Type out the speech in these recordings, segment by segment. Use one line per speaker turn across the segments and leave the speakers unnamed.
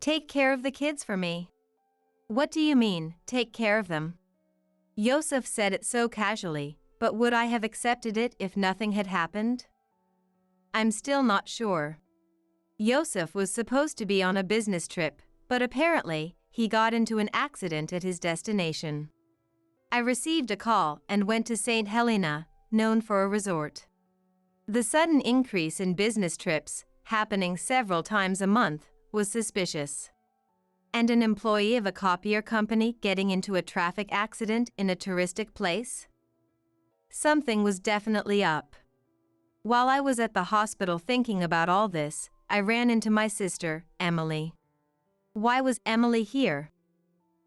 Take care of the kids for me. What do you mean, take care of them? Yosef said it so casually, but would I have accepted it if nothing had happened? I'm still not sure. Yosef was supposed to be on a business trip, but apparently, he got into an accident at his destination. I received a call and went to St. Helena, known for a resort. The sudden increase in business trips, happening several times a month, was suspicious. And an employee of a copier company getting into a traffic accident in a touristic place? Something was definitely up. While I was at the hospital thinking about all this, I ran into my sister, Emily. Why was Emily here?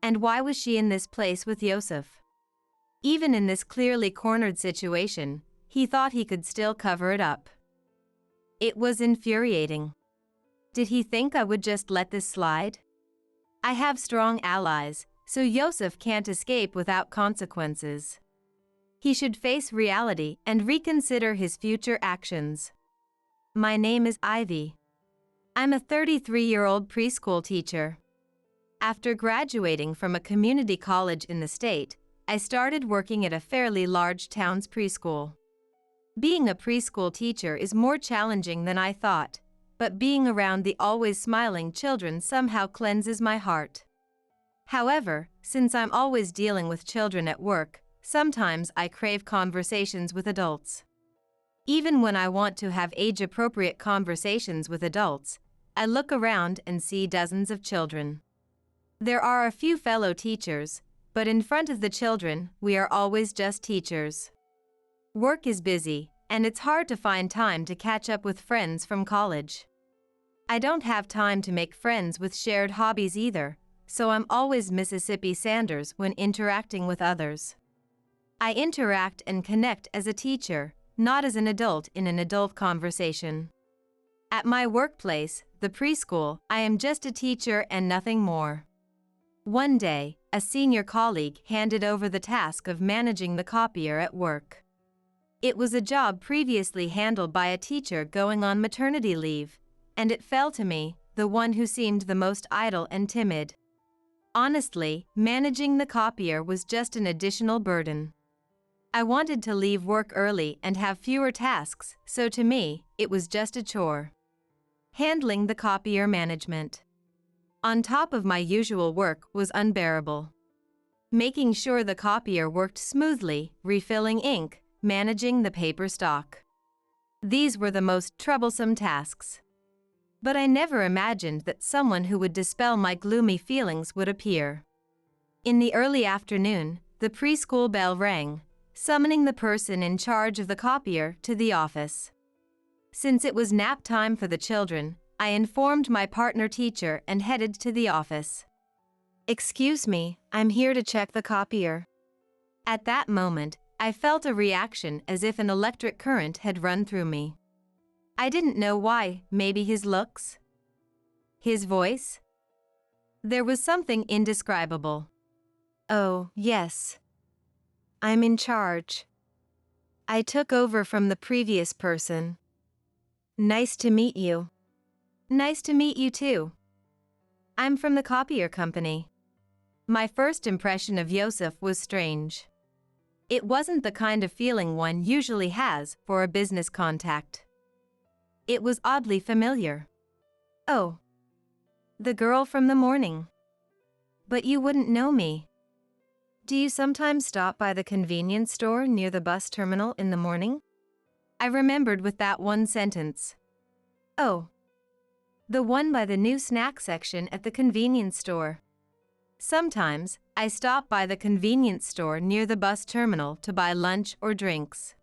And why was she in this place with Yosef? Even in this clearly cornered situation, he thought he could still cover it up. It was infuriating. Did he think I would just let this slide? I have strong allies, so Yosef can't escape without consequences. He should face reality and reconsider his future actions. My name is Ivy. I'm a 33-year-old preschool teacher. After graduating from a community college in the state, I started working at a fairly large town's preschool. Being a preschool teacher is more challenging than I thought, but being around the always smiling children somehow cleanses my heart. However, since I'm always dealing with children at work, sometimes I crave conversations with adults. Even when I want to have age-appropriate conversations with adults, I look around and see dozens of children. There are a few fellow teachers, but in front of the children, we are always just teachers. Work is busy, and it's hard to find time to catch up with friends from college. I don't have time to make friends with shared hobbies either, so I'm always Mississippi Sanders when interacting with others. I interact and connect as a teacher, not as an adult in an adult conversation. At my workplace, the preschool, I am just a teacher and nothing more. One day, a senior colleague handed over the task of managing the copier at work. It was a job previously handled by a teacher going on maternity leave, and it fell to me, the one who seemed the most idle and timid. Honestly, managing the copier was just an additional burden. I wanted to leave work early and have fewer tasks, so to me, it was just a chore. Handling the copier management on top of my usual work was unbearable. Making sure the copier worked smoothly, refilling ink, managing the paper stock. These were the most troublesome tasks. But I never imagined that someone who would dispel my gloomy feelings would appear. In the early afternoon, the preschool bell rang, summoning the person in charge of the copier to the office. Since it was nap time for the children, I informed my partner teacher and headed to the office. "Excuse me, I'm here to check the copier." At that moment, I felt a reaction as if an electric current had run through me. I didn't know why, maybe his looks? His voice? There was something indescribable. "Oh, yes. I'm in charge. I took over from the previous person. Nice to meet you." "Nice to meet you too. I'm from the copier company." My first impression of Yosef was strange. It wasn't the kind of feeling one usually has for a business contact. It was oddly familiar. "Oh, the girl from the morning. But you wouldn't know me. Do you sometimes stop by the convenience store near the bus terminal in the morning?" I remembered with that one sentence. "Oh, the one by the new snack section at the convenience store." Sometimes, I stop by the convenience store near the bus terminal to buy lunch or drinks.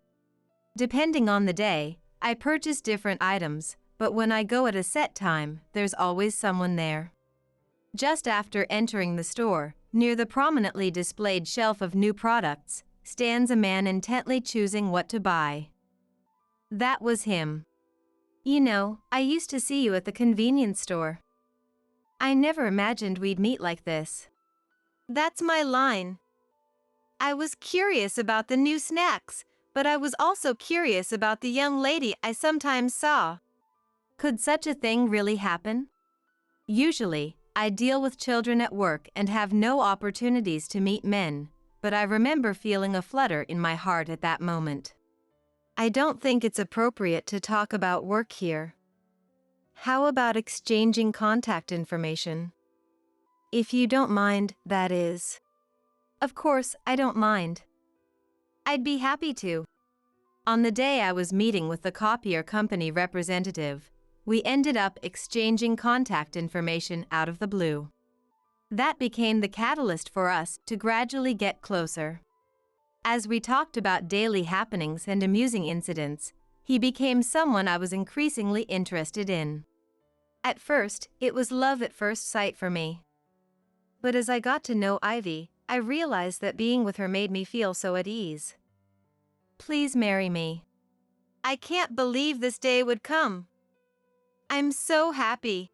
Depending on the day, I purchase different items, but when I go at a set time, there's always someone there. Just after entering the store, near the prominently displayed shelf of new products, stands a man intently choosing what to buy. That was him. "You know, I used to see you at the convenience store. I never imagined we'd meet like this." That's my line. I was curious about the new snacks, but I was also curious about the young lady I sometimes saw. Could such a thing really happen? Usually, I deal with children at work and have no opportunities to meet men, but I remember feeling a flutter in my heart at that moment. I don't think it's appropriate to talk about work here. How about exchanging contact information? If you don't mind, that is. Of course, I don't mind. I'd be happy to. On the day I was meeting with the copier company representative, we ended up exchanging contact information out of the blue. That became the catalyst for us to gradually get closer. As we talked about daily happenings and amusing incidents, he became someone I was increasingly interested in. At first, it was love at first sight for me. But as I got to know Ivy, I realized that being with her made me feel so at ease. Please marry me. I can't believe this day would come. I'm so happy.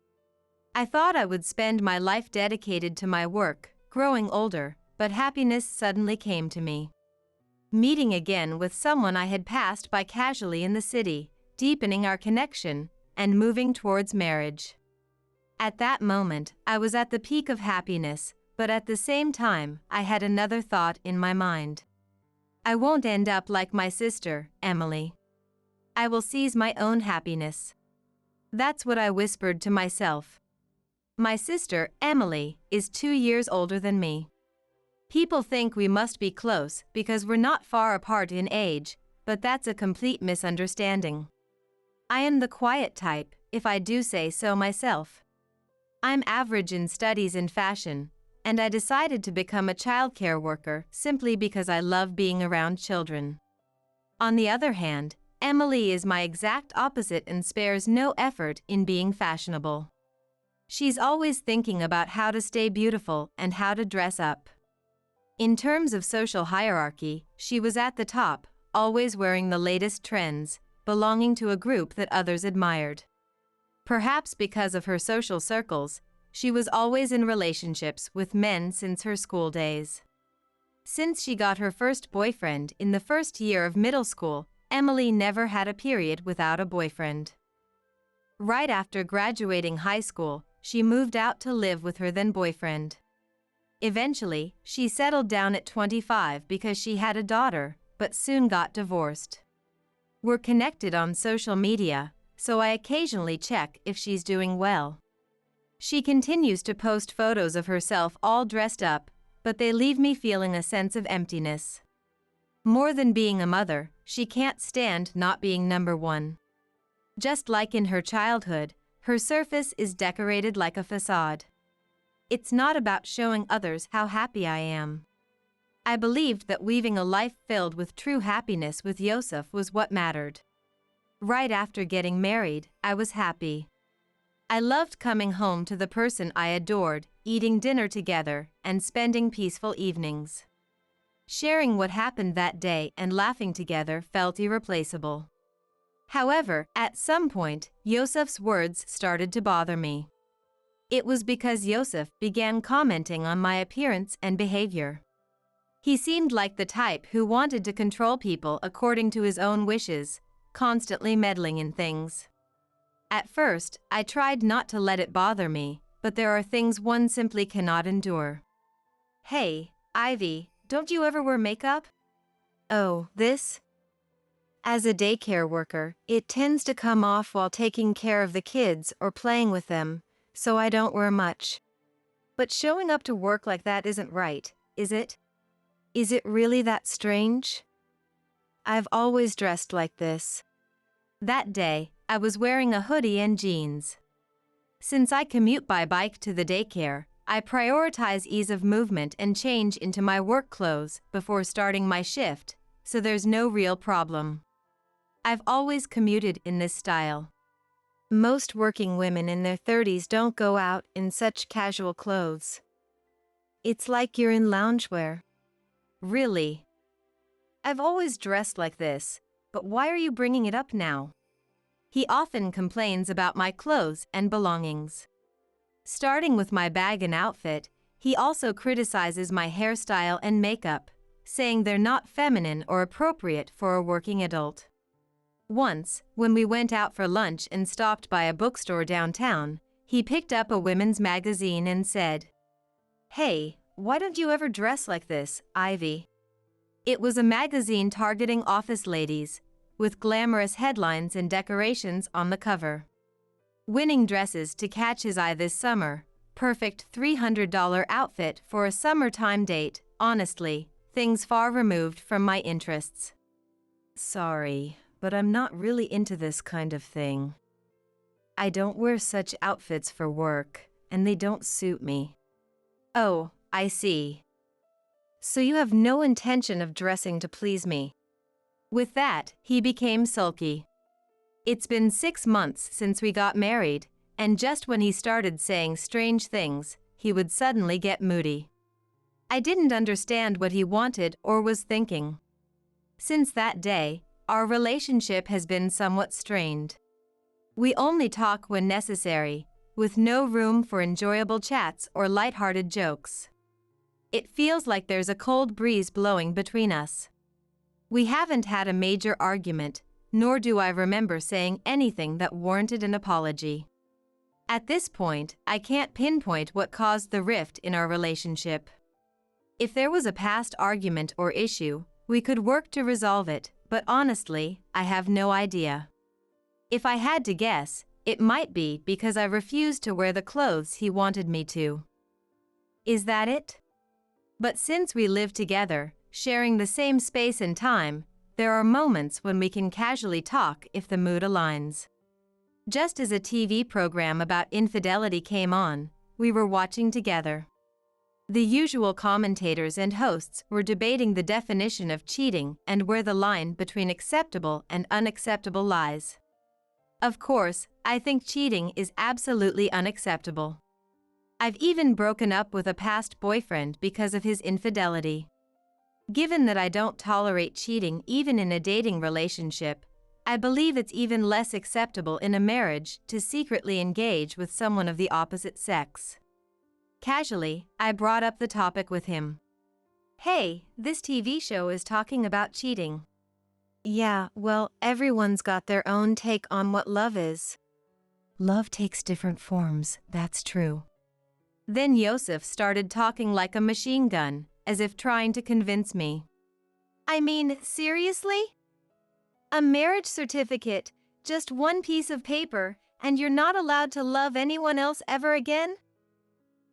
I thought I would spend my life dedicated to my work, growing older, but happiness suddenly came to me. Meeting again with someone I had passed by casually in the city, deepening our connection, and moving towards marriage. At that moment, I was at the peak of happiness, but at the same time, I had another thought in my mind. I won't end up like my sister, Emily. I will seize my own happiness. That's what I whispered to myself. My sister, Emily, is 2 years older than me. People think we must be close because we're not far apart in age, but that's a complete misunderstanding. I am the quiet type, if I do say so myself. I'm average in studies and fashion, and I decided to become a childcare worker simply because I love being around children. On the other hand, Emily is my exact opposite and spares no effort in being fashionable. She's always thinking about how to stay beautiful and how to dress up. In terms of social hierarchy, she was at the top, always wearing the latest trends, belonging to a group that others admired. Perhaps because of her social circles, she was always in relationships with men since her school days. Since she got her first boyfriend in the first year of middle school, Emily never had a period without a boyfriend. Right after graduating high school, she moved out to live with her then boyfriend. Eventually, she settled down at 25 because she had a daughter, but soon got divorced. We're connected on social media, so I occasionally check if she's doing well. She continues to post photos of herself all dressed up, but they leave me feeling a sense of emptiness. More than being a mother, she can't stand not being number one. Just like in her childhood, her surface is decorated like a facade. It's not about showing others how happy I am. I believed that weaving a life filled with true happiness with Yosef was what mattered. Right after getting married, I was happy. I loved coming home to the person I adored, eating dinner together, and spending peaceful evenings. Sharing what happened that day and laughing together felt irreplaceable. However, at some point, Yosef's words started to bother me. It was because Yosef began commenting on my appearance and behavior. He seemed like the type who wanted to control people according to his own wishes, constantly meddling in things. At first, I tried not to let it bother me, but there are things one simply cannot endure. Hey, Ivy, don't you ever wear makeup? Oh, this? As a daycare worker, it tends to come off while taking care of the kids or playing with them, so I don't wear much. But showing up to work like that isn't right, is it? Is it really that strange? I've always dressed like this. That day, I was wearing a hoodie and jeans. Since I commute by bike to the daycare, I prioritize ease of movement and change into my work clothes before starting my shift, so there's no real problem. I've always commuted in this style. Most working women in their 30s don't go out in such casual clothes. It's like you're in loungewear. Really? I've always dressed like this, but why are you bringing it up now? He often complains about my clothes and belongings. Starting with my bag and outfit, he also criticizes my hairstyle and makeup, saying they're not feminine or appropriate for a working adult. Once, when we went out for lunch and stopped by a bookstore downtown, He picked up a women's magazine and said, "Hey, why don't you ever dress like this, Ivy?" It was a magazine targeting office ladies, with glamorous headlines and decorations on the cover. Winning dresses to catch his eye this summer, perfect $300 outfit for a summertime date, honestly, things far removed from my interests. Sorry, but I'm not really into this kind of thing. I don't wear such outfits for work, and they don't suit me. Oh, I see. So you have no intention of dressing to please me. With that, he became sulky. It's been 6 months since we got married, and just when he started saying strange things, he would suddenly get moody. I didn't understand what he wanted or was thinking. Since that day, our relationship has been somewhat strained. We only talk when necessary, with no room for enjoyable chats or lighthearted jokes. It feels like there's a cold breeze blowing between us. We haven't had a major argument, nor do I remember saying anything that warranted an apology. At this point, I can't pinpoint what caused the rift in our relationship. If there was a past argument or issue, we could work to resolve it, but honestly, I have no idea. If I had to guess, it might be because I refused to wear the clothes he wanted me to. Is that it? But since we live together, sharing the same space and time, there are moments when we can casually talk if the mood aligns. Just as a TV program about infidelity came on, we were watching together. The usual commentators and hosts were debating the definition of cheating and where the line between acceptable and unacceptable lies. Of course, I think cheating is absolutely unacceptable. I've even broken up with a past boyfriend because of his infidelity. Given that I don't tolerate cheating even in a dating relationship, I believe it's even less acceptable in a marriage to secretly engage with someone of the opposite sex. Casually, I brought up the topic with him. "Hey, this TV show is talking about cheating." "Yeah, well, everyone's got their own take on what love is." "Love takes different forms, that's true." Then Yosef started talking like a machine gun, as if trying to convince me. "I mean, seriously? A marriage certificate, just one piece of paper, and you're not allowed to love anyone else ever again?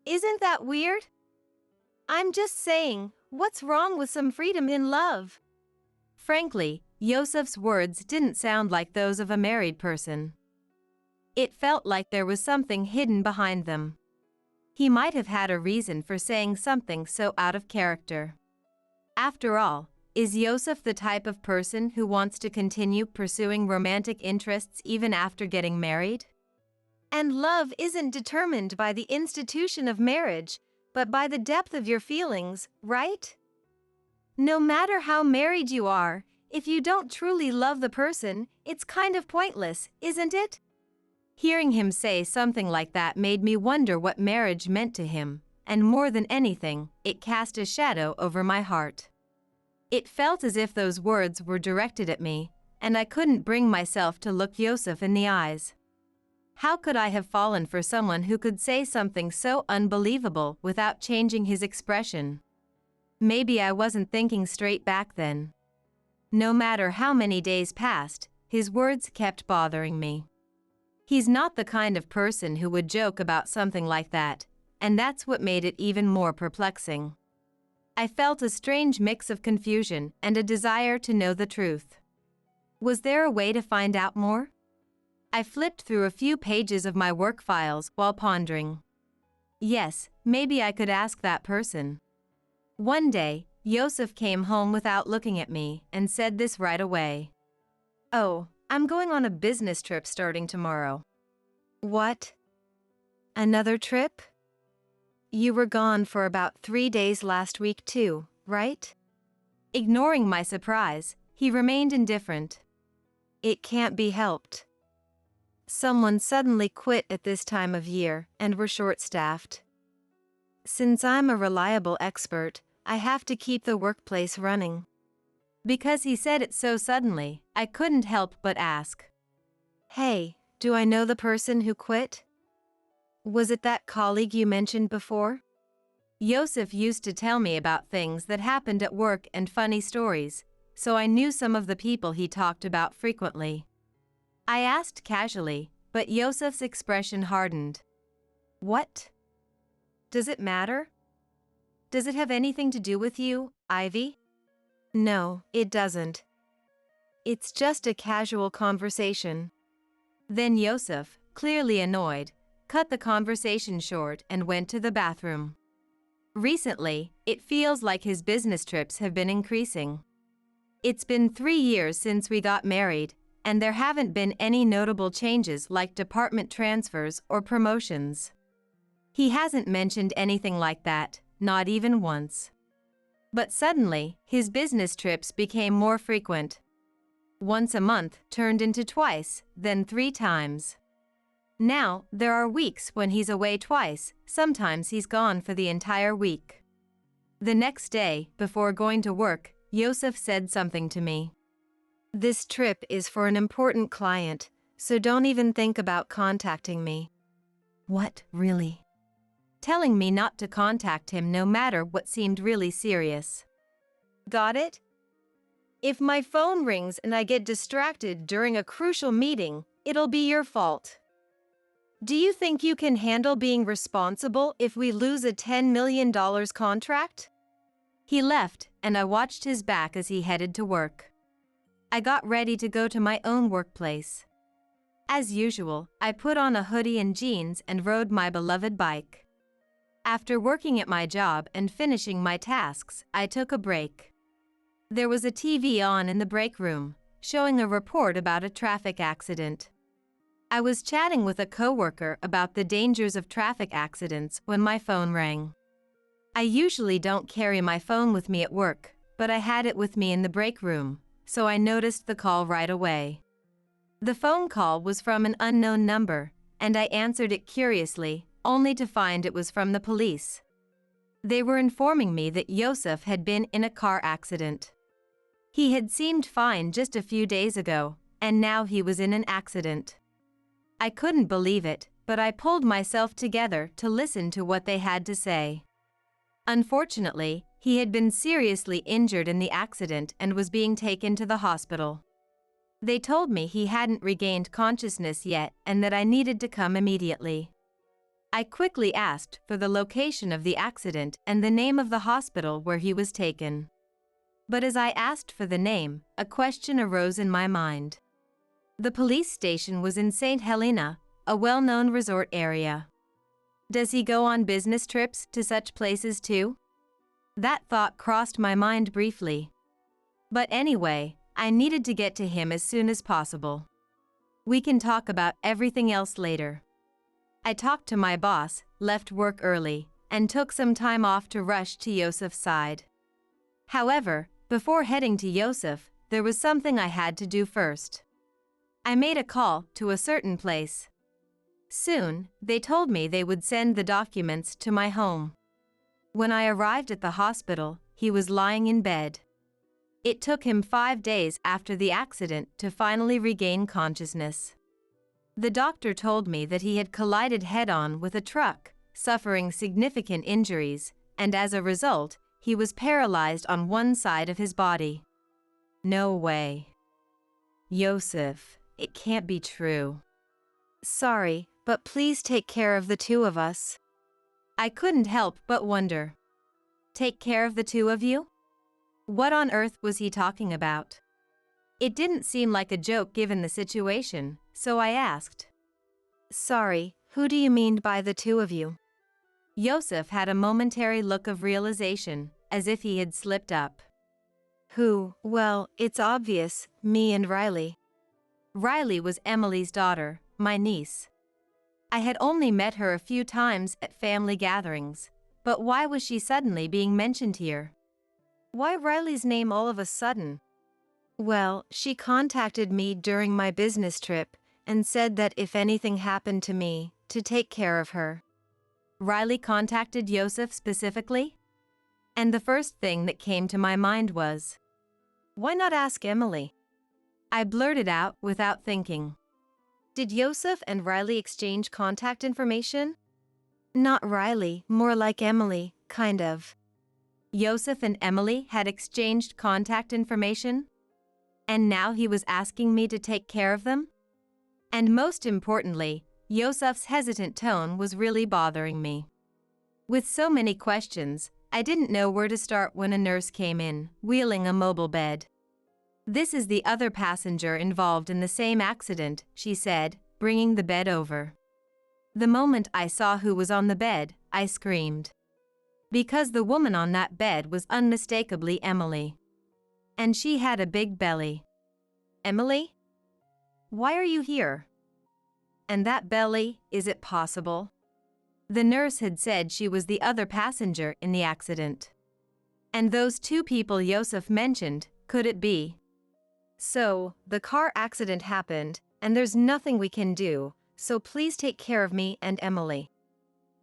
Isn't that weird? I'm just saying, what's wrong with some freedom in love?" Frankly, Yosef's words didn't sound like those of a married person. It felt like there was something hidden behind them. He might have had a reason for saying something so out of character. After all, is Yosef the type of person who wants to continue pursuing romantic interests even after getting married? And love isn't determined by the institution of marriage, but by the depth of your feelings, right? No matter how married you are, if you don't truly love the person, it's kind of pointless, isn't it? Hearing him say something like that made me wonder what marriage meant to him, and more than anything, it cast a shadow over my heart. It felt as if those words were directed at me, and I couldn't bring myself to look Yosef in the eyes. How could I have fallen for someone who could say something so unbelievable without changing his expression? Maybe I wasn't thinking straight back then. No matter how many days passed, his words kept bothering me. He's not the kind of person who would joke about something like that, and that's what made it even more perplexing. I felt a strange mix of confusion and a desire to know the truth. Was there a way to find out more? I flipped through a few pages of my work files while pondering. Yes, maybe I could ask that person. One day, Yosef came home without looking at me and said this right away. "Oh, I'm going on a business trip starting tomorrow." "What? Another trip? You were gone for about 3 days last week too, right?" Ignoring my surprise, he remained indifferent. "It can't be helped. Someone suddenly quit at this time of year, and we're short-staffed. Since I'm a reliable expert, I have to keep the workplace running." Because he said it so suddenly, I couldn't help but ask. "Hey, do I know the person who quit?" Was it that colleague you mentioned before? Yosef used to tell me about things that happened at work and funny stories, so I knew some of the people he talked about frequently. I asked casually, but Yosef's expression hardened. What? Does it matter? Does it have anything to do with you, Ivy? No, it doesn't. It's just a casual conversation. Then Yosef, clearly annoyed, cut the conversation short and went to the bathroom. Recently, it feels like his business trips have been increasing. It's been 3 years since we got married, and there haven't been any notable changes like department transfers or promotions. He hasn't mentioned anything like that, not even once. But suddenly, his business trips became more frequent. Once a month turned into twice, then 3 times. Now, there are weeks when he's away twice, sometimes he's gone for the entire week. The next day, before going to work, Yosef said something to me. This trip is for an important client, so don't even think about contacting me. What, really? Telling me not to contact him no matter what seemed really serious. Got it? If my phone rings and I get distracted during a crucial meeting, it'll be your fault. Do you think you can handle being responsible if we lose a $10 million contract? He left, and I watched his back as he headed to work. I got ready to go to my own workplace. As usual, I put on a hoodie and jeans and rode my beloved bike. After working at my job and finishing my tasks, I took a break. There was a TV on in the break room, showing a report about a traffic accident. I was chatting with a coworker about the dangers of traffic accidents when my phone rang. I usually don't carry my phone with me at work, but I had it with me in the break room, so I noticed the call right away. The phone call was from an unknown number, and I answered it curiously, only to find it was from the police. They were informing me that Yosef had been in a car accident. He had seemed fine just a few days ago, and now he was in an accident. I couldn't believe it, but I pulled myself together to listen to what they had to say. Unfortunately, he had been seriously injured in the accident and was being taken to the hospital. They told me he hadn't regained consciousness yet and that I needed to come immediately. I quickly asked for the location of the accident and the name of the hospital where he was taken. But as I asked for the name, a question arose in my mind. The police station was in St. Helena, a well-known resort area. Does he go on business trips to such places too? That thought crossed my mind briefly. But anyway, I needed to get to him as soon as possible. We can talk about everything else later. I talked to my boss, left work early, and took some time off to rush to Yosef's side. However, before heading to Yosef, there was something I had to do first. I made a call to a certain place. Soon, they told me they would send the documents to my home. When I arrived at the hospital, he was lying in bed. It took him 5 days after the accident to finally regain consciousness. The doctor told me that he had collided head-on with a truck, suffering significant injuries, and as a result, he was paralyzed on one side of his body. No way. Yosef, it can't be true. Sorry, but please take care of the 2 of us. I couldn't help but wonder. Take care of the 2 of you? What on earth was he talking about? It didn't seem like a joke given the situation, so I asked. Sorry, who do you mean by the 2 of you? Yosef had a momentary look of realization, as if he had slipped up. Who? Well, it's obvious, me and Riley. Riley was Emily's daughter, my niece. I had only met her a few times at family gatherings, but why was she suddenly being mentioned here? Why Riley's name all of a sudden? Well, she contacted me during my business trip and said that if anything happened to me, to take care of her. Riley contacted Yosef specifically? And the first thing that came to my mind was, why not ask Emily? I blurted out without thinking. Did Yosef and Riley exchange contact information? Not Riley, more like Emily, kind of. Yosef and Emily had exchanged contact information? And now he was asking me to take care of them? And most importantly, Yosef's hesitant tone was really bothering me. With so many questions, I didn't know where to start when a nurse came in, wheeling a mobile bed. "This is the other passenger involved in the same accident," she said, bringing the bed over. The moment I saw who was on the bed, I screamed. Because the woman on that bed was unmistakably Emily. And she had a big belly. "Emily? Why are you here? And that belly, is it possible?" The nurse had said she was the other passenger in the accident. And those two people Yosef mentioned, could it be? "So, the car accident happened, and there's nothing we can do, so please take care of me and Emily."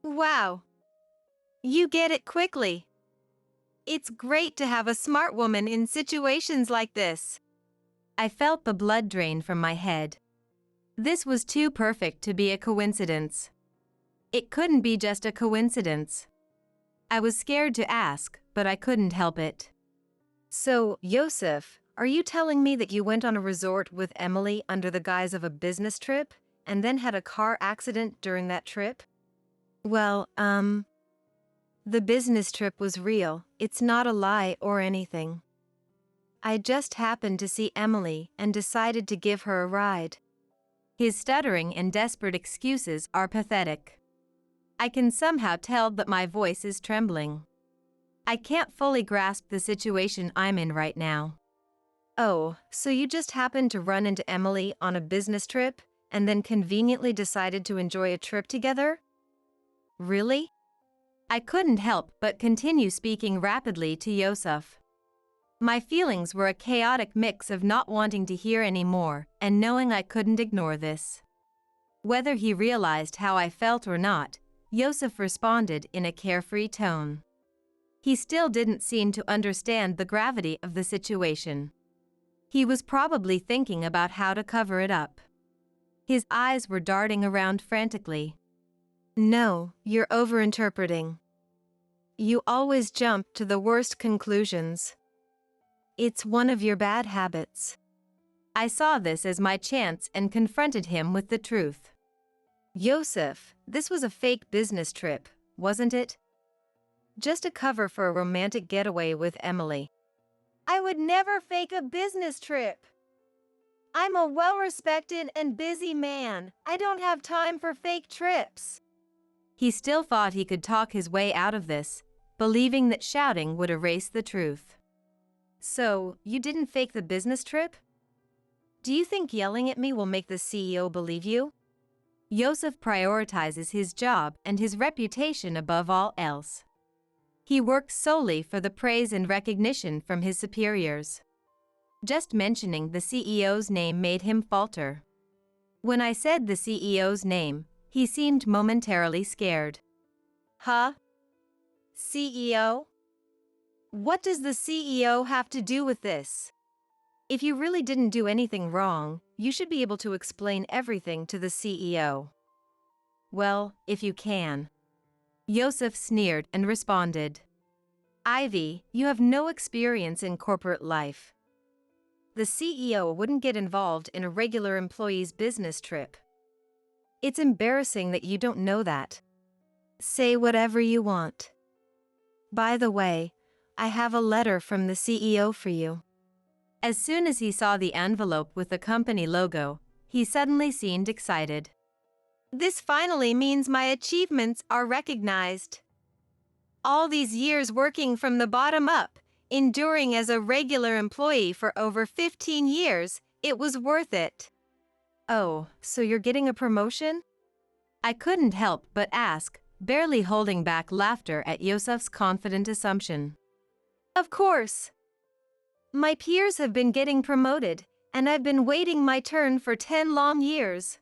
Wow! You get it quickly. It's great to have a smart woman in situations like this. I felt the blood drain from my head. This was too perfect to be a coincidence. It couldn't be just a coincidence. I was scared to ask, but I couldn't help it. "So, Yosef, are you telling me that you went on a resort with Emily under the guise of a business trip, and then had a car accident during that trip?" Well, the business trip was real, it's not a lie or anything. I just happened to see Emily and decided to give her a ride. His stuttering and desperate excuses are pathetic. I can somehow tell that my voice is trembling. I can't fully grasp the situation I'm in right now. "Oh, so you just happened to run into Emily on a business trip, and then conveniently decided to enjoy a trip together? Really?" I couldn't help but continue speaking rapidly to Yosef. My feelings were a chaotic mix of not wanting to hear any more and knowing I couldn't ignore this. Whether he realized how I felt or not, Yosef responded in a carefree tone. He still didn't seem to understand the gravity of the situation. He was probably thinking about how to cover it up. His eyes were darting around frantically. "No, you're overinterpreting. You always jump to the worst conclusions. It's one of your bad habits." I saw this as my chance and confronted him with the truth. "Yosef, this was a fake business trip, wasn't it? Just a cover for a romantic getaway with Emily." "I would never fake a business trip. I'm a well-respected and busy man. I don't have time for fake trips." He still thought he could talk his way out of this, believing that shouting would erase the truth. "So, you didn't fake the business trip? Do you think yelling at me will make the CEO believe you?" Yosef prioritizes his job and his reputation above all else. He works solely for the praise and recognition from his superiors. Just mentioning the CEO's name made him falter. When I said the CEO's name, he seemed momentarily scared. "Huh? CEO? What does the CEO have to do with this? If you really didn't do anything wrong, you should be able to explain everything to the CEO." "Well, if you can." Yosef sneered and responded. "Ivy, you have no experience in corporate life. The CEO wouldn't get involved in a regular employee's business trip. It's embarrassing that you don't know that. Say whatever you want. By the way, I have a letter from the CEO for you." As soon as he saw the envelope with the company logo, he suddenly seemed excited. "This finally means my achievements are recognized. All these years working from the bottom up, enduring as a regular employee for over 15 years, it was worth it." "Oh, so you're getting a promotion?" I couldn't help but ask, barely holding back laughter at Yosef's confident assumption. "Of course. My peers have been getting promoted, and I've been waiting my turn for 10 long years.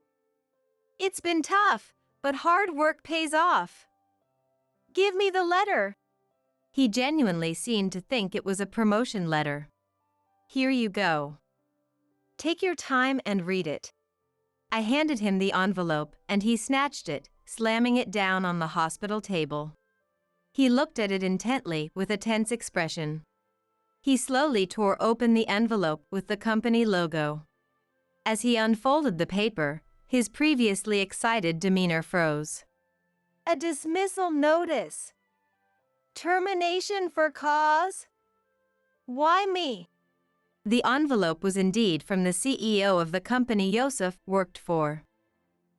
It's been tough, but hard work pays off. Give me the letter." He genuinely seemed to think it was a promotion letter. "Here you go. Take your time and read it." I handed him the envelope, and he snatched it, slamming it down on the hospital table. He looked at it intently with a tense expression. He slowly tore open the envelope with the company logo. As he unfolded the paper, his previously excited demeanor froze.
A dismissal notice. Termination for cause? Why me?
The envelope was indeed from the CEO of the company Yosef worked for.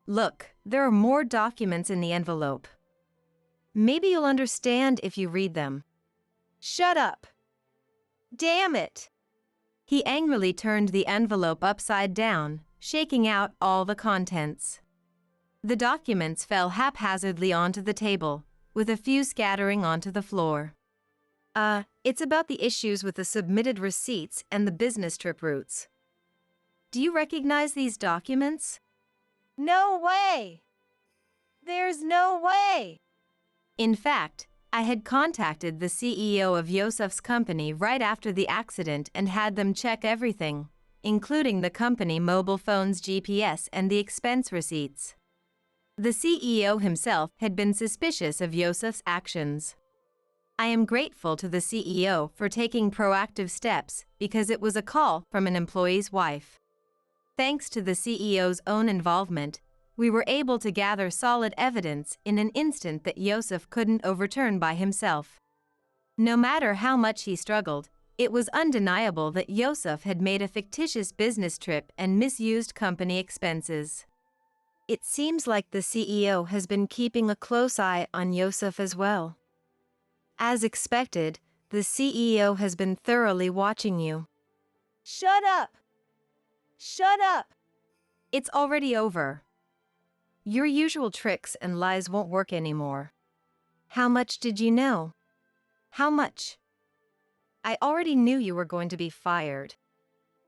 Look, there are more documents in the envelope. Maybe you'll understand if you read them.
Shut up. Damn it.
He angrily turned the envelope upside down, shaking out all the contents. The documents fell haphazardly onto the table, with a few scattering onto the floor. It's about the issues with the submitted receipts and the business trip routes. Do you recognize these documents?
No way. There's no way.
In fact, I had contacted the CEO of Yosef's company right after the accident and had them check everything, including the company mobile phone's GPS and the expense receipts. The CEO himself had been suspicious of Yosef's actions. I am grateful to the CEO for taking proactive steps because it was a call from an employee's wife. Thanks to the CEO's own involvement, we were able to gather solid evidence in an instant that Yosef couldn't overturn by himself. No matter how much he struggled, it was undeniable that Yosef had made a fictitious business trip and misused company expenses. It seems like the CEO has been keeping a close eye on Yosef as well. As expected, the CEO has been thoroughly watching you.
Shut up! Shut up!
It's already over. Your usual tricks and lies won't work anymore. How much did you know? How much? I already knew you were going to be fired.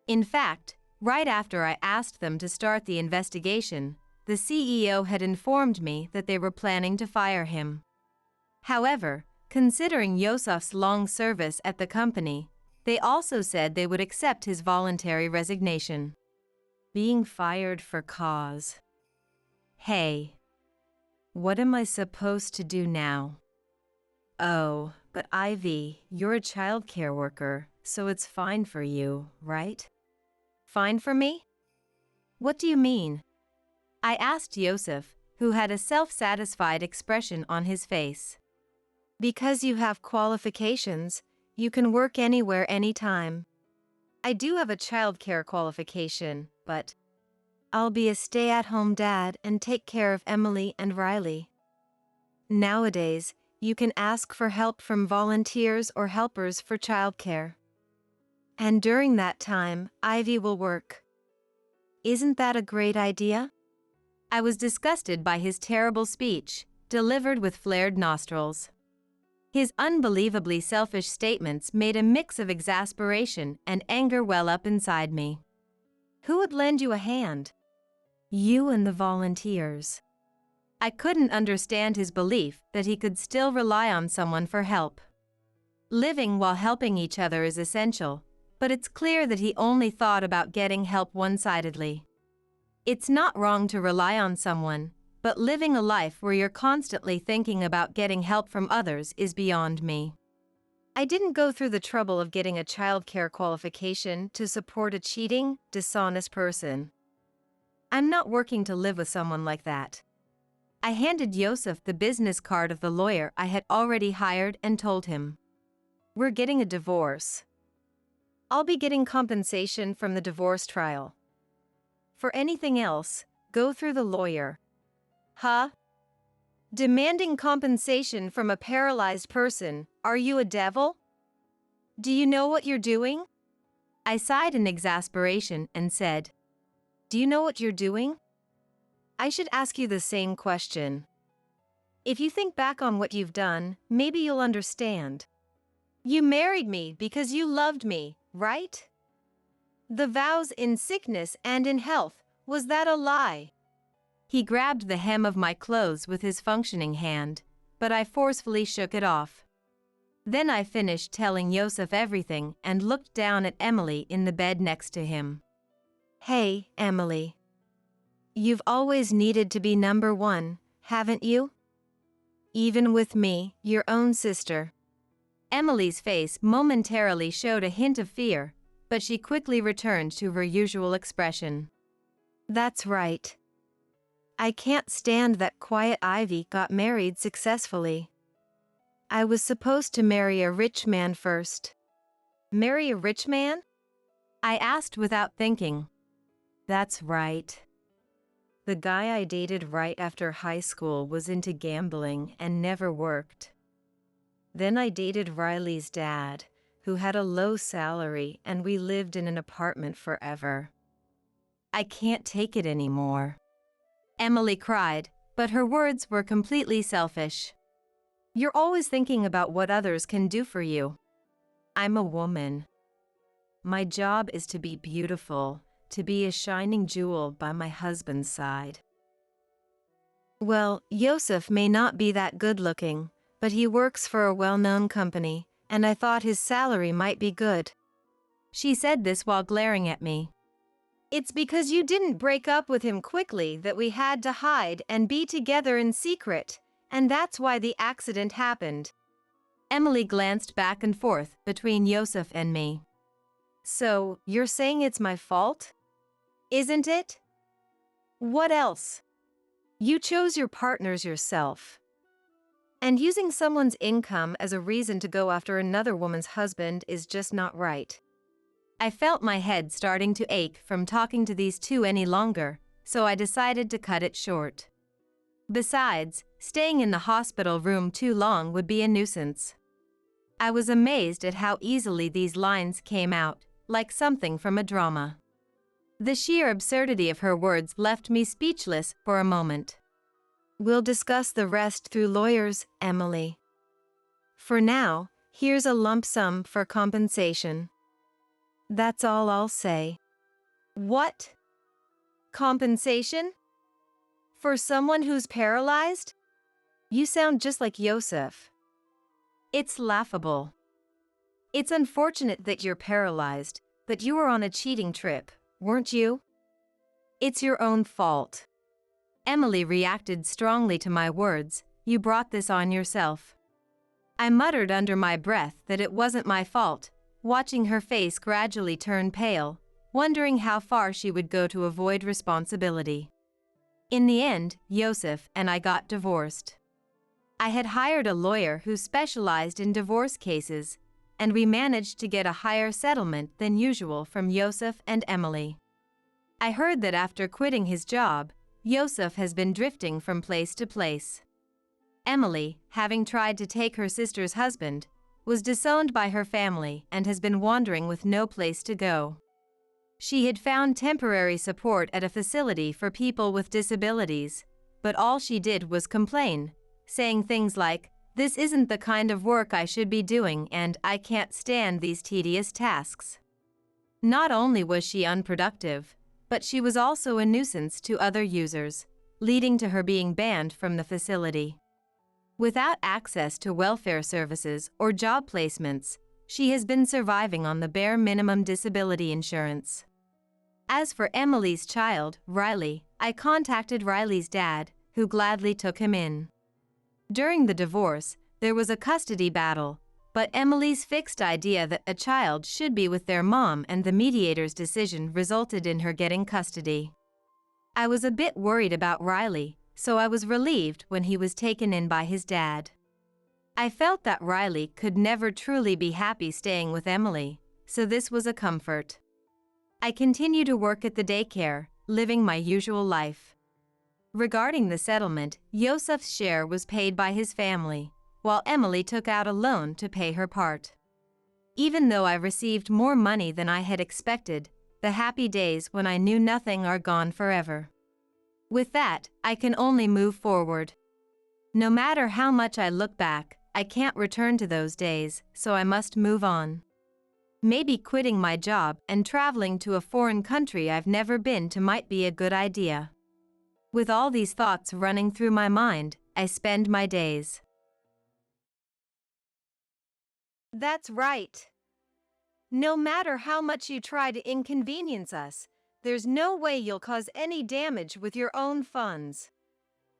In fact, right after I asked them to start the investigation, the CEO had informed me that they were planning to fire him. However, considering Yosef's long service at the company, they also said they would accept his voluntary resignation. Being fired for cause. Hey, what am I supposed to do now? Oh, but Ivy, you're a childcare worker, so it's fine for you, right? Fine for me? What do you mean? I asked Yosef, who had a self-satisfied expression on his face. Because you have qualifications, you can work anywhere anytime. I do have a childcare qualification, but I'll be a stay-at-home dad and take care of Emily and Riley. Nowadays, you can ask for help from volunteers or helpers for childcare. And during that time, Ivy will work. Isn't that a great idea? I was disgusted by his terrible speech, delivered with flared nostrils. His unbelievably selfish statements made a mix of exasperation and anger well up inside me. Who would lend you a hand? You and the volunteers. I couldn't understand his belief that he could still rely on someone for help. Living while helping each other is essential, but it's clear that he only thought about getting help one-sidedly. It's not wrong to rely on someone, but living a life where you're constantly thinking about getting help from others is beyond me. I didn't go through the trouble of getting a childcare qualification to support a cheating, dishonest person. I'm not working to live with someone like that. I handed Yosef the business card of the lawyer I had already hired and told him, "We're getting a divorce. I'll be getting compensation from the divorce trial. For anything else, go through the lawyer." Huh? Demanding compensation from a paralyzed person, are you a devil? Do you know what you're doing? I sighed in exasperation and said, "Do you know what you're doing?" I should ask you the same question. If you think back on what you've done, maybe you'll understand. You married me because you loved me, right? The vows in sickness and in health, was that a lie? He grabbed the hem of my clothes with his functioning hand, but I forcefully shook it off. Then I finished telling Yosef everything and looked down at Emily in the bed next to him. Hey, Emily. You've always needed to be number one, haven't you? Even with me, your own sister. Emily's face momentarily showed a hint of fear, but she quickly returned to her usual expression. That's right. I can't stand that Quiet Ivy got married successfully. I was supposed to marry a rich man first. Marry a rich man? I asked without thinking. That's right. The guy I dated right after high school was into gambling and never worked. Then I dated Riley's dad, who had a low salary, and we lived in an apartment forever. I can't take it anymore. Emily cried, but her words were completely selfish. You're always thinking about what others can do for you. I'm a woman. My job is to be beautiful, to be a shining jewel by my husband's side. Well, Yosef may not be that good-looking, but he works for a well-known company, and I thought his salary might be good. She said this while glaring at me. It's because you didn't break up with him quickly that we had to hide and be together in secret, and that's why the accident happened. Emily glanced back and forth between Yosef and me. So, you're saying it's my fault? Isn't it? What else? You chose your partners yourself. And using someone's income as a reason to go after another woman's husband is just not right. I felt my head starting to ache from talking to these two any longer, so I decided to cut it short. Besides, staying in the hospital room too long would be a nuisance. I was amazed at how easily these lines came out, like something from a drama. The sheer absurdity of her words left me speechless for a moment. We'll discuss the rest through lawyers, Emily. For now, here's a lump sum for compensation. That's all I'll say. What? Compensation? For someone who's paralyzed? You sound just like Yosef. It's laughable. It's unfortunate that you're paralyzed, but you were on a cheating trip, weren't you? It's your own fault. Emily reacted strongly to my words. You brought this on yourself. I muttered under my breath that it wasn't my fault, watching her face gradually turn pale, wondering how far she would go to avoid responsibility. In the end, Yosef and I got divorced. I had hired a lawyer who specialized in divorce cases, and we managed to get a higher settlement than usual from Yosef and Emily. I heard that after quitting his job, Yosef has been drifting from place to place. Emily, having tried to take her sister's husband, was disowned by her family and has been wandering with no place to go. She had found temporary support at a facility for people with disabilities, but all she did was complain, saying things like, "This isn't the kind of work I should be doing and I can't stand these tedious tasks." Not only was she unproductive, but she was also a nuisance to other users, leading to her being banned from the facility. Without access to welfare services or job placements, she has been surviving on the bare minimum disability insurance. As for Emily's child, Riley, I contacted Riley's dad, who gladly took him in. During the divorce, there was a custody battle, but Emily's fixed idea that a child should be with their mom and the mediator's decision resulted in her getting custody. I was a bit worried about Riley, so I was relieved when he was taken in by his dad. I felt that Riley could never truly be happy staying with Emily, so this was a comfort. I continue to work at the daycare, living my usual life. Regarding the settlement, Yosef's share was paid by his family, while Emily took out a loan to pay her part. Even though I received more money than I had expected, the happy days when I knew nothing are gone forever. With that, I can only move forward. No matter how much I look back, I can't return to those days, so I must move on. Maybe quitting my job and traveling to a foreign country I've never been to might be a good idea. With all these thoughts running through my mind, I spend my days.
That's right. No matter how much you try to inconvenience us, there's no way you'll cause any damage with your own funds.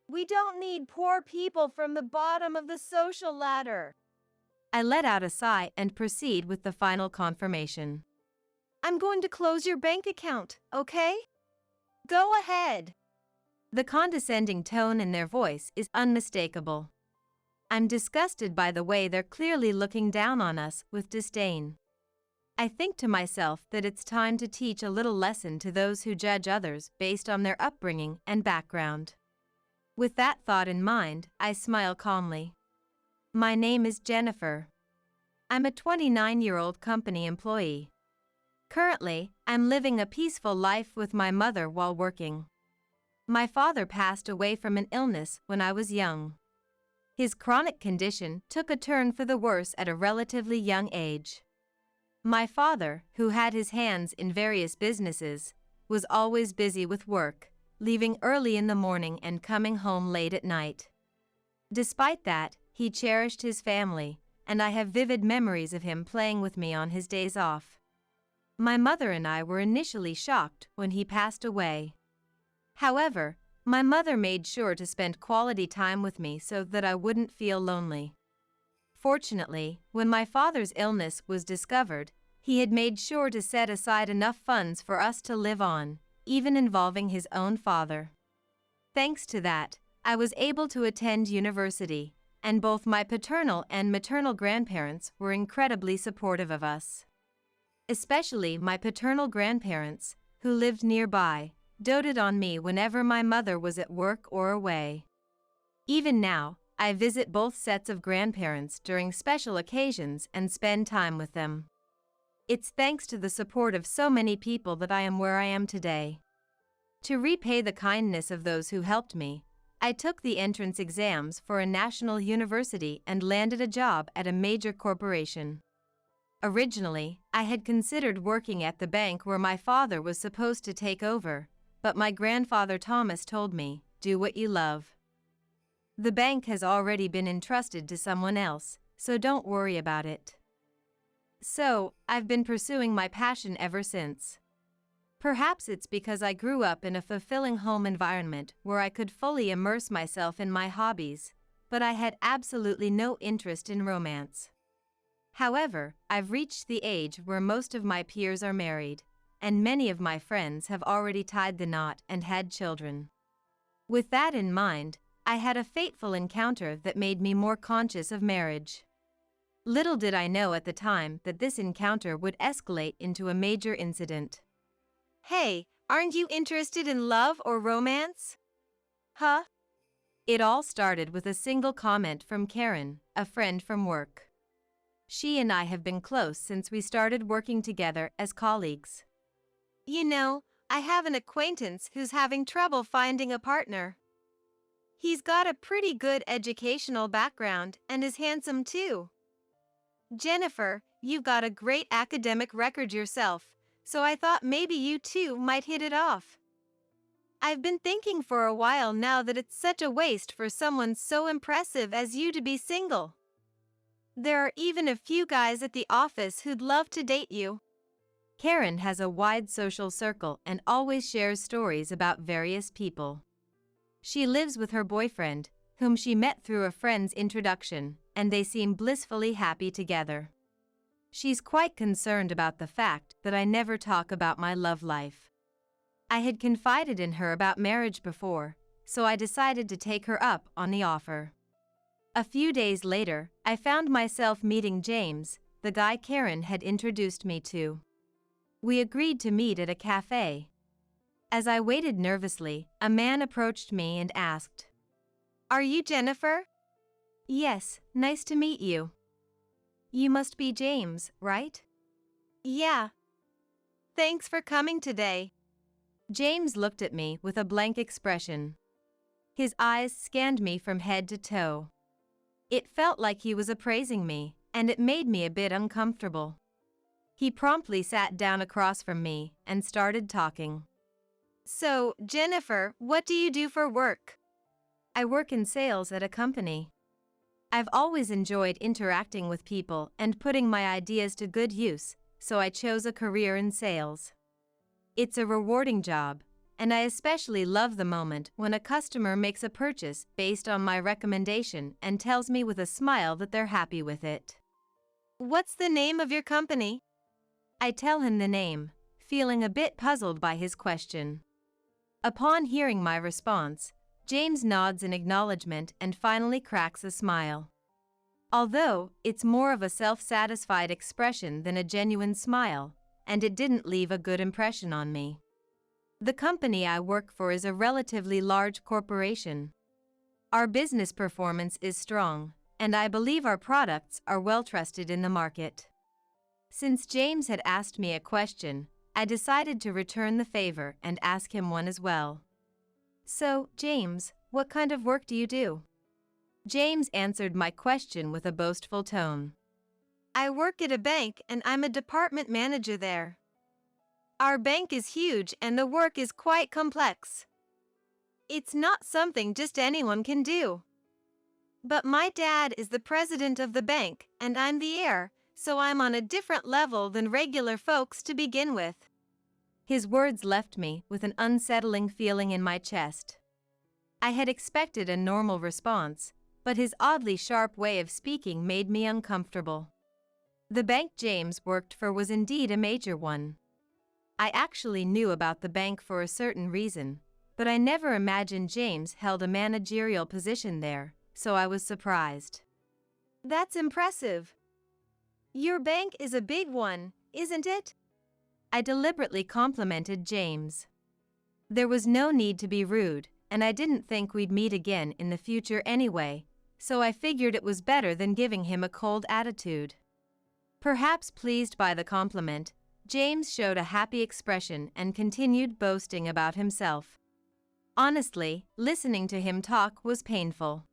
We don't need poor people from the bottom of the social ladder.
I let out a sigh and proceed with the final confirmation.
I'm going to close your bank account, okay? Go ahead.
The condescending tone in their voice is unmistakable. I'm disgusted by the way they're clearly looking down on us with disdain. I think to myself that it's time to teach a little lesson to those who judge others based on their upbringing and background. With that thought in mind, I smile calmly. My name is Jennifer. I'm a 29-year-old company employee. Currently, I'm living a peaceful life with my mother while working. My father passed away from an illness when I was young. His chronic condition took a turn for the worse at a relatively young age. My father, who had his hands in various businesses, was always busy with work, leaving early in the morning and coming home late at night. Despite that, he cherished his family, and I have vivid memories of him playing with me on his days off. My mother and I were initially shocked when he passed away. However, my mother made sure to spend quality time with me so that I wouldn't feel lonely. Fortunately, when my father's illness was discovered, he had made sure to set aside enough funds for us to live on, even involving his own father. Thanks to that, I was able to attend university, and both my paternal and maternal grandparents were incredibly supportive of us. Especially my paternal grandparents, who lived nearby, doted on me whenever my mother was at work or away. Even now, I visit both sets of grandparents during special occasions and spend time with them. It's thanks to the support of so many people that I am where I am today. To repay the kindness of those who helped me, I took the entrance exams for a national university and landed a job at a major corporation. Originally, I had considered working at the bank where my father was supposed to take over, but my grandfather Thomas told me, "Do what you love. The bank has already been entrusted to someone else, so don't worry about it." So, I've been pursuing my passion ever since. Perhaps it's because I grew up in a fulfilling home environment where I could fully immerse myself in my hobbies, but I had absolutely no interest in romance. However, I've reached the age where most of my peers are married, and many of my friends have already tied the knot and had children. With that in mind, I had a fateful encounter that made me more conscious of marriage. Little did I know at the time that this encounter would escalate into a major incident.
Hey, aren't you interested in love or romance? Huh?
It all started with a single comment from Karen, a friend from work. She and I have been close since we started working together as colleagues.
You know, I have an acquaintance who's having trouble finding a partner. He's got a pretty good educational background and is handsome too. Jennifer, you've got a great academic record yourself, so I thought maybe you two might hit it off. I've been thinking for a while now that it's such a waste for someone so impressive as you to be single. There are even a few guys at the office who'd love to date you.
Karen has a wide social circle and always shares stories about various people. She lives with her boyfriend, whom she met through a friend's introduction, and they seem blissfully happy together. She's quite concerned about the fact that I never talk about my love life. I had confided in her about marriage before, so I decided to take her up on the offer. A few days later, I found myself meeting James, the guy Karen had introduced me to. We agreed to meet at a cafe. As I waited nervously, a man approached me and asked,
"Are you Jennifer?"
"Yes, nice to meet you. You must be James, right?"
"Yeah. Thanks for coming today."
James looked at me with a blank expression. His eyes scanned me from head to toe. It felt like he was appraising me, and it made me a bit uncomfortable. He promptly sat down across from me and started talking.
"So, Jennifer, what do you do for work?"
"I work in sales at a company. I've always enjoyed interacting with people and putting my ideas to good use, so I chose a career in sales. It's a rewarding job, and I especially love the moment when a customer makes a purchase based on my recommendation and tells me with a smile that they're happy with it.
What's the name of your company?
I tell him the name, feeling a bit puzzled by his question. Upon hearing my response, James nods in acknowledgement and finally cracks a smile. Although, it's more of a self-satisfied expression than a genuine smile, and it didn't leave a good impression on me. The company I work for is a relatively large corporation. Our business performance is strong, and I believe our products are well trusted in the market. Since James had asked me a question, I decided to return the favor and ask him one as well. So, James, what kind of work do you do? James answered my question with a boastful tone.
I work at a bank and I'm a department manager there. Our bank is huge and the work is quite complex. It's not something just anyone can do. But my dad is the president of the bank and I'm the heir, so I'm on a different level than regular folks to begin with.
His words left me with an unsettling feeling in my chest. I had expected a normal response, but his oddly sharp way of speaking made me uncomfortable. The bank James worked for was indeed a major one. I actually knew about the bank for a certain reason, but I never imagined James held a managerial position there, so I was surprised.
That's impressive. Your bank is a big one, isn't it?
I deliberately complimented James. There was no need to be rude, and I didn't think we'd meet again in the future anyway, so I figured it was better than giving him a cold attitude. Perhaps pleased by the compliment, James showed a happy expression and continued boasting about himself. Honestly, listening to him talk was painful.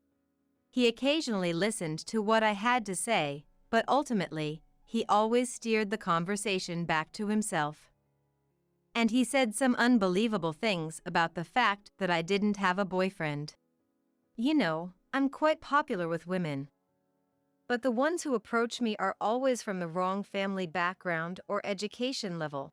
He occasionally listened to what I had to say, but ultimately, he always steered the conversation back to himself. And he said some unbelievable things about the fact that I didn't have a boyfriend. You know, I'm quite popular with women. But the ones who approach me are always from the wrong family background or education level.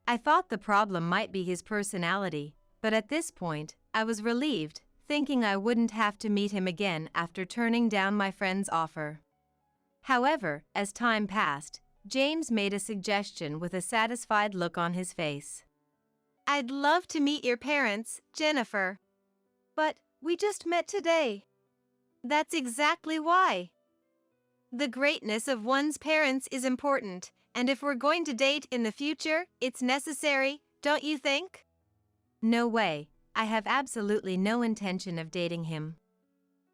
I thought the problem might be his personality, but at this point, I was relieved, thinking I wouldn't have to meet him again after turning down my friend's offer. However, as time passed, James made a suggestion with a satisfied look on his face.
I'd love to meet your parents, Jennifer. But we just met today. That's exactly why. The greatness of one's parents is important, and if we're going to date in the future, it's necessary, don't you think?
No way, I have absolutely no intention of dating him.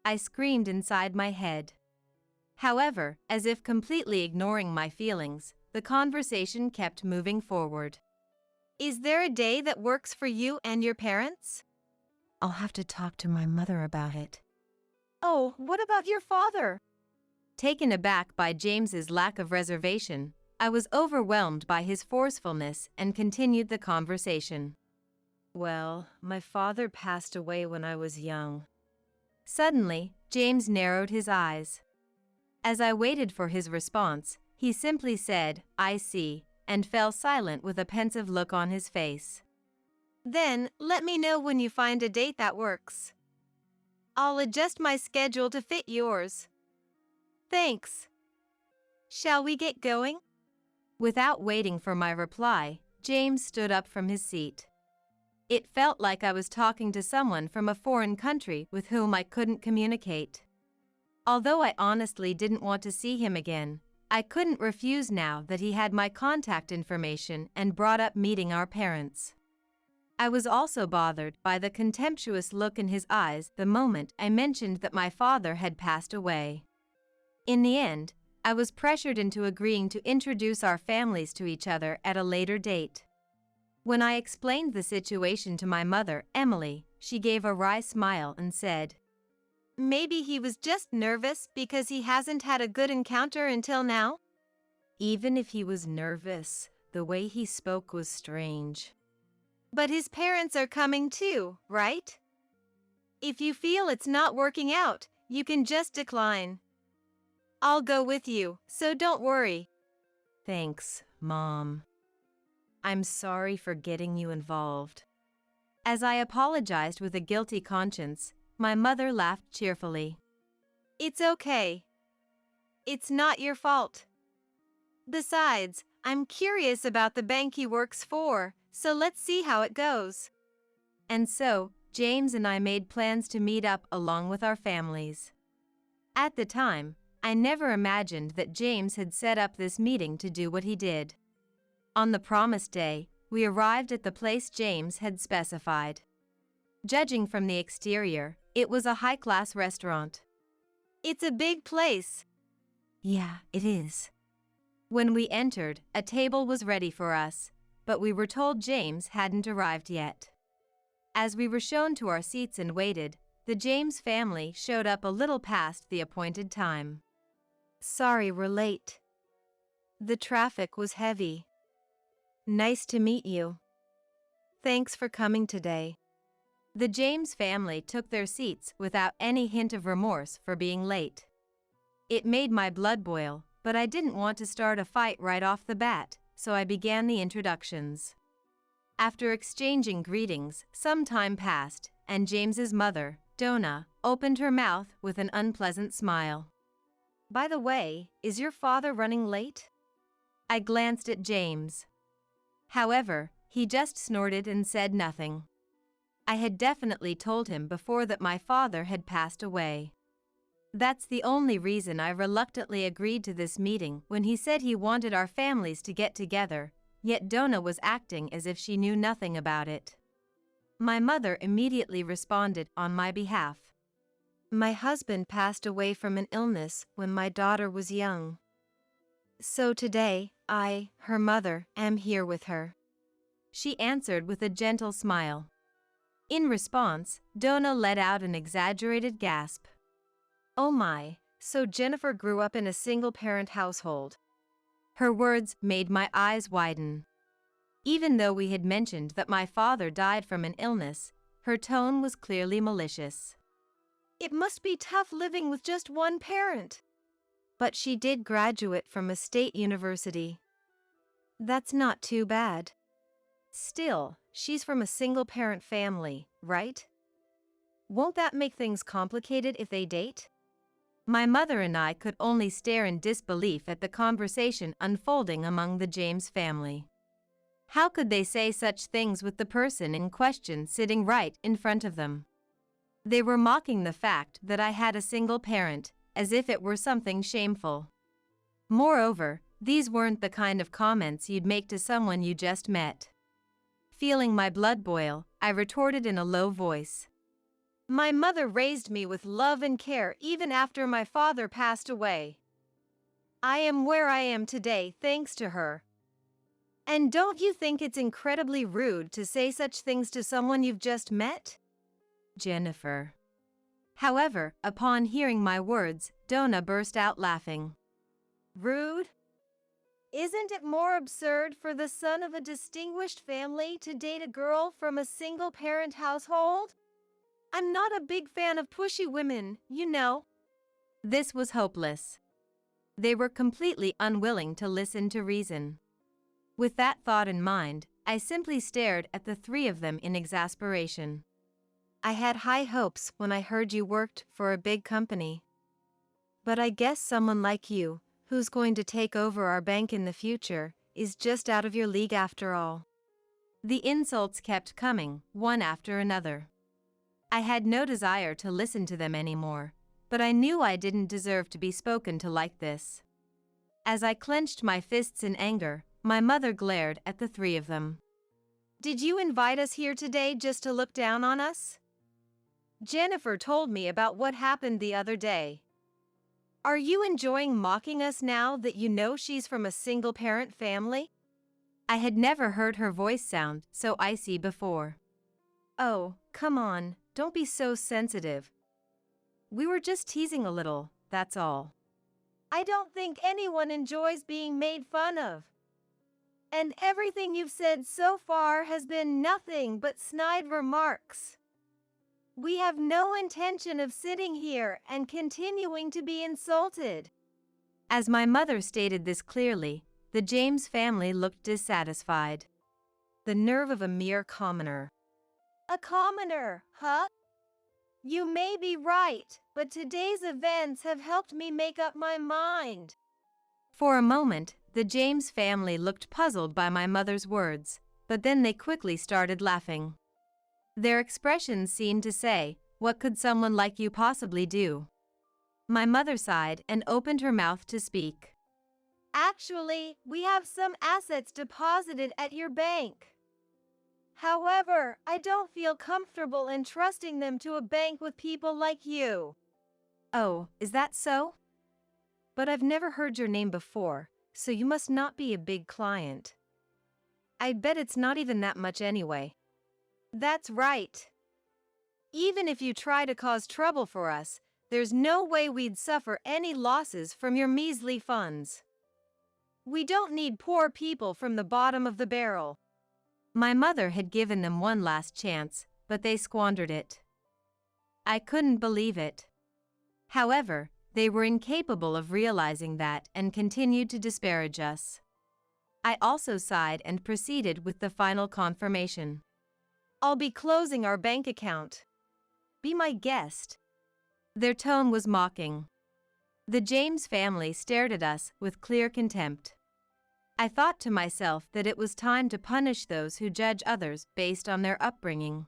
I screamed inside my head. However, as if completely ignoring my feelings, the conversation kept moving forward.
Is there a day that works for you and your parents?
I'll have to talk to my mother about it.
Oh, what about your father?
Taken aback by James's lack of reservation, I was overwhelmed by his forcefulness and continued the conversation. Well, my father passed away when I was young. Suddenly, James narrowed his eyes. As I waited for his response, he simply said, "I see," and fell silent with a pensive look on his face.
Then, let me know when you find a date that works. I'll adjust my schedule to fit yours. Thanks. Shall we get going?
Without waiting for my reply, James stood up from his seat. It felt like I was talking to someone from a foreign country with whom I couldn't communicate. Although I honestly didn't want to see him again, I couldn't refuse now that he had my contact information and brought up meeting our parents. I was also bothered by the contemptuous look in his eyes the moment I mentioned that my father had passed away. In the end, I was pressured into agreeing to introduce our families to each other at a later date. When I explained the situation to my mother, Emily, she gave a wry smile and said,
Maybe he was just nervous because he hasn't had a good encounter until now?
Even if he was nervous, the way he spoke was strange.
But his parents are coming too, right? If you feel it's not working out, you can just decline. I'll go with you, so don't worry.
Thanks, Mom. I'm sorry for getting you involved. As I apologized with a guilty conscience, my mother laughed cheerfully.
It's okay. It's not your fault. Besides, I'm curious about the bank he works for, so let's see how it goes.
And so, James and I made plans to meet up along with our families. At the time, I never imagined that James had set up this meeting to do what he did. On the promised day, we arrived at the place James had specified. Judging from the exterior, it was a high-class restaurant.
It's a big place.
Yeah, it is. When we entered, a table was ready for us, but we were told James hadn't arrived yet. As we were shown to our seats and waited, the James family showed up a little past the appointed time.
Sorry we're late. The traffic was heavy. Nice to meet you. Thanks for coming today.
The James family took their seats without any hint of remorse for being late. It made my blood boil, but I didn't want to start a fight right off the bat, so I began the introductions. After exchanging greetings, some time passed, and James's mother, Donna, opened her mouth with an unpleasant smile.
By the way, is your father running late?
I glanced at James. However, he just snorted and said nothing. I had definitely told him before that my father had passed away. That's the only reason I reluctantly agreed to this meeting when he said he wanted our families to get together, yet Donna was acting as if she knew nothing about it. My mother immediately responded on my behalf.
My husband passed away from an illness when my daughter was young. So today, I, her mother, am here with her.
She answered with a gentle smile. In response, Donna let out an exaggerated gasp.
Oh my, so Jennifer grew up in a single-parent household.
Her words made my eyes widen. Even though we had mentioned that my father died from an illness, her tone was clearly malicious.
It must be tough living with just one parent. But she did graduate from a state university. That's not too bad. Still, she's from a single-parent family, right? Won't that make things complicated if they date?
My mother and I could only stare in disbelief at the conversation unfolding among the James family. How could they say such things with the person in question sitting right in front of them? They were mocking the fact that I had a single parent, as if it were something shameful. Moreover, these weren't the kind of comments you'd make to someone you just met. Feeling my blood boil, I retorted in a low voice.
My mother raised me with love and care even after my father passed away. I am where I am today thanks to her. And don't you think it's incredibly rude to say such things to someone you've just met?
Jennifer. However, upon hearing my words, Donna burst out laughing.
Rude? Isn't it more absurd for the son of a distinguished family to date a girl from a single-parent household? I'm not a big fan of pushy women, you know.
This was hopeless. They were completely unwilling to listen to reason. With that thought in mind, I simply stared at the three of them in exasperation.
I had high hopes when I heard you worked for a big company. But I guess someone like you, who's going to take over our bank in the future, is just out of your league after all.
The insults kept coming, one after another. I had no desire to listen to them anymore, but I knew I didn't deserve to be spoken to like this. As I clenched my fists in anger, my mother glared at the three of them.
Did you invite us here today just to look down on us? Jennifer told me about what happened the other day. Are you enjoying mocking us now that you know she's from a single-parent family?
I had never heard her voice sound so icy before.
Oh, come on, don't be so sensitive.
We were just teasing a little, that's all.
I don't think anyone enjoys being made fun of. And everything you've said so far has been nothing but snide remarks. We have no intention of sitting here and continuing to be insulted.
As my mother stated this clearly, the James family looked dissatisfied.
The nerve of a mere commoner. A commoner, huh? You may be right, but today's events have helped me make up my mind.
For a moment, the James family looked puzzled by my mother's words, but then they quickly started laughing. Their expressions seemed to say, "What could someone like you possibly do?" My mother sighed and opened her mouth to speak.
Actually, we have some assets deposited at your bank. However, I don't feel comfortable entrusting them to a bank with people like you.
Oh, is that so? But I've never heard your name before, so you must not be a big client. I bet it's not even that much anyway.
That's right. Even if you try to cause trouble for us, there's no way we'd suffer any losses from your measly funds. We don't need poor people from the bottom of the barrel.
My mother had given them one last chance, but they squandered it. I couldn't believe it. However, they were incapable of realizing that and continued to disparage us. I also sighed and proceeded with the final confirmation.
I'll be closing our bank account.
Be my guest. Their tone was mocking. The James family stared at us with clear contempt. I thought to myself that it was time to punish those who judge others based on their upbringing.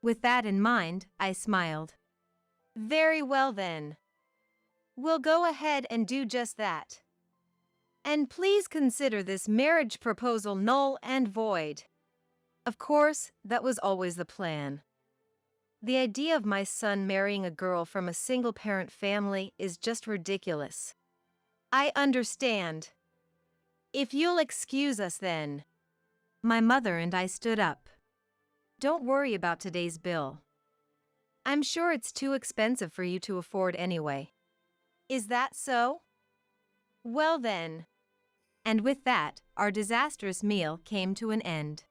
With that in mind, I smiled.
Very well then. We'll go ahead and do just that. And please consider this marriage proposal null and void.
Of course, that was always the plan. The idea of my son marrying a girl from a single-parent family is just ridiculous.
I understand. If you'll excuse us then.
My mother and I stood up. Don't worry about today's bill. I'm sure it's too expensive for you to afford anyway.
Is that so? Well then.
And with that, our disastrous meal came to an end.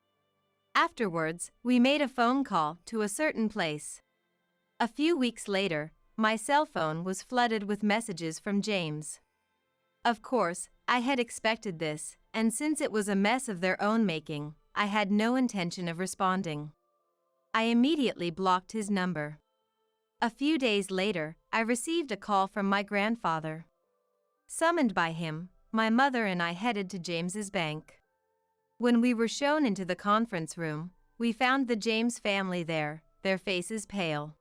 Afterwards, we made a phone call to a certain place. A few weeks later, my cell phone was flooded with messages from James. Of course, I had expected this, and since it was a mess of their own making, I had no intention of responding. I immediately blocked his number. A few days later, I received a call from my grandfather. Summoned by him, my mother and I headed to James's bank. When we were shown into the conference room, we found the James family there, their faces pale.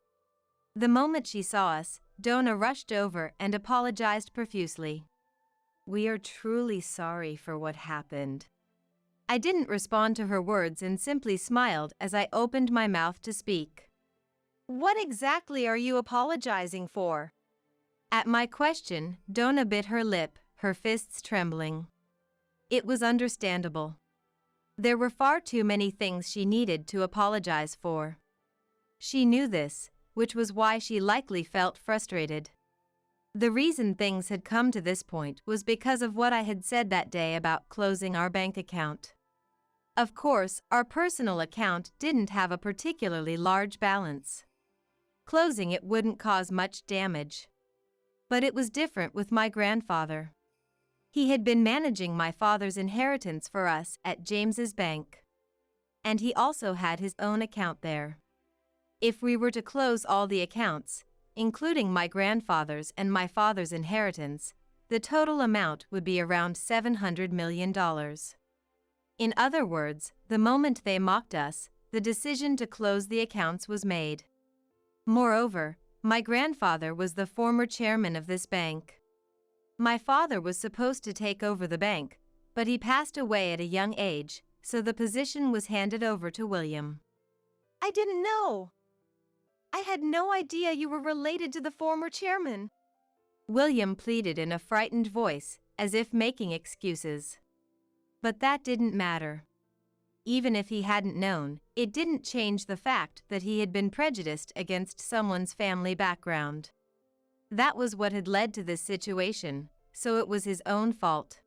The moment she saw us, Donna rushed over and apologized profusely. We are truly sorry for what happened. I didn't respond to her words and simply smiled as I opened my mouth to speak.
What exactly are you apologizing for?
At my question, Donna bit her lip, her fists trembling. It was understandable. There were far too many things she needed to apologize for. She knew this, which was why she likely felt frustrated. The reason things had come to this point was because of what I had said that day about closing our bank account. Of course, our personal account didn't have a particularly large balance. Closing it wouldn't cause much damage. But it was different with my grandfather. He had been managing my father's inheritance for us at James's bank. And he also had his own account there. If we were to close all the accounts, including my grandfather's and my father's inheritance, the total amount would be around $700 million. In other words, the moment they mocked us, the decision to close the accounts was made. Moreover, my grandfather was the former chairman of this bank. My father was supposed to take over the bank, but he passed away at a young age, so the position was handed over to William.
I didn't know. I had no idea you were related to the former chairman.
William pleaded in a frightened voice, as if making excuses. But that didn't matter. Even if he hadn't known, it didn't change the fact that he had been prejudiced against someone's family background. That was what had led to this situation, so it was his own fault.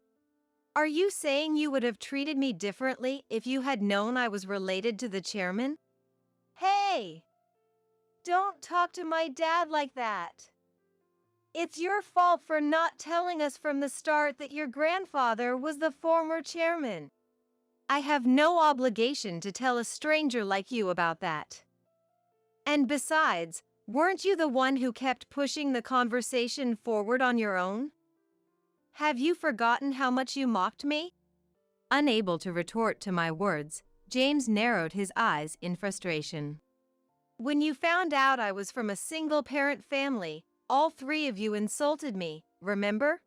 Are you saying you would have treated me differently if you had known I was related to the chairman? Hey! Don't talk to my dad like that. It's your fault for not telling us from the start that your grandfather was the former chairman. I have no obligation to tell a stranger like you about that. And besides, weren't you the one who kept pushing the conversation forward on your own? Have you forgotten how much you mocked me?
Unable to retort to my words, James narrowed his eyes in frustration.
When you found out I was from a single-parent family, all three of you insulted me, remember?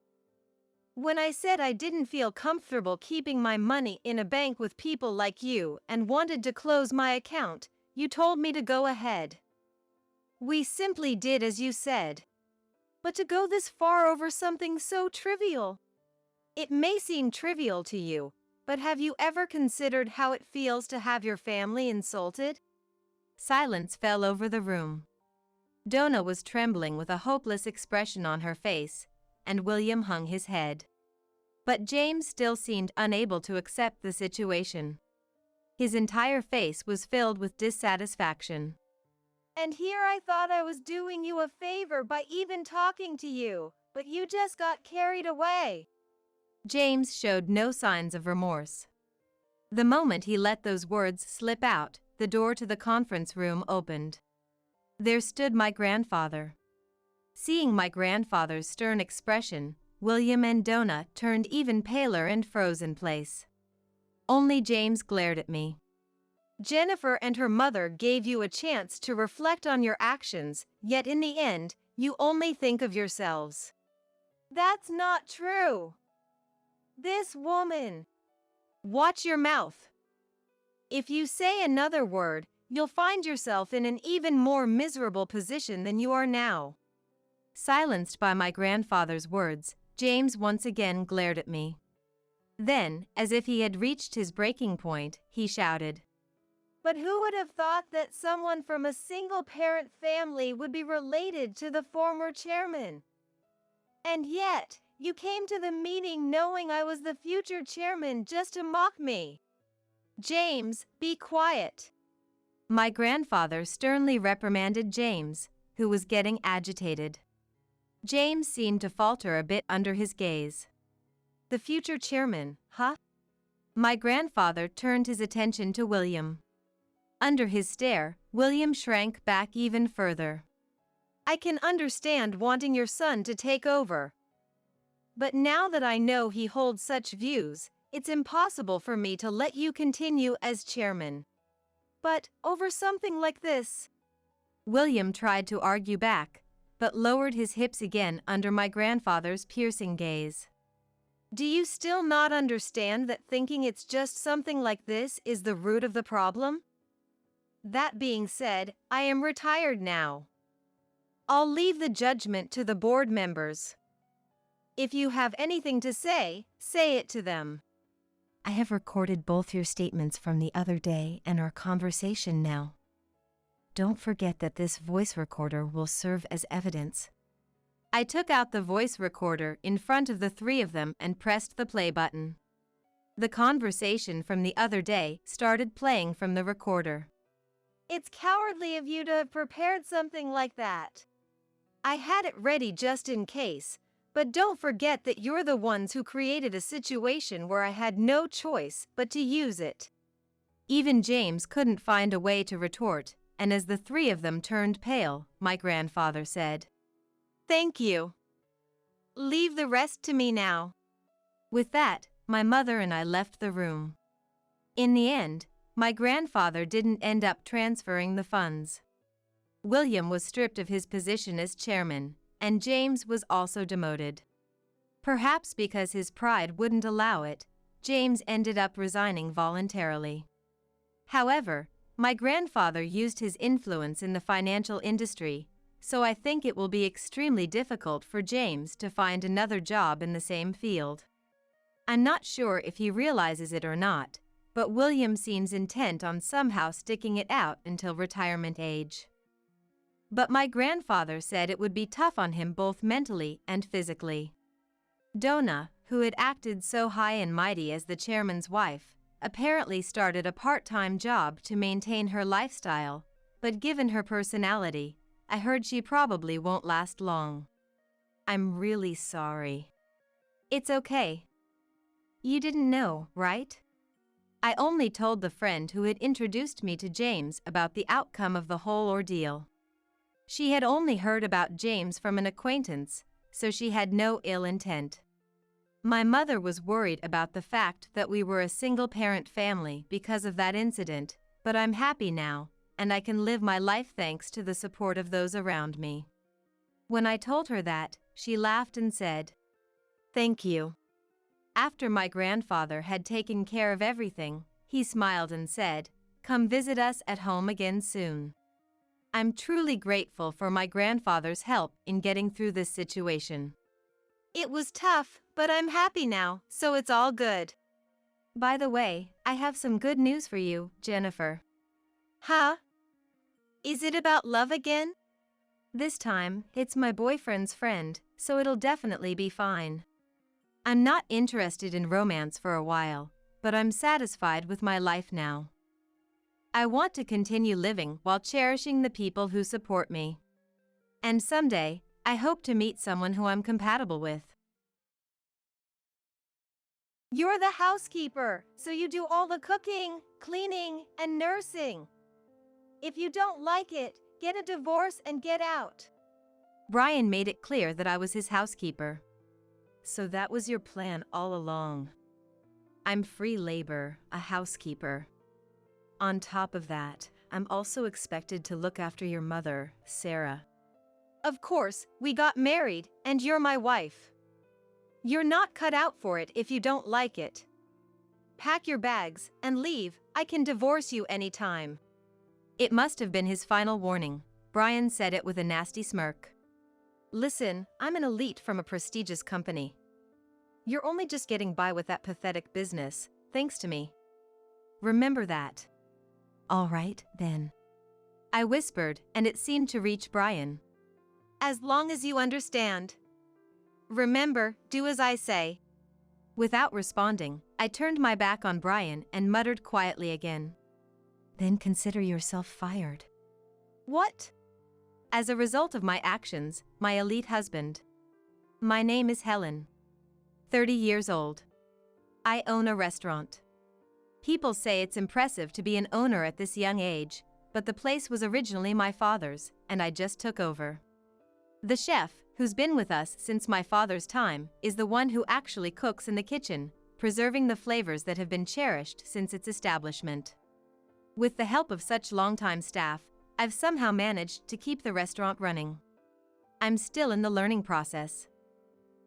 When I said I didn't feel comfortable keeping my money in a bank with people like you and wanted to close my account, you told me to go ahead. We simply did as you said. But to go this far over something so trivial? It may seem trivial to you, but have you ever considered how it feels to have your family insulted?
Silence fell over the room. Donna was trembling with a hopeless expression on her face, and William hung his head. But James still seemed unable to accept the situation. His entire face was filled with dissatisfaction.
And here I thought I was doing you a favor by even talking to you, but you just got carried away.
James showed no signs of remorse. The moment he let those words slip out, the door to the conference room opened. There stood my grandfather. Seeing my grandfather's stern expression, William and Donna turned even paler and froze in place. Only James glared at me.
Jennifer and her mother gave you a chance to reflect on your actions, yet in the end, you only think of yourselves. That's not true. This woman. Watch your mouth. If you say another word, you'll find yourself in an even more miserable position than you are now.
Silenced by my grandfather's words, James once again glared at me. Then, as if he had reached his breaking point, he shouted,
But who would have thought that someone from a single-parent family would be related to the former chairman? And yet, you came to the meeting knowing I was the future chairman just to mock me. James, be quiet.
My grandfather sternly reprimanded James, who was getting agitated. James seemed to falter a bit under his gaze.
The future chairman, huh?
My grandfather turned his attention to William. Under his stare, William shrank back even further.
I can understand wanting your son to take over. But now that I know he holds such views, it's impossible for me to let you continue as chairman. But over something like this.
William tried to argue back, but lowered his hips again under my grandfather's piercing gaze.
Do you still not understand that thinking it's just something like this is the root of the problem? That being said, I am retired now. I'll leave the judgment to the board members. If you have anything to say it to them.
I have recorded both your statements from the other day and our conversation now. Don't forget that this voice recorder will serve as evidence. I took out the voice recorder in front of the three of them and pressed the play button. The conversation from the other day started playing from the recorder.
It's cowardly of you to have prepared something like that. I had it ready just in case, but don't forget that you're the ones who created a situation where I had no choice but to use it.
Even James couldn't find a way to retort, and as the three of them turned pale, my grandfather said,
Thank you. Leave the rest to me now.
With that, my mother and I left the room. In the end, my grandfather didn't end up transferring the funds. William was stripped of his position as chairman, and James was also demoted. Perhaps because his pride wouldn't allow it, James ended up resigning voluntarily. However, my grandfather used his influence in the financial industry, so I think it will be extremely difficult for James to find another job in the same field. I'm not sure if he realizes it or not, but William seems intent on somehow sticking it out until retirement age. But my grandfather said it would be tough on him both mentally and physically. Donna, who had acted so high and mighty as the chairman's wife, apparently started a part-time job to maintain her lifestyle, but given her personality, I heard she probably won't last long. I'm really sorry. It's okay. You didn't know, right? I only told the friend who had introduced me to James about the outcome of the whole ordeal. She had only heard about James from an acquaintance, so she had no ill intent. My mother was worried about the fact that we were a single-parent family because of that incident, but I'm happy now, and I can live my life thanks to the support of those around me. When I told her that, she laughed and said, "Thank you." After my grandfather had taken care of everything, he smiled and said, "Come visit us at home again soon." I'm truly grateful for my grandfather's help in getting through this situation.
It was tough, but I'm happy now, so it's all good.
By the way, I have some good news for you, Jennifer.
Huh? Is it about love again?
This time, it's my boyfriend's friend, so it'll definitely be fine. I'm not interested in romance for a while, but I'm satisfied with my life now. I want to continue living while cherishing the people who support me. And someday, I hope to meet someone who I'm compatible with.
You're the housekeeper, so you do all the cooking, cleaning, and nursing. If you don't like it, get a divorce and get out.
Brian made it clear that I was his housekeeper. So that was your plan all along. I'm free labor, a housekeeper. On top of that, I'm also expected to look after your mother, Sarah.
Of course, we got married, and you're my wife. You're not cut out for it if you don't like it. Pack your bags and leave, I can divorce you anytime.
It must have been his final warning. Brian said it with a nasty smirk.
Listen, I'm an elite from a prestigious company. You're only just getting by with that pathetic business, thanks to me.
Remember that. All right, then. I whispered, and it seemed to reach Brian.
As long as you understand. Remember, do as I say.
Without responding, I turned my back on Brian and muttered quietly again. Then consider yourself fired.
What?
As a result of my actions, my elite husband. My name is Helen. 30 years old. I own a restaurant. People say it's impressive to be an owner at this young age, but the place was originally my father's, and I just took over. The chef, who's been with us since my father's time, is the one who actually cooks in the kitchen, preserving the flavors that have been cherished since its establishment. With the help of such longtime staff, I've somehow managed to keep the restaurant running. I'm still in the learning process.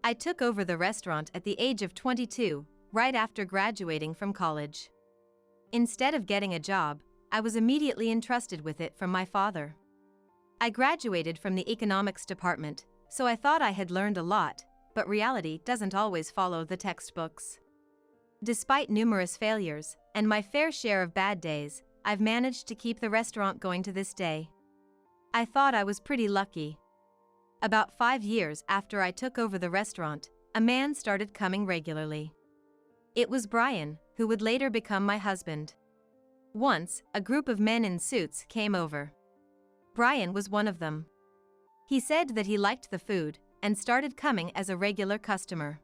I took over the restaurant at the age of 22, right after graduating from college. Instead of getting a job, I was immediately entrusted with it from my father. I graduated from the economics department, so I thought I had learned a lot, but reality doesn't always follow the textbooks. Despite numerous failures, and my fair share of bad days, I've managed to keep the restaurant going to this day. I thought I was pretty lucky. About 5 years after I took over the restaurant, a man started coming regularly. It was Brian, who would later become my husband. Once, a group of men in suits came over. Brian was one of them. He said that he liked the food, and started coming as a regular customer.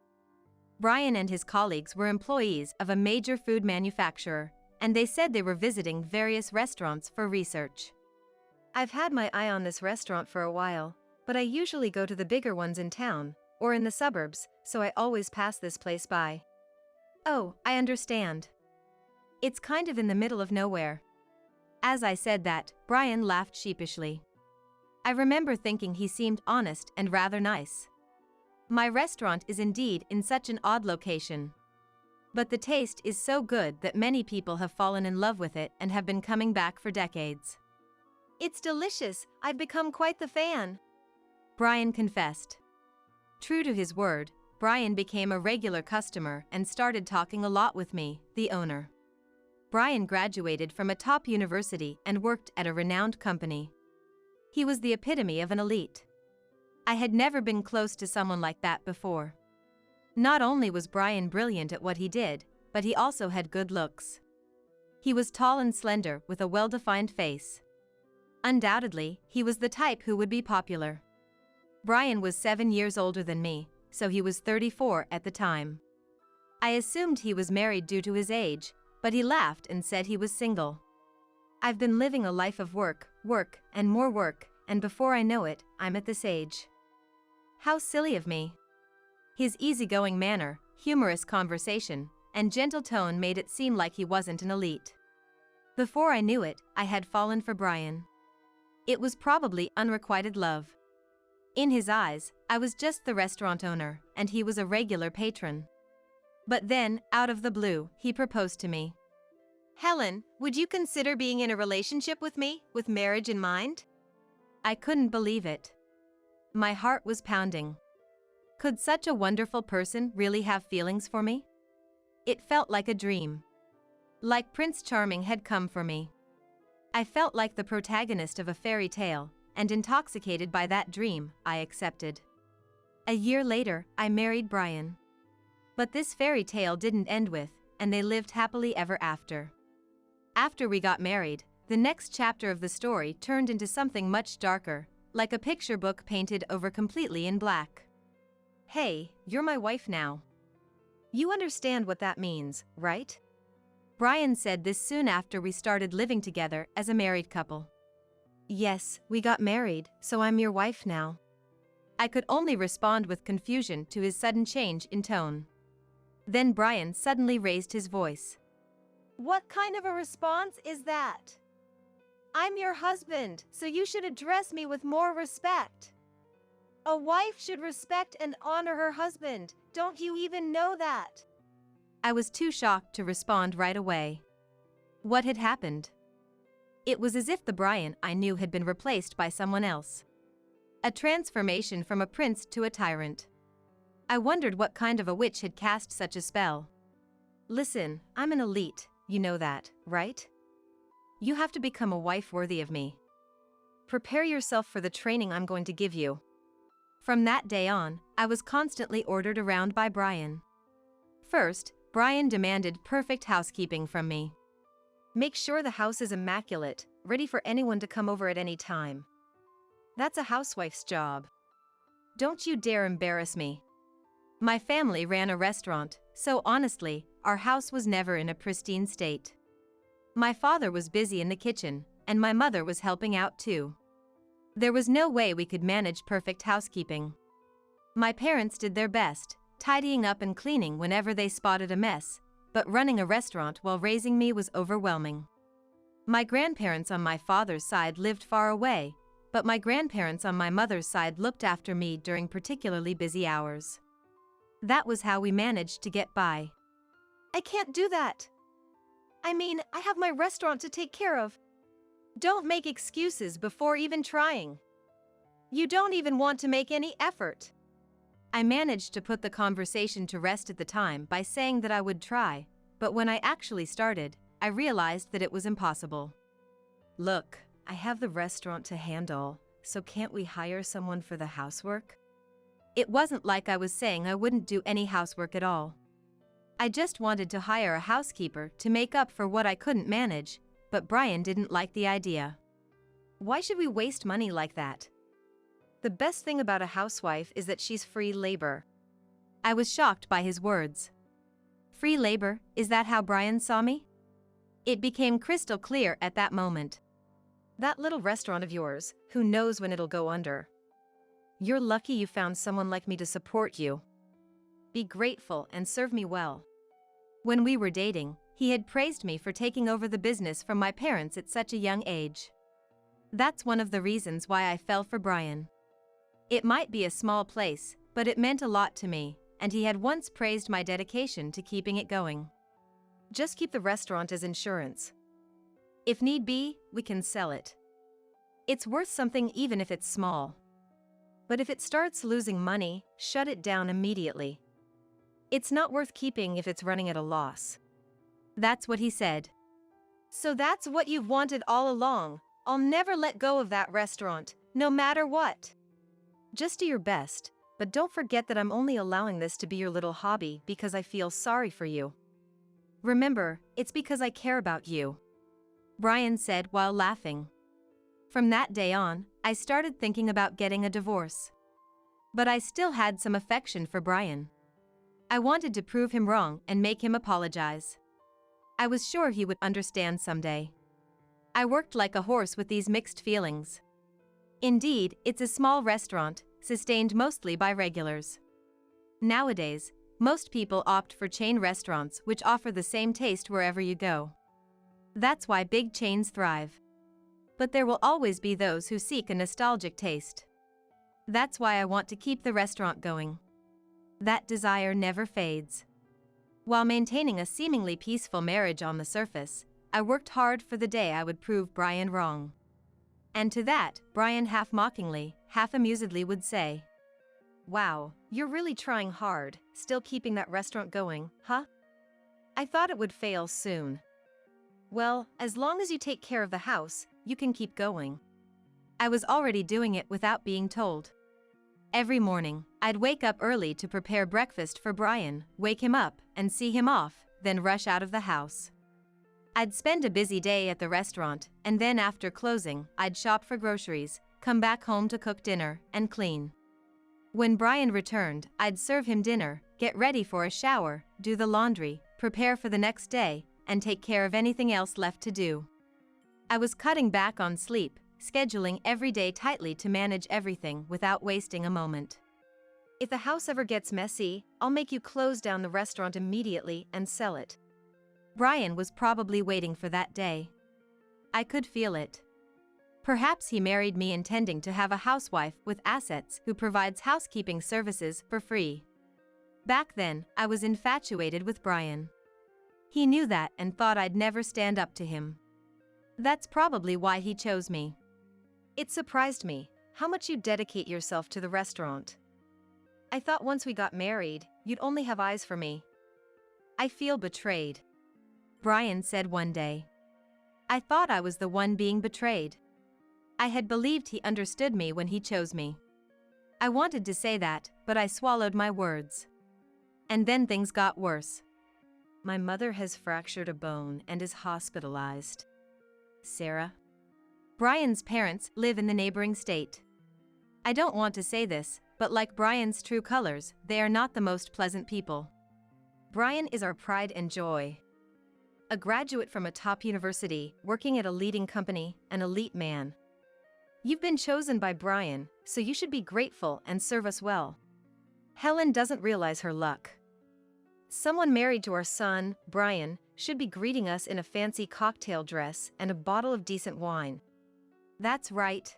Brian and his colleagues were employees of a major food manufacturer, and they said they were visiting various restaurants for research. I've had my eye on this restaurant for a while, but I usually go to the bigger ones in town, or in the suburbs, so I always pass this place by. Oh, I understand. It's kind of in the middle of nowhere. As I said that, Brian laughed sheepishly. I remember thinking he seemed honest and rather nice. My restaurant is indeed in such an odd location. But the taste is so good that many people have fallen in love with it and have been coming back for decades.
It's delicious, I've become quite the fan.
Brian confessed. True to his word, Brian became a regular customer and started talking a lot with me, the owner. Brian graduated from a top university and worked at a renowned company. He was the epitome of an elite. I had never been close to someone like that before. Not only was Brian brilliant at what he did, but he also had good looks. He was tall and slender with a well-defined face. Undoubtedly, he was the type who would be popular. Brian was 7 years older than me, so he was 34 at the time. I assumed he was married due to his age, but he laughed and said he was single. I've been living a life of work, work, and more work, and before I know it, I'm at this age. How silly of me. His easygoing manner, humorous conversation, and gentle tone made it seem like he wasn't an elite. Before I knew it, I had fallen for Brian. It was probably unrequited love. In his eyes, I was just the restaurant owner, and he was a regular patron. But then, out of the blue, he proposed to me.
Helen, would you consider being in a relationship with me, with marriage in mind?
I couldn't believe it. My heart was pounding. Could such a wonderful person really have feelings for me? It felt like a dream. Like Prince Charming had come for me. I felt like the protagonist of a fairy tale, and intoxicated by that dream, I accepted. A year later, I married Brian. But this fairy tale didn't end with, and they lived happily ever after. After we got married, the next chapter of the story turned into something much darker, like a picture book painted over completely in black. Hey, you're my wife now. You understand what that means, right? Brian said this soon after we started living together as a married couple. Yes, we got married, so I'm your wife now. I could only respond with confusion to his sudden change in tone. Then Brian suddenly raised his voice.
What kind of a response is that? I'm your husband, so you should address me with more respect. A wife should respect and honor her husband. Don't you even know that?
I was too shocked to respond right away. What had happened? It was as if the Brian I knew had been replaced by someone else. A transformation from a prince to a tyrant. I wondered what kind of a witch had cast such a spell. Listen, I'm an elite, you know that, right? You have to become a wife worthy of me. Prepare yourself for the training I'm going to give you. From that day on, I was constantly ordered around by Brian. First, Brian demanded perfect housekeeping from me. Make sure the house is immaculate, ready for anyone to come over at any time. That's a housewife's job. Don't you dare embarrass me. My family ran a restaurant, so honestly, our house was never in a pristine state. My father was busy in the kitchen, and my mother was helping out too. There was no way we could manage perfect housekeeping. My parents did their best, tidying up and cleaning whenever they spotted a mess, but running a restaurant while raising me was overwhelming. My grandparents on my father's side lived far away, but my grandparents on my mother's side looked after me during particularly busy hours. That was how we managed to get by.
I can't do that. I mean, I have my restaurant to take care of. Don't make excuses before even trying. You don't even want to make any effort.
I managed to put the conversation to rest at the time by saying that I would try, but when I actually started, I realized that it was impossible. Look, I have the restaurant to handle, so can't we hire someone for the housework? It wasn't like I was saying I wouldn't do any housework at all. I just wanted to hire a housekeeper to make up for what I couldn't manage, but Brian didn't like the idea. Why should we waste money like that? The best thing about a housewife is that she's free labor. I was shocked by his words. Free labor, is that how Brian saw me? It became crystal clear at that moment. That little restaurant of yours, who knows when it'll go under? You're lucky you found someone like me to support you. Be grateful and serve me well. When we were dating, he had praised me for taking over the business from my parents at such a young age. That's one of the reasons why I fell for Brian. It might be a small place, but it meant a lot to me, and he had once praised my dedication to keeping it going. Just keep the restaurant as insurance. If need be, we can sell it. It's worth something even if it's small. But if it starts losing money, shut it down immediately. It's not worth keeping if it's running at a loss. That's what he said.
So that's what you've wanted all along. I'll never let go of that restaurant, no matter what.
Just do your best, but don't forget that I'm only allowing this to be your little hobby because I feel sorry for you. Remember, it's because I care about you. Brian said while laughing. From that day on, I started thinking about getting a divorce. But I still had some affection for Brian. I wanted to prove him wrong and make him apologize. I was sure he would understand someday. I worked like a horse with these mixed feelings. Indeed, it's a small restaurant, sustained mostly by regulars. Nowadays, most people opt for chain restaurants which offer the same taste wherever you go. That's why big chains thrive. But there will always be those who seek a nostalgic taste. That's why I want to keep the restaurant going. That desire never fades. While maintaining a seemingly peaceful marriage on the surface, I worked hard for the day I would prove Brian wrong. And to that, Brian half mockingly, half amusedly would say, "Wow, you're really trying hard, still keeping that restaurant going, huh? I thought it would fail soon." "Well, as long as you take care of the house, you can keep going." I was already doing it without being told. Every morning, I'd wake up early to prepare breakfast for Brian, wake him up, and see him off, then rush out of the house. I'd spend a busy day at the restaurant, and then after closing, I'd shop for groceries, come back home to cook dinner, and clean. When Brian returned, I'd serve him dinner, get ready for a shower, do the laundry, prepare for the next day, and take care of anything else left to do. I was cutting back on sleep, scheduling every day tightly to manage everything without wasting a moment. "If the house ever gets messy, I'll make you close down the restaurant immediately and sell it." Brian was probably waiting for that day. I could feel it. Perhaps he married me intending to have a housewife with assets who provides housekeeping services for free. Back then, I was infatuated with Brian. He knew that and thought I'd never stand up to him. That's probably why he chose me. It surprised me how much you dedicate yourself to the restaurant. I thought once we got married, you'd only have eyes for me. I feel betrayed," Brian said one day. I thought I was the one being betrayed. I had believed he understood me when he chose me. I wanted to say that, but I swallowed my words. And then things got worse. "My mother has fractured a bone and is hospitalized. Sarah." Brian's parents live in the neighboring state. I don't want to say this, but like Brian's true colors, they are not the most pleasant people. Brian is our pride and joy. A graduate from a top university, working at a leading company, an elite man. You've been chosen by Brian, so you should be grateful and serve us well. Helen doesn't realize her luck. Someone married to our son, Brian, should be greeting us in a fancy cocktail dress and a bottle of decent wine. That's right.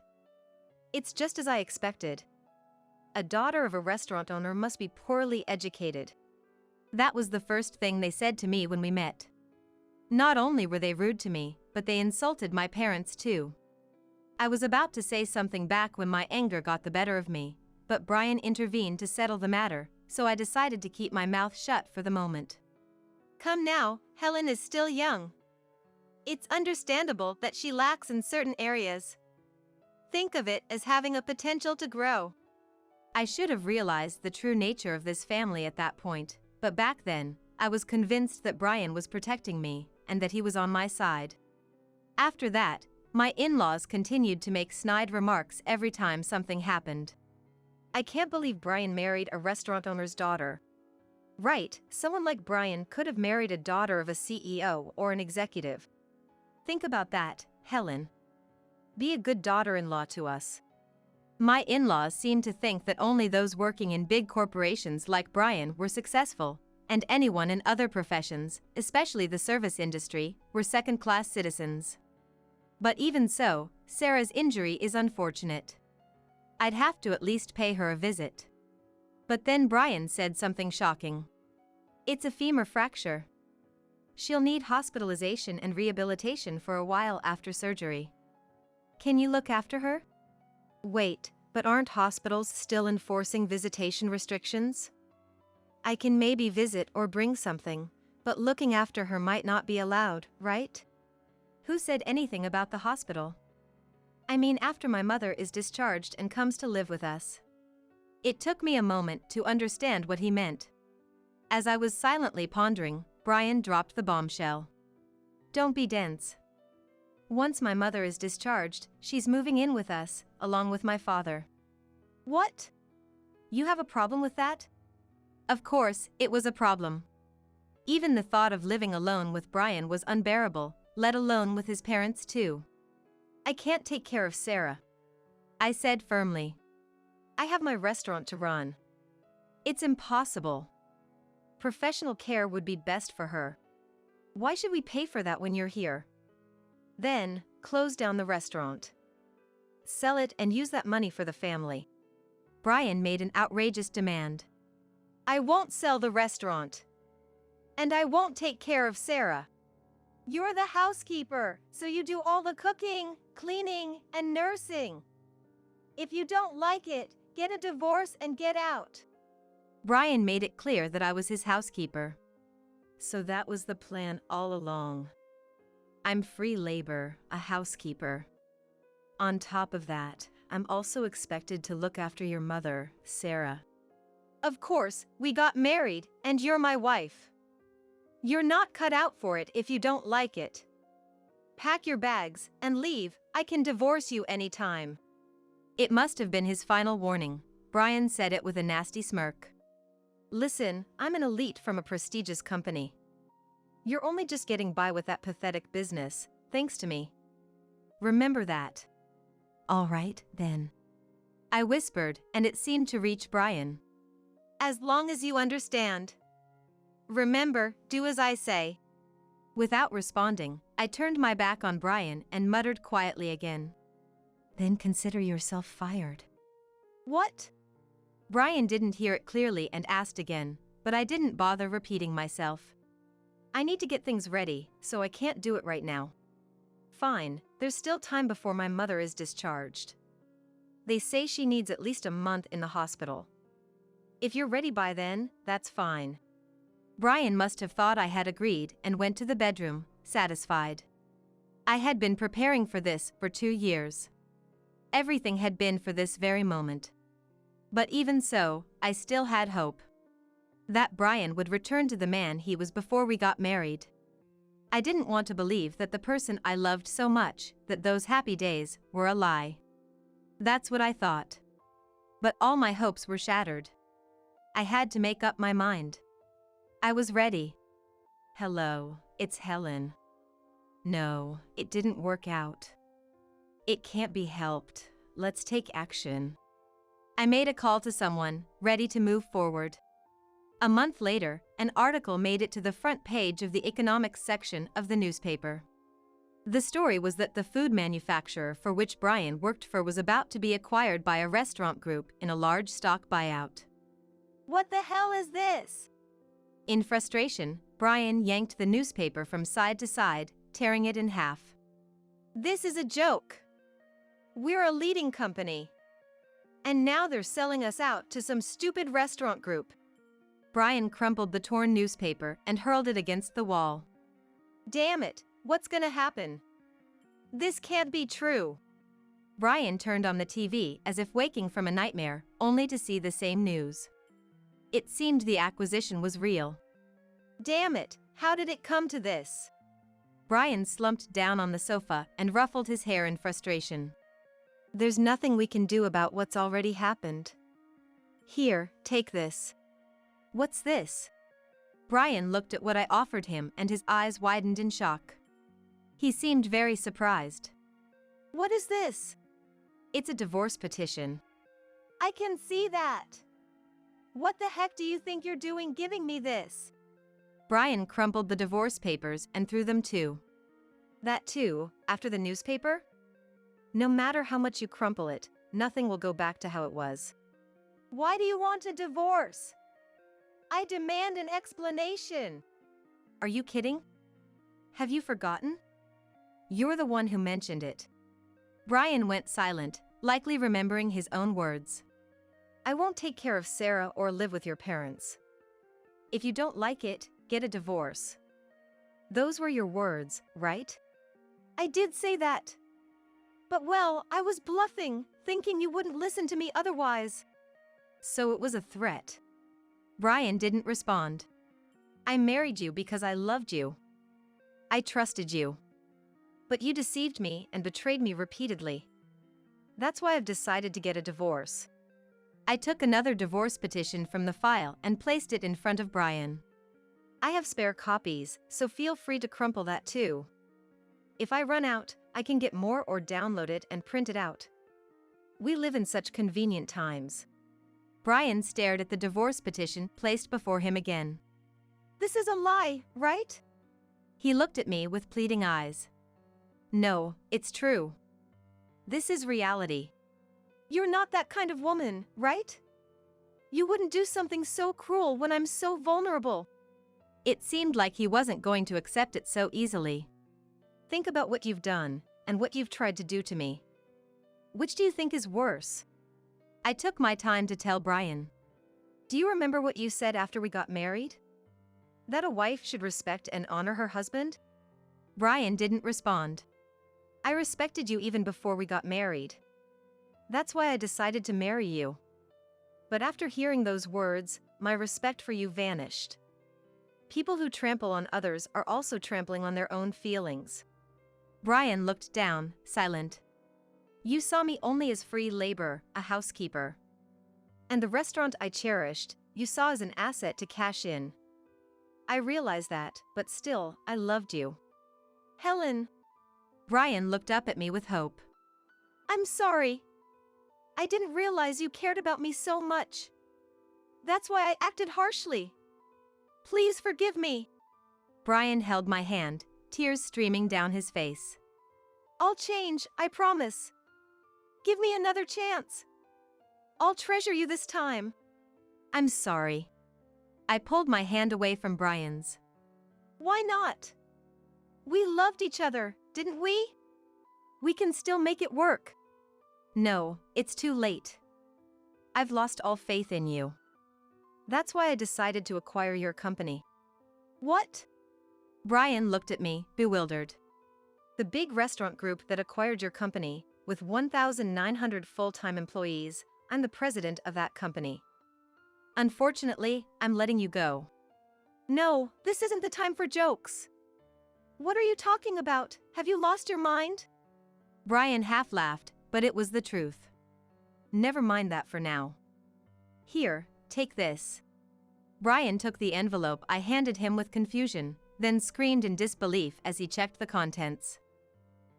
It's just as I expected. A daughter of a restaurant owner must be poorly educated. That was the first thing they said to me when we met. Not only were they rude to me, but they insulted my parents too. I was about to say something back when my anger got the better of me, but Brian intervened to settle the matter, so I decided to keep my mouth shut for the moment. "Come now, Helen is still young. It's understandable that she lacks in certain areas. Think of it as having a potential to grow." I should have realized the true nature of this family at that point, but back then, I was convinced that Brian was protecting me, and that he was on my side. After that, my in-laws continued to make snide remarks every time something happened. "I can't believe Brian married a restaurant owner's daughter." Right, someone like Brian could have married a daughter of a CEO or an executive. Think about that, Helen. Be a good daughter-in-law to us. My in-laws seemed to think that only those working in big corporations like Brian were successful, and anyone in other professions, especially the service industry, were second-class citizens. But even so, Sarah's injury is unfortunate. I'd have to at least pay her a visit. But then Brian said something shocking. "It's a femur fracture. She'll need hospitalization and rehabilitation for a while after surgery. Can you look after her?" Wait, but aren't hospitals still enforcing visitation restrictions? I can maybe visit or bring something, but looking after her might not be allowed, right? Who said anything about the hospital? I mean, after my mother is discharged and comes to live with us. It took me a moment to understand what he meant. As I was silently pondering, Brian dropped the bombshell. "Don't be dense. Once my mother is discharged, she's moving in with us, along with my father." What? You have a problem with that? Of course, it was a problem. Even the thought of living alone with Brian was unbearable, let alone with his parents too. I can't take care of Sarah, I said firmly. I have my restaurant to run. It's impossible. Professional care would be best for her. Why should we pay for that when you're here? Then, close down the restaurant. Sell it and use that money for the family. Brian made an outrageous demand. I won't sell the restaurant. And I won't take care of Sarah.
You're the housekeeper, so you do all the cooking, cleaning, and nursing. If you don't like it, get a divorce and get out.
Brian made it clear that I was his housekeeper. So that was the plan all along. I'm free labor, a housekeeper. On top of that, I'm also expected to look after your mother, Sarah.
Of course, we got married, and you're my wife. You're not cut out for it if you don't like it. Pack your bags and leave, I can divorce you anytime.
It must have been his final warning. Brian said it with a nasty smirk. Listen, I'm an elite from a prestigious company. You're only just getting by with that pathetic business, thanks to me. Remember that. All right, then. I whispered, and it seemed to reach Brian.
As long as you understand. Remember, do as I say.
Without responding, I turned my back on Brian and muttered quietly again. Then consider yourself fired.
What?
Brian didn't hear it clearly and asked again, but I didn't bother repeating myself. I need to get things ready, so I can't do it right now. Fine, there's still time before my mother is discharged. They say she needs at least a month in the hospital. If you're ready by then, that's fine. Brian must have thought I had agreed and went to the bedroom, satisfied. I had been preparing for this for 2 years. Everything had been for this very moment. But even so, I still had hope. That Brian would return to the man he was before we got married. I didn't want to believe that the person I loved so much, that those happy days, were a lie. That's what I thought. But all my hopes were shattered. I had to make up my mind. I was ready. Hello, it's Helen. No, it didn't work out. It can't be helped. Let's take action. I made a call to someone, ready to move forward. A month later, an article made it to the front page of the economics section of the newspaper. The story was that the food manufacturer for which Brian worked for was about to be acquired by a restaurant group in a large stock buyout.
What the hell is this?
In frustration, Brian yanked the newspaper from side to side, tearing it in half.
This is a joke. We're a leading company. And now they're selling us out to some stupid restaurant group.
Brian crumpled the torn newspaper and hurled it against the wall.
Damn it, what's gonna happen? This can't be true.
Brian turned on the TV as if waking from a nightmare, only to see the same news. It seemed the acquisition was real.
Damn it, how did it come to this?
Brian slumped down on the sofa and ruffled his hair in frustration. There's nothing we can do about what's already happened. Here, take this. What's this? Brian looked at what I offered him and his eyes widened in shock. He seemed very surprised.
What is this?
It's a divorce petition.
I can see that. What the heck do you think you're doing giving me this?
Brian crumpled the divorce papers and threw them too. That too, after the newspaper? No matter how much you crumple it, nothing will go back to how it was.
Why do you want a divorce? I demand an explanation.
Are you kidding? Have you forgotten? You're the one who mentioned it. Brian went silent, likely remembering his own words. I won't take care of Sarah or live with your parents. If you don't like it, get a divorce. Those were your words, right?
I did say that. But well, I was bluffing, thinking you wouldn't listen to me otherwise.
So it was a threat. Brian didn't respond. I married you because I loved you. I trusted you. But you deceived me and betrayed me repeatedly. That's why I've decided to get a divorce. I took another divorce petition from the file and placed it in front of Brian.
I have spare copies, so feel free to crumple that too. If I run out, I can get more or download it and print it out. We live in such convenient times.
Brian stared at the divorce petition placed before him again.
This is a lie, right?
He looked at me with pleading eyes. No, it's true. This is reality.
You're not that kind of woman, right? You wouldn't do something so cruel when I'm so vulnerable.
It seemed like he wasn't going to accept it so easily.
Think about what you've done, and what you've tried to do to me. Which do you think is worse?
I took my time to tell Brian.
Do you remember what you said after we got married? That a wife should respect and honor her husband?
Brian didn't respond.
I respected you even before we got married. That's why I decided to marry you. But after hearing those words, my respect for you vanished. People who trample on others are also trampling on their own feelings.
Brian looked down, silent.
You saw me only as free labor, a housekeeper. And the restaurant I cherished, you saw as an asset to cash in. I realize that, but still, I loved you. Helen.
Brian looked up at me with hope.
I'm sorry. I didn't realize you cared about me so much. That's why I acted harshly. Please forgive me.
Brian held my hand, tears streaming down his face.
I'll change, I promise. Give me another chance. I'll treasure you this time.
I'm sorry. I pulled my hand away from Brian's.
Why not? We loved each other, didn't we? We can still make it work.
No, it's too late. I've lost all faith in you.
That's why I decided to acquire your company. What?
Brian looked at me, bewildered.
The big restaurant group that acquired your company, with 1,900 full-time employees, I'm the president of that company.
Unfortunately, I'm letting you go.
No, this isn't the time for jokes. What are you talking about? Have you lost your mind?
Brian half laughed, but it was the truth.
Never mind that for now.
Here, take this. Brian took the envelope I handed him with confusion, then screamed in disbelief as he checked the contents.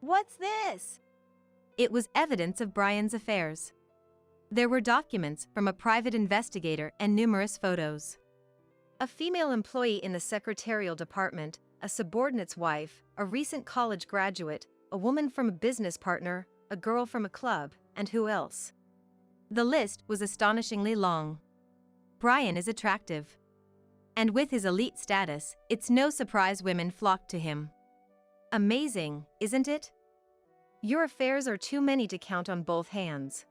What's this?
It was evidence of Brian's affairs. There were documents from a private investigator and numerous photos.
A female employee in the secretarial department, a subordinate's wife, a recent college graduate, a woman from a business partner, a girl from a club, and who else?
The list was astonishingly long. Brian is attractive. And with his elite status, it's no surprise women flocked to him. Amazing, isn't it?
Your affairs are too many to count on both hands.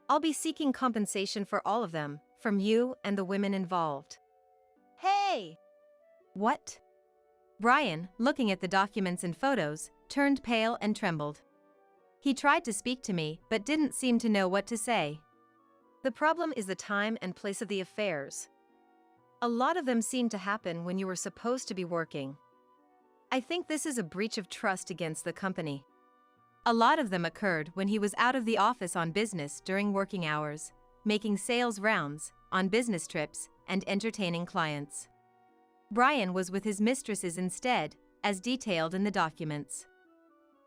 I'll be seeking compensation for all of them, from you and the women involved. Hey!
What? Brian, looking at the documents and photos, turned pale and trembled. He tried to speak to me, but didn't seem to know what to say.
The problem is the time and place of the affairs. A lot of them seem to happen when you were supposed to be working. I think this is a breach of trust against the company.
A lot of them occurred when he was out of the office on business during working hours, making sales rounds, on business trips, and entertaining clients. Brian was with his mistresses instead, as detailed in the documents.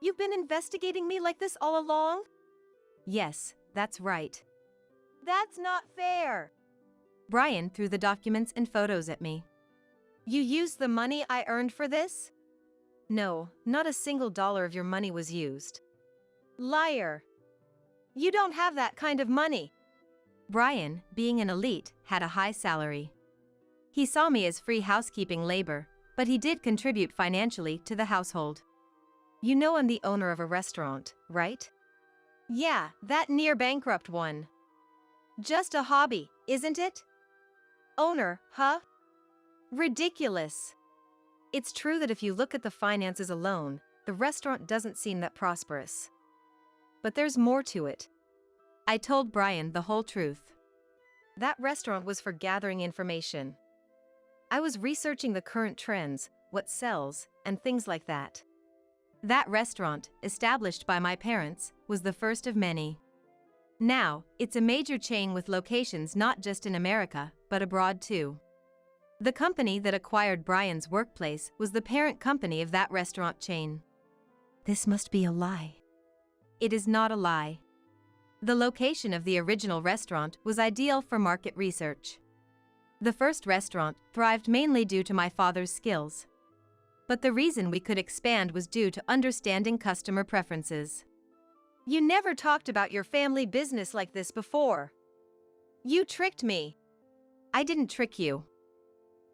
You've been investigating me like this all along?
Yes, that's right.
That's not fair.
Brian threw the documents and photos at me.
You used the money I earned for this? No, not a single dollar of your money was used. Liar. You don't have that kind of money.
Brian, being an elite, had a high salary. He saw me as free housekeeping labor, but he did contribute financially to the household.
You know I'm the owner of a restaurant, right? Yeah, that near bankrupt one. Just a hobby, isn't it? Owner, huh? Ridiculous. It's true that if you look at the finances alone, the restaurant doesn't seem that prosperous. But there's more to it.
I told Brian the whole truth.
That restaurant was for gathering information. I was researching the current trends, what sells, and things like that.
That restaurant, established by my parents, was the first of many. Now, it's a major chain with locations not just in America, but abroad too. The company that acquired Brian's workplace was the parent company of that restaurant chain. This must be a lie. It is not a lie. The location of the original restaurant was ideal for market research. The first restaurant thrived mainly due to my father's skills. But the reason we could expand was due to understanding customer preferences.
You never talked about your family business like this before. You tricked me.
I didn't trick you.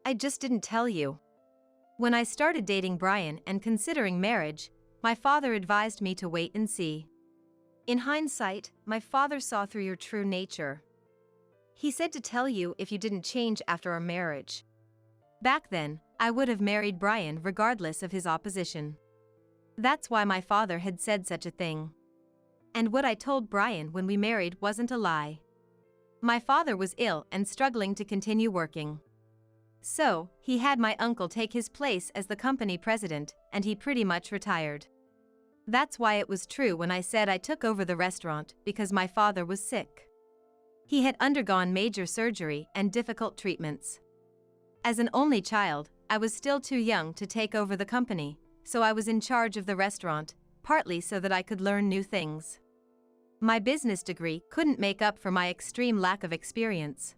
I just didn't tell you. When I started dating Brian and considering marriage, my father advised me to wait and see. In hindsight, my father saw through your true nature. He said to tell you if you didn't change after our marriage. Back then, I would have married Brian regardless of his opposition. That's why my father had said such a thing. And what I told Brian when we married wasn't a lie. My father was ill and struggling to continue working. So, he had my uncle take his place as the company president, and he pretty much retired. That's why it was true when I said I took over the restaurant, because my father was sick. He had undergone major surgery and difficult treatments. As an only child, I was still too young to take over the company, so I was in charge of the restaurant, partly so that I could learn new things. My business degree couldn't make up for my extreme lack of experience.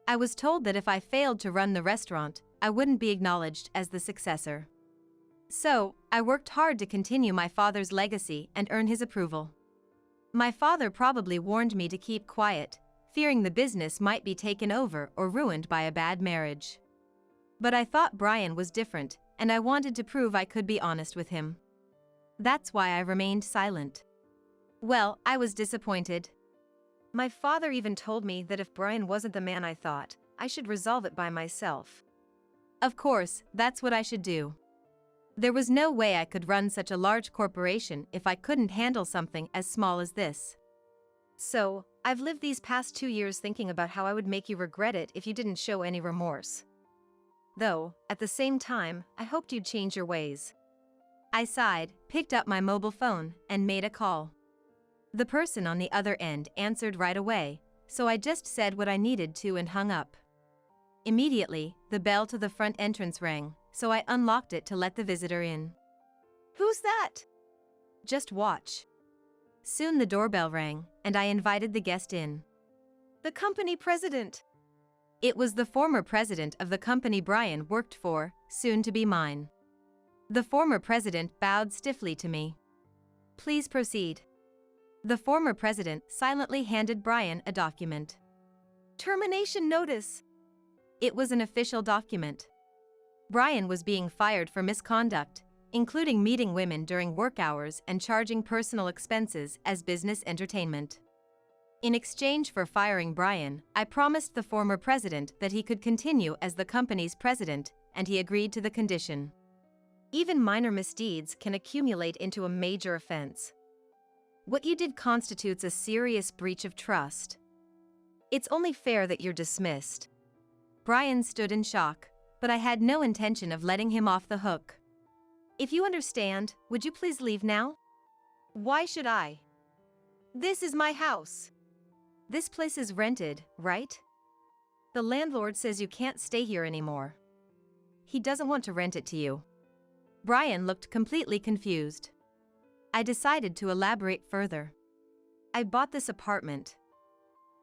I was told that if I failed to run the restaurant, I wouldn't be acknowledged as the successor. So, I worked hard to continue my father's legacy and earn his approval. My father probably warned me to keep quiet, fearing the business might be taken over or ruined by a bad marriage. But I thought Brian was different, and I wanted to prove I could be honest with him. That's why I remained silent. Well, I was disappointed.
My father even told me that if Brian wasn't the man I thought, I should resolve it by myself.
Of course, that's what I should do. There was no way I could run such a large corporation if I couldn't handle something as small as this.
So, I've lived these past 2 years thinking about how I would make you regret it if you didn't show any remorse. Though, at the same time, I hoped you'd change your ways.
I sighed, picked up my mobile phone, and made a call. The person on the other end answered right away, so I just said what I needed to and hung up. Immediately, the bell to the front entrance rang, so I unlocked it to let the visitor in.
Who's that?
Just watch. Soon the doorbell rang, and I invited the guest in.
The company president.
It was the former president of the company Brian worked for, soon to be mine. The former president bowed stiffly to me. Please proceed. The former president silently handed Brian a document.
Termination notice.
It was an official document. Brian was being fired for misconduct, including meeting women during work hours and charging personal expenses as business entertainment. In exchange for firing Brian, I promised the former president that he could continue as the company's president, and he agreed to the condition.
Even minor misdeeds can accumulate into a major offense.
What you did constitutes a serious breach of trust.
It's only fair that you're dismissed.
Brian stood in shock, but I had no intention of letting him off the hook.
If you understand, would you please leave now? Why should I? This is my house.
This place is rented, right?
The landlord says you can't stay here anymore.
He doesn't want to rent it to you. Brian looked completely confused. I decided to elaborate further.
I bought this apartment.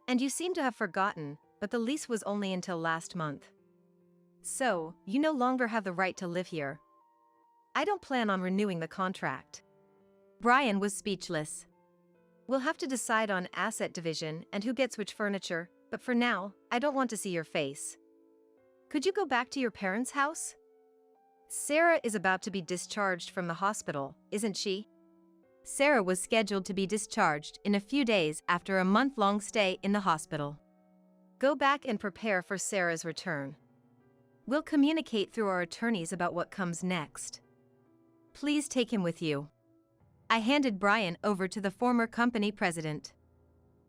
And you seem to have forgotten, but the lease was only until last month. So, you no longer have the right to live here. I don't plan on renewing the contract.
Brian was speechless.
We'll have to decide on asset division and who gets which furniture, but for now, I don't want to see your face. Could you go back to your parents' house? Sarah is about to be discharged from the hospital, isn't she?
Sarah was scheduled to be discharged in a few days after a month-long stay in the hospital.
Go back and prepare for Sarah's return. We'll communicate through our attorneys about what comes next.
Please take him with you. I handed Brian over to the former company president.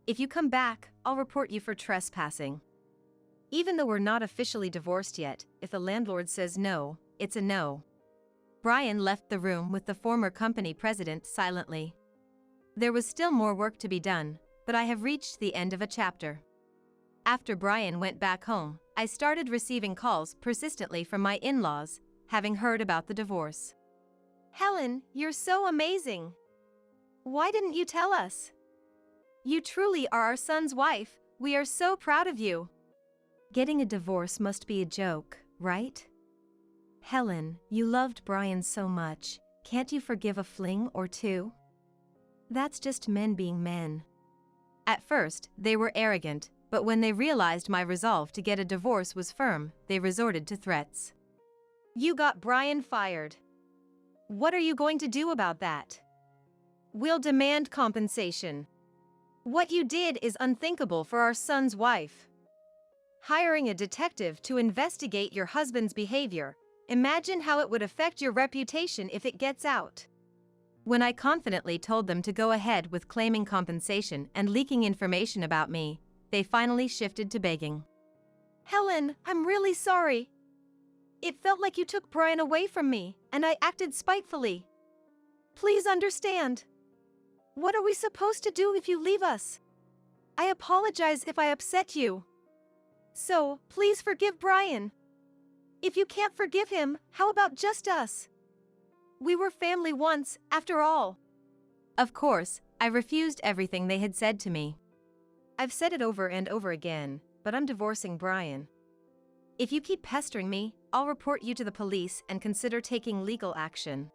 If you come back, I'll report you for trespassing. Even though we're not officially divorced yet, if the landlord says no, it's a no.
Brian left the room with the former company president silently. There was still more work to be done, but I have reached the end of a chapter. After Brian went back home, I started receiving calls persistently from my in-laws, having heard about the divorce.
Helen, you're so amazing. Why didn't you tell us? You truly are our son's wife. We are so proud of you.
Getting a divorce must be a joke, right? Helen, you loved Brian so much. Can't you forgive a fling or two? That's just men being men. At first, they were arrogant, but when they realized my resolve to get a divorce was firm, they resorted to threats.
You got Brian fired. What are you going to do about that? We'll demand compensation. What you did is unthinkable for our son's wife. Hiring a detective to investigate your husband's behavior, imagine how it would affect your reputation if it gets out.
When I confidently told them to go ahead with claiming compensation and leaking information about me, they finally shifted to begging.
Helen, I'm really sorry. It felt like you took Brian away from me, and I acted spitefully. Please understand. What are we supposed to do if you leave us? I apologize if I upset you. So, please forgive Brian. If you can't forgive him, how about just us? We were family once, after all.
Of course, I refused everything they had said to me.
I've said it over and over again, but I'm divorcing Brian. If you keep pestering me, I'll report you to the police and consider taking legal action.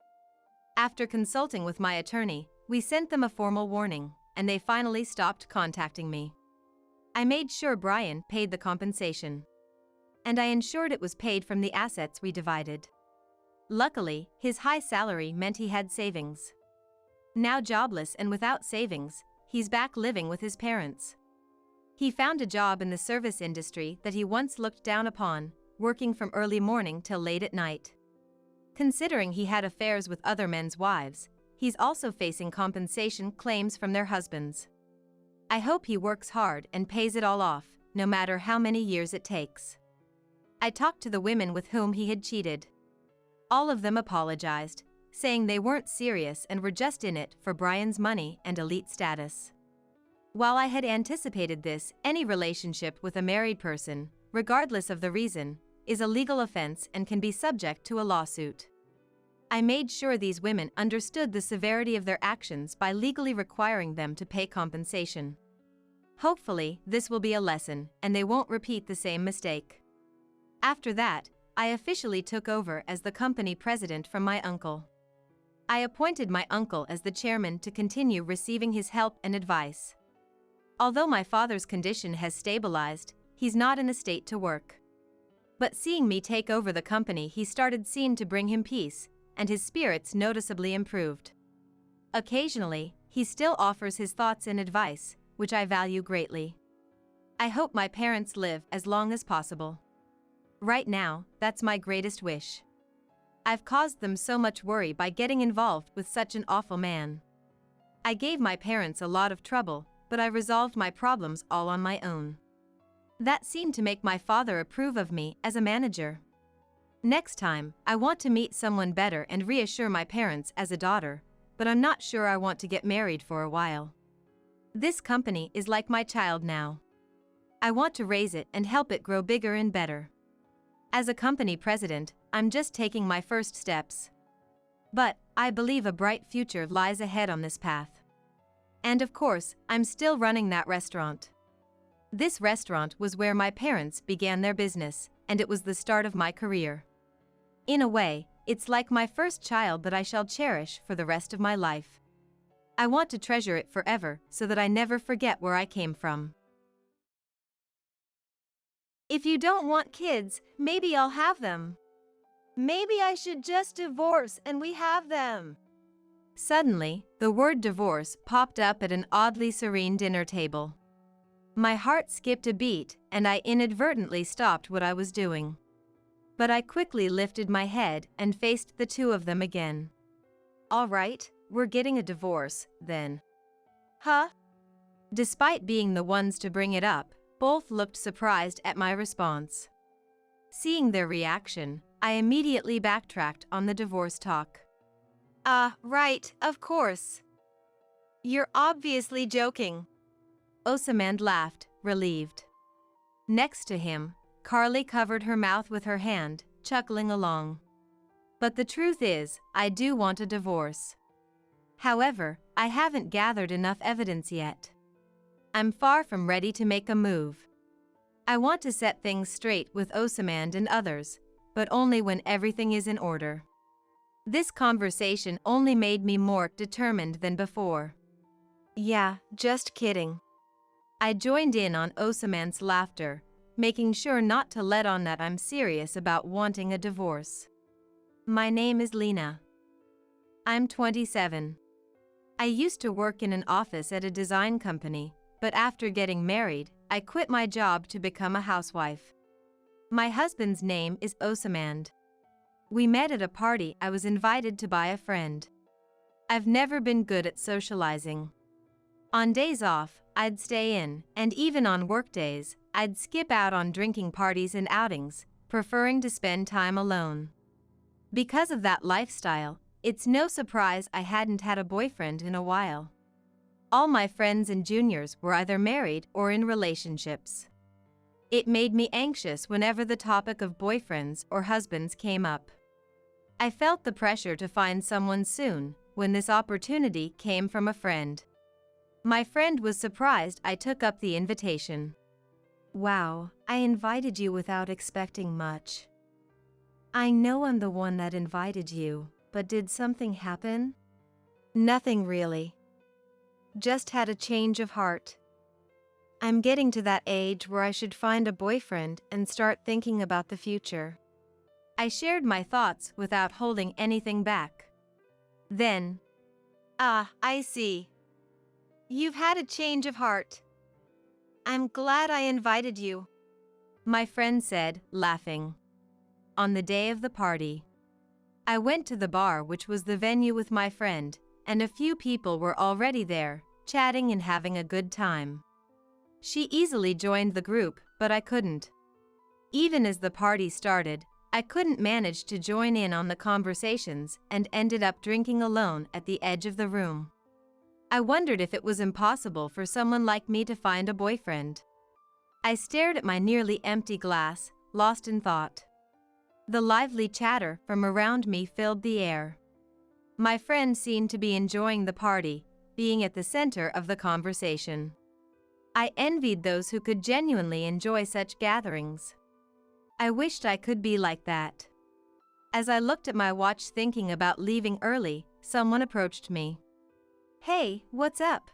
After consulting with my attorney, we sent them a formal warning, and they finally stopped contacting me. I made sure Brian paid the compensation. And I ensured it was paid from the assets we divided. Luckily, his high salary meant he had savings. Now jobless and without savings, he's back living with his parents. He found a job in the service industry that he once looked down upon, working from early morning till late at night. Considering he had affairs with other men's wives, he's also facing compensation claims from their husbands. I hope he works hard and pays it all off, no matter how many years it takes. I talked to the women with whom he had cheated. All of them apologized, saying they weren't serious and were just in it for Brian's money and elite status. While I had anticipated this, any relationship with a married person, regardless of the reason, is a legal offense and can be subject to a lawsuit. I made sure these women understood the severity of their actions by legally requiring them to pay compensation. Hopefully, this will be a lesson, and they won't repeat the same mistake. After that, I officially took over as the company president from my uncle. I appointed my uncle as the chairman to continue receiving his help and advice. Although my father's condition has stabilized, he's not in a state to work. But seeing me take over the company, he started seemed to bring him peace, and his spirits noticeably improved. Occasionally, he still offers his thoughts and advice, which I value greatly. I hope my parents live as long as possible. Right now, that's my greatest wish. I've caused them so much worry by getting involved with such an awful man. I gave my parents a lot of trouble, but I resolved my problems all on my own. That seemed to make my father approve of me as a manager. Next time, I want to meet someone better and reassure my parents as a daughter, but I'm not sure I want to get married for a while. This company is like my child now. I want to raise it and help it grow bigger and better. As a company president, I'm just taking my first steps. But I believe a bright future lies ahead on this path. And of course, I'm still running that restaurant. This restaurant was where my parents began their business, and it was the start of my career. In a way, it's like my first child that I shall cherish for the rest of my life. I want to treasure it forever so that I never forget where I came from.
If you don't want kids, maybe I'll have them. Maybe I should just divorce and we have them.
Suddenly, the word divorce popped up at an oddly serene dinner table. My heart skipped a beat, and I inadvertently stopped what I was doing. But I quickly lifted my head and faced the two of them again.
All right, we're getting a divorce, then. Huh?
Despite being the ones to bring it up, both looked surprised at my response. Seeing their reaction, I immediately backtracked on the divorce talk.
Right, of course. You're obviously joking.
Osamand laughed, relieved. Next to him, Carly covered her mouth with her hand, chuckling along. But the truth is, I do want a divorce. However, I haven't gathered enough evidence yet. I'm far from ready to make a move. I want to set things straight with Osamand and others, but only when everything is in order. This conversation only made me more determined than before.
Yeah, just kidding.
I joined in on Osamand's laughter, making sure not to let on that I'm serious about wanting a divorce. My name is Lena. I'm 27. I used to work in an office at a design company, but after getting married, I quit my job to become a housewife. My husband's name is Osamand. We met at a party I was invited to by a friend. I've never been good at socializing. On days off, I'd stay in, and even on work days, I'd skip out on drinking parties and outings, preferring to spend time alone. Because of that lifestyle, it's no surprise I hadn't had a boyfriend in a while. All my friends and juniors were either married or in relationships. It made me anxious whenever the topic of boyfriends or husbands came up. I felt the pressure to find someone soon, when this opportunity came from a friend. My friend was surprised I took up the invitation. Wow, I invited you without expecting much. I know I'm the one that invited you, but did something happen?
Nothing really. Just had a change of heart. I'm getting to that age where I should find a boyfriend and start thinking about the future.
I shared my thoughts without holding anything back. Then,
I see. You've had a change of heart. I'm glad I invited you,
my friend said, laughing. On the day of the party, I went to the bar, which was the venue, with my friend, and a few people were already there, chatting and having a good time. She easily joined the group, but I couldn't. Even as the party started, I couldn't manage to join in on the conversations and ended up drinking alone at the edge of the room. I wondered if it was impossible for someone like me to find a boyfriend. I stared at my nearly empty glass, lost in thought. The lively chatter from around me filled the air. My friend seemed to be enjoying the party, being at the center of the conversation. I envied those who could genuinely enjoy such gatherings. I wished I could be like that. As I looked at my watch thinking about leaving early, someone approached me. Hey, what's up?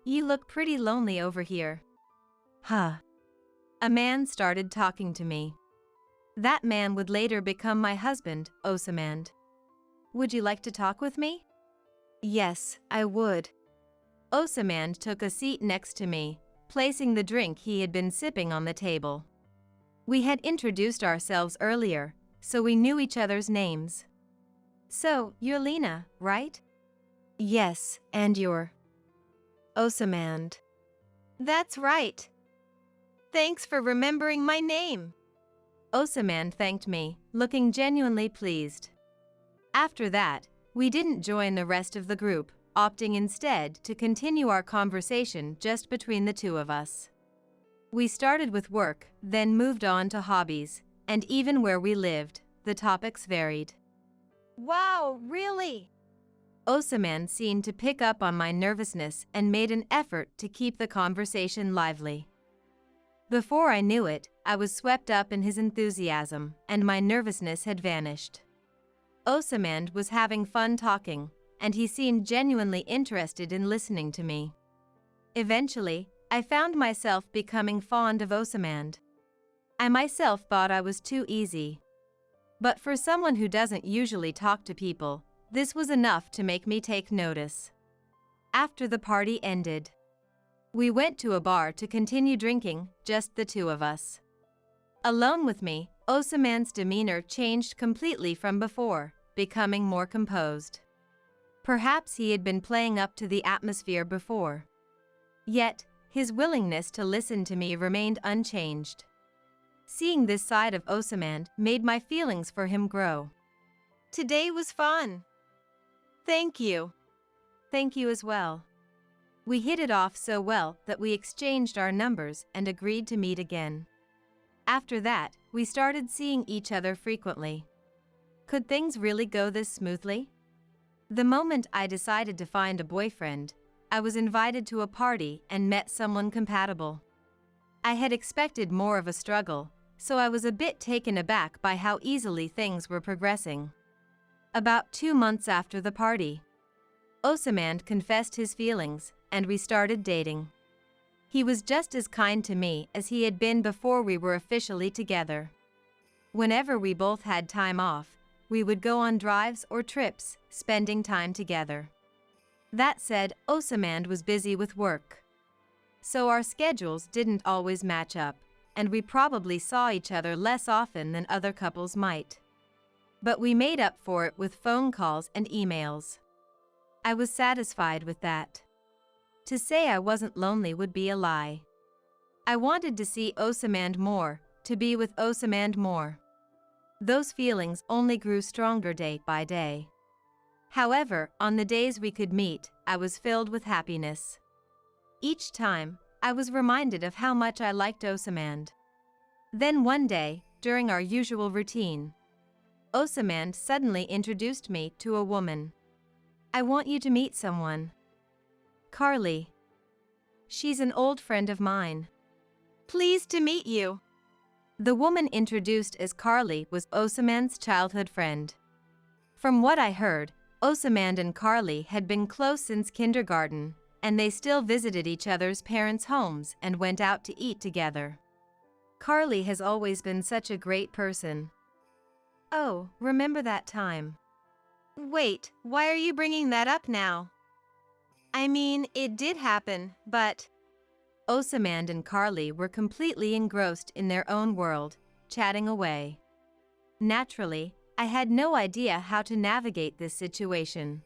You look pretty lonely over here. Huh. A man started talking to me. That man would later become my husband, Osamand. Would you like to talk with me?
Yes, I would.
Osamand took a seat next to me, placing the drink he had been sipping on the table. We had introduced ourselves earlier, so we knew each other's names. So, you're Lena, right?
Yes, and you're Osamand. That's right. Thanks for remembering my name.
Osamand thanked me, looking genuinely pleased. After that, we didn't join the rest of the group, opting instead to continue our conversation just between the two of us. We started with work, then moved on to hobbies, and even where we lived, the topics varied.
Wow, really?
Osamand seemed to pick up on my nervousness and made an effort to keep the conversation lively. Before I knew it, I was swept up in his enthusiasm, and my nervousness had vanished. Osamand was having fun talking, and he seemed genuinely interested in listening to me. Eventually, I found myself becoming fond of Osamand. I myself thought I was too easy. But for someone who doesn't usually talk to people, this was enough to make me take notice. After the party ended, we went to a bar to continue drinking, just the two of us. Alone with me, Osamand's demeanor changed completely from before, becoming more composed. Perhaps he had been playing up to the atmosphere before. Yet, his willingness to listen to me remained unchanged. Seeing this side of Osamand made my feelings for him grow.
Today was fun. Thank you.
Thank you as well. We hit it off so well that we exchanged our numbers and agreed to meet again. After that, we started seeing each other frequently. Could things really go this smoothly? The moment I decided to find a boyfriend, I was invited to a party and met someone compatible. I had expected more of a struggle, so I was a bit taken aback by how easily things were progressing. About 2 months after the party, Osamand confessed his feelings, and we started dating. He was just as kind to me as he had been before we were officially together. Whenever we both had time off, we would go on drives or trips, spending time together. That said, Osamand was busy with work, so our schedules didn't always match up, and we probably saw each other less often than other couples might. But we made up for it with phone calls and emails. I was satisfied with that. To say I wasn't lonely would be a lie. I wanted to see Osamand more, to be with Osamand more. Those feelings only grew stronger day by day. However, on the days we could meet, I was filled with happiness. Each time, I was reminded of how much I liked Osamand. Then one day, during our usual routine, Osamand suddenly introduced me to a woman. "I want you to meet someone. Carly. She's an old friend of mine."
Pleased to meet you.
The woman introduced as Carly was Osamand's childhood friend. From what I heard, Osamand and Carly had been close since kindergarten, and they still visited each other's parents' homes and went out to eat together. Carly has always been such a great person. Oh, remember that time?
Wait, why are you bringing that up now? I mean, it did happen, but...
Osamand and Carly were completely engrossed in their own world, chatting away. Naturally, I had no idea how to navigate this situation.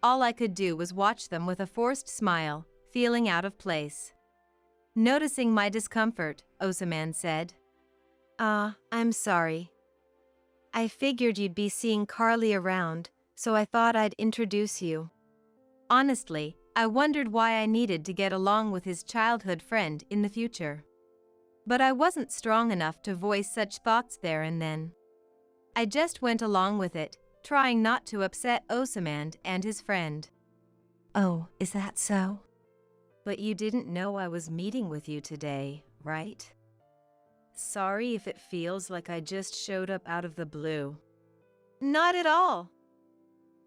All I could do was watch them with a forced smile, feeling out of place. Noticing my discomfort, Osamand said,
I'm sorry. I figured you'd be seeing Carly around, so I thought I'd introduce you."
Honestly, I wondered why I needed to get along with his childhood friend in the future. But I wasn't strong enough to voice such thoughts there and then. I just went along with it, trying not to upset Osamand and his friend. "Oh, is that so? But you didn't know I was meeting with you today, right? Sorry if it feels like I just showed up out of the blue."
Not at all.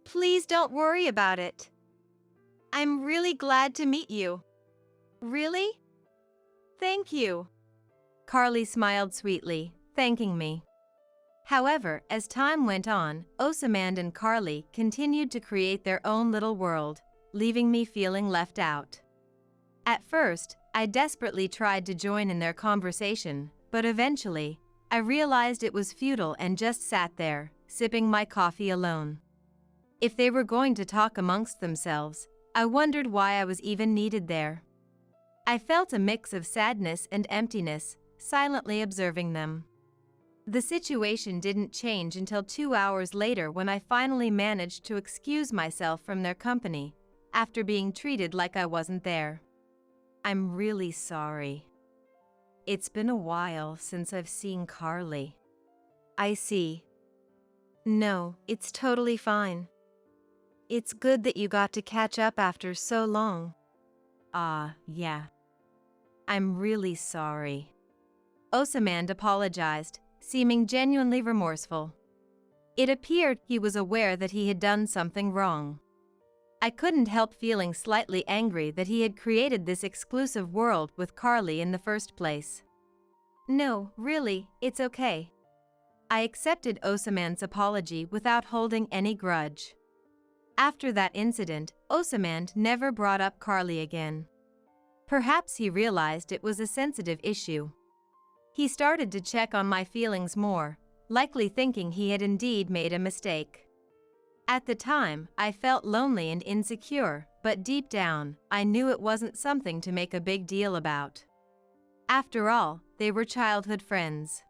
Please don't worry about it. I'm really glad to meet you. Really? Thank you.
Carly smiled sweetly, thanking me. However, as time went on, Osamand and Carly continued to create their own little world, leaving me feeling left out. At first, I desperately tried to join in their conversation, but eventually, I realized it was futile and just sat there, sipping my coffee alone. If they were going to talk amongst themselves, I wondered why I was even needed there. I felt a mix of sadness and emptiness, silently observing them. The situation didn't change until 2 hours later when I finally managed to excuse myself from their company, after being treated like I wasn't there. "I'm really sorry. It's been a while since I've seen Carly."
I see. No, it's totally fine. It's good that you got to catch up after so long.
Yeah. I'm really sorry. Osamand apologized, seeming genuinely remorseful. It appeared he was aware that he had done something wrong. I couldn't help feeling slightly angry that he had created this exclusive world with Carly in the first place. "No, really, it's okay." I accepted Osamand's apology without holding any grudge. After that incident, Osamand never brought up Carly again. Perhaps he realized it was a sensitive issue. He started to check on my feelings more, likely thinking he had indeed made a mistake. At the time, I felt lonely and insecure, but deep down, I knew it wasn't something to make a big deal about. After all, they were childhood friends.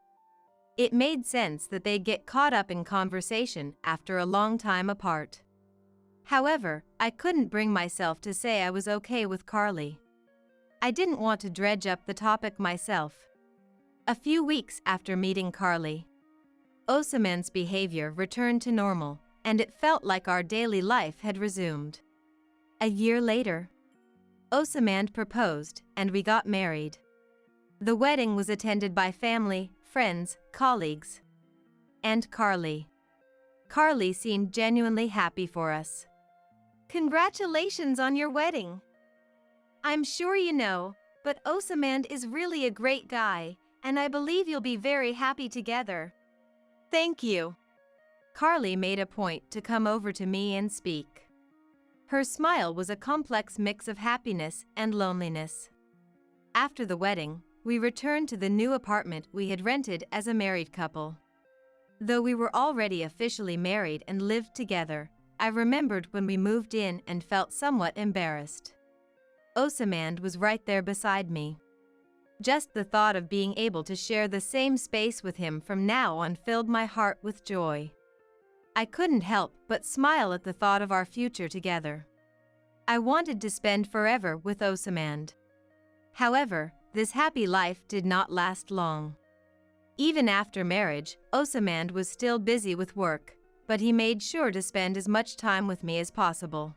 It made sense that they'd get caught up in conversation after a long time apart. However, I couldn't bring myself to say I was okay with Carly. I didn't want to dredge up the topic myself. A few weeks after meeting Carly, Osaman's behavior returned to normal, and it felt like our daily life had resumed. A year later, Osaman proposed, and we got married. The wedding was attended by family, friends, colleagues, and Carly. Carly seemed genuinely happy for us.
Congratulations on your wedding. I'm sure you know, but Osaman is really a great guy, and I believe you'll be very happy together. Thank you.
Carly made a point to come over to me and speak. Her smile was a complex mix of happiness and loneliness. After the wedding, we returned to the new apartment we had rented as a married couple. Though we were already officially married and lived together, I remembered when we moved in and felt somewhat embarrassed. Osaman was right there beside me. Just the thought of being able to share the same space with him from now on filled my heart with joy. I couldn't help but smile at the thought of our future together. I wanted to spend forever with Osaman. However, this happy life did not last long. Even after marriage, Osaman was still busy with work, but he made sure to spend as much time with me as possible.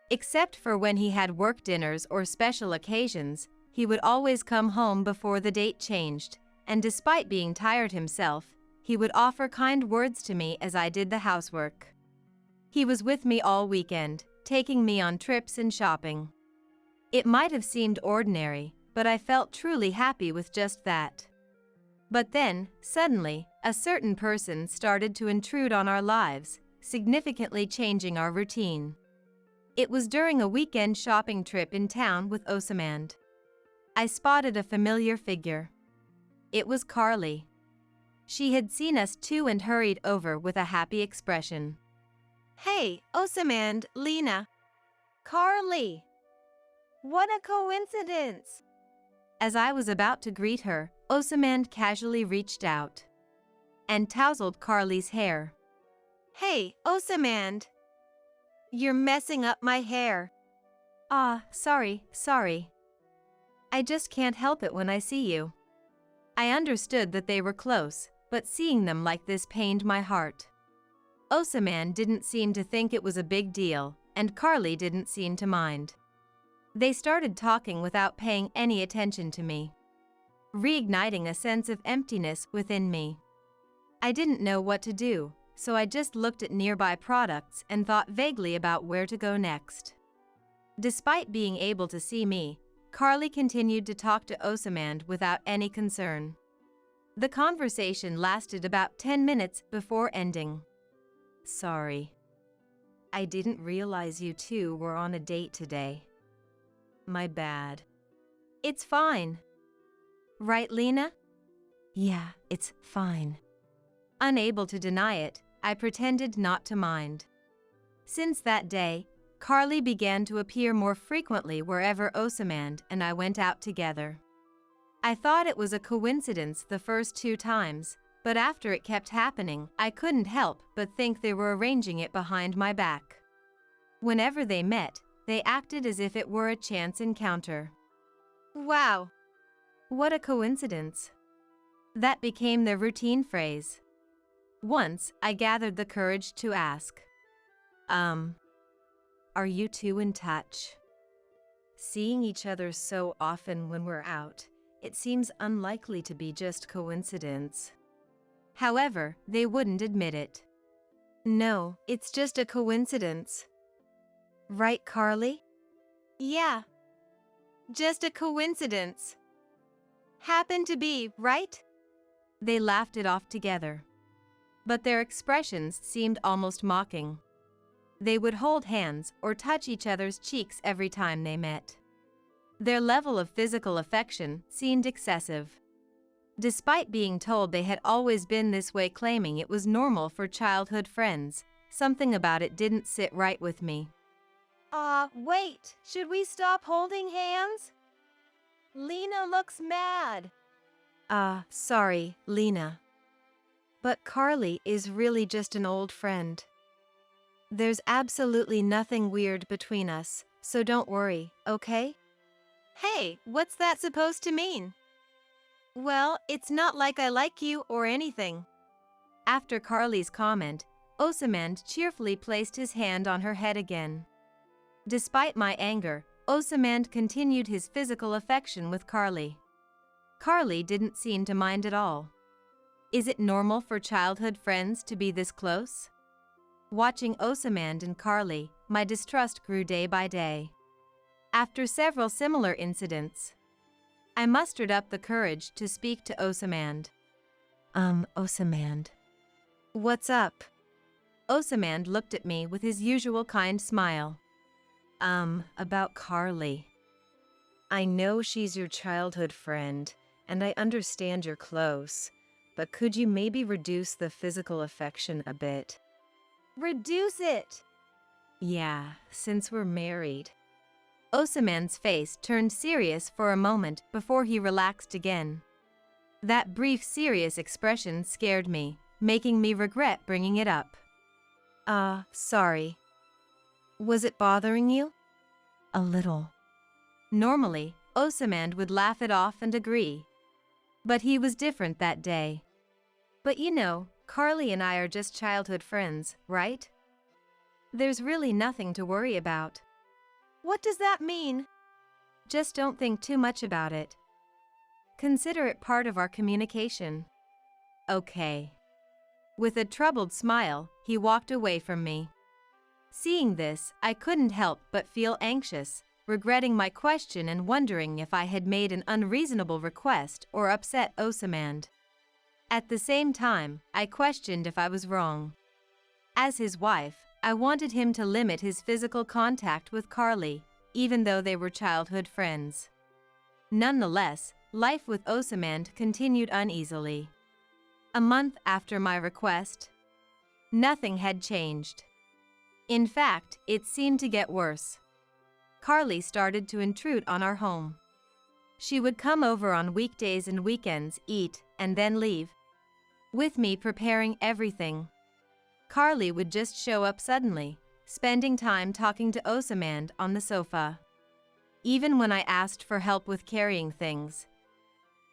Except for when he had work dinners or special occasions, he would always come home before the date changed, and despite being tired himself, he would offer kind words to me as I did the housework. He was with me all weekend, taking me on trips and shopping. It might have seemed ordinary, but I felt truly happy with just that. But then, suddenly, a certain person started to intrude on our lives, significantly changing our routine. It was during a weekend shopping trip in town with Osaman. I spotted a familiar figure. It was Carly. She had seen us two and hurried over with a happy expression.
Hey, Osaman, Lena. Carly. What a coincidence.
As I was about to greet her, Osaman casually reached out and tousled Carly's hair.
Hey, Osaman. You're messing up my hair.
Sorry. I just can't help it when I see you. I understood that they were close, but seeing them like this pained my heart. Osaman didn't seem to think it was a big deal, and Carly didn't seem to mind. They started talking without paying any attention to me, reigniting a sense of emptiness within me. I didn't know what to do, so I just looked at nearby products and thought vaguely about where to go next. Despite being able to see me, Carly continued to talk to Osaman without any concern. The conversation lasted about 10 minutes before ending. Sorry. I didn't realize you two were on a date today. My bad. It's fine. Right, Lena? Yeah, it's fine. Unable to deny it, I pretended not to mind. Since that day, Carly began to appear more frequently wherever Osaman and I went out together. I thought it was a coincidence the first 2 times, but after it kept happening, I couldn't help but think they were arranging it behind my back. Whenever they met, they acted as if it were a chance encounter.
Wow.
What a coincidence. That became their routine phrase. Once, I gathered the courage to ask, are you two in touch? Seeing each other so often when we're out, it seems unlikely to be just coincidence. However, they wouldn't admit it.
No, it's just a coincidence.
Right, Carly?
Yeah. Just a coincidence. Happened to be, right?
They laughed it off together. But their expressions seemed almost mocking. They would hold hands or touch each other's cheeks every time they met. Their level of physical affection seemed excessive. Despite being told they had always been this way, claiming it was normal for childhood friends, something about it didn't sit right with me.
Wait, should we stop holding hands? Lena looks mad.
Sorry, Lena. But Carly is really just an old friend. There's absolutely nothing weird between us, so don't worry, okay?
Hey, what's that supposed to mean? Well, it's not like I like you or anything.
After Carly's comment, Osamand cheerfully placed his hand on her head again. Despite my anger, Osamand continued his physical affection with Carly. Carly didn't seem to mind at all. Is it normal for childhood friends to be this close? Watching Osamand and Carly, my distrust grew day by day. After several similar incidents, I mustered up the courage to speak to Osamand. Osamand.
What's up?
Osamand looked at me with his usual kind smile. About Carly.
I know she's your childhood friend, and I understand you're close, but could you maybe reduce the physical affection a bit? Reduce it!
Yeah, since we're married. Osamand's face turned serious for a moment before he relaxed again. That brief serious expression scared me, making me regret bringing it up.
Sorry. Was it bothering you?
A little. Normally, Osamand would laugh it off and agree. But he was different that day. But you know, Carly and I are just childhood friends, right? There's really nothing to worry about.
What does that mean?
Just don't think too much about it. Consider it part of our communication. Okay. With a troubled smile, he walked away from me. Seeing this, I couldn't help but feel anxious, regretting my question and wondering if I had made an unreasonable request or upset Osamand. At the same time, I questioned if I was wrong. As his wife, I wanted him to limit his physical contact with Carly, even though they were childhood friends. Nonetheless, life with Osamand continued uneasily. A month after my request, nothing had changed. In fact, it seemed to get worse. Carly started to intrude on our home. She would come over on weekdays and weekends, eat, and then leave, with me preparing everything. Carly would just show up suddenly, spending time talking to Osamand on the sofa. Even when I asked for help with carrying things.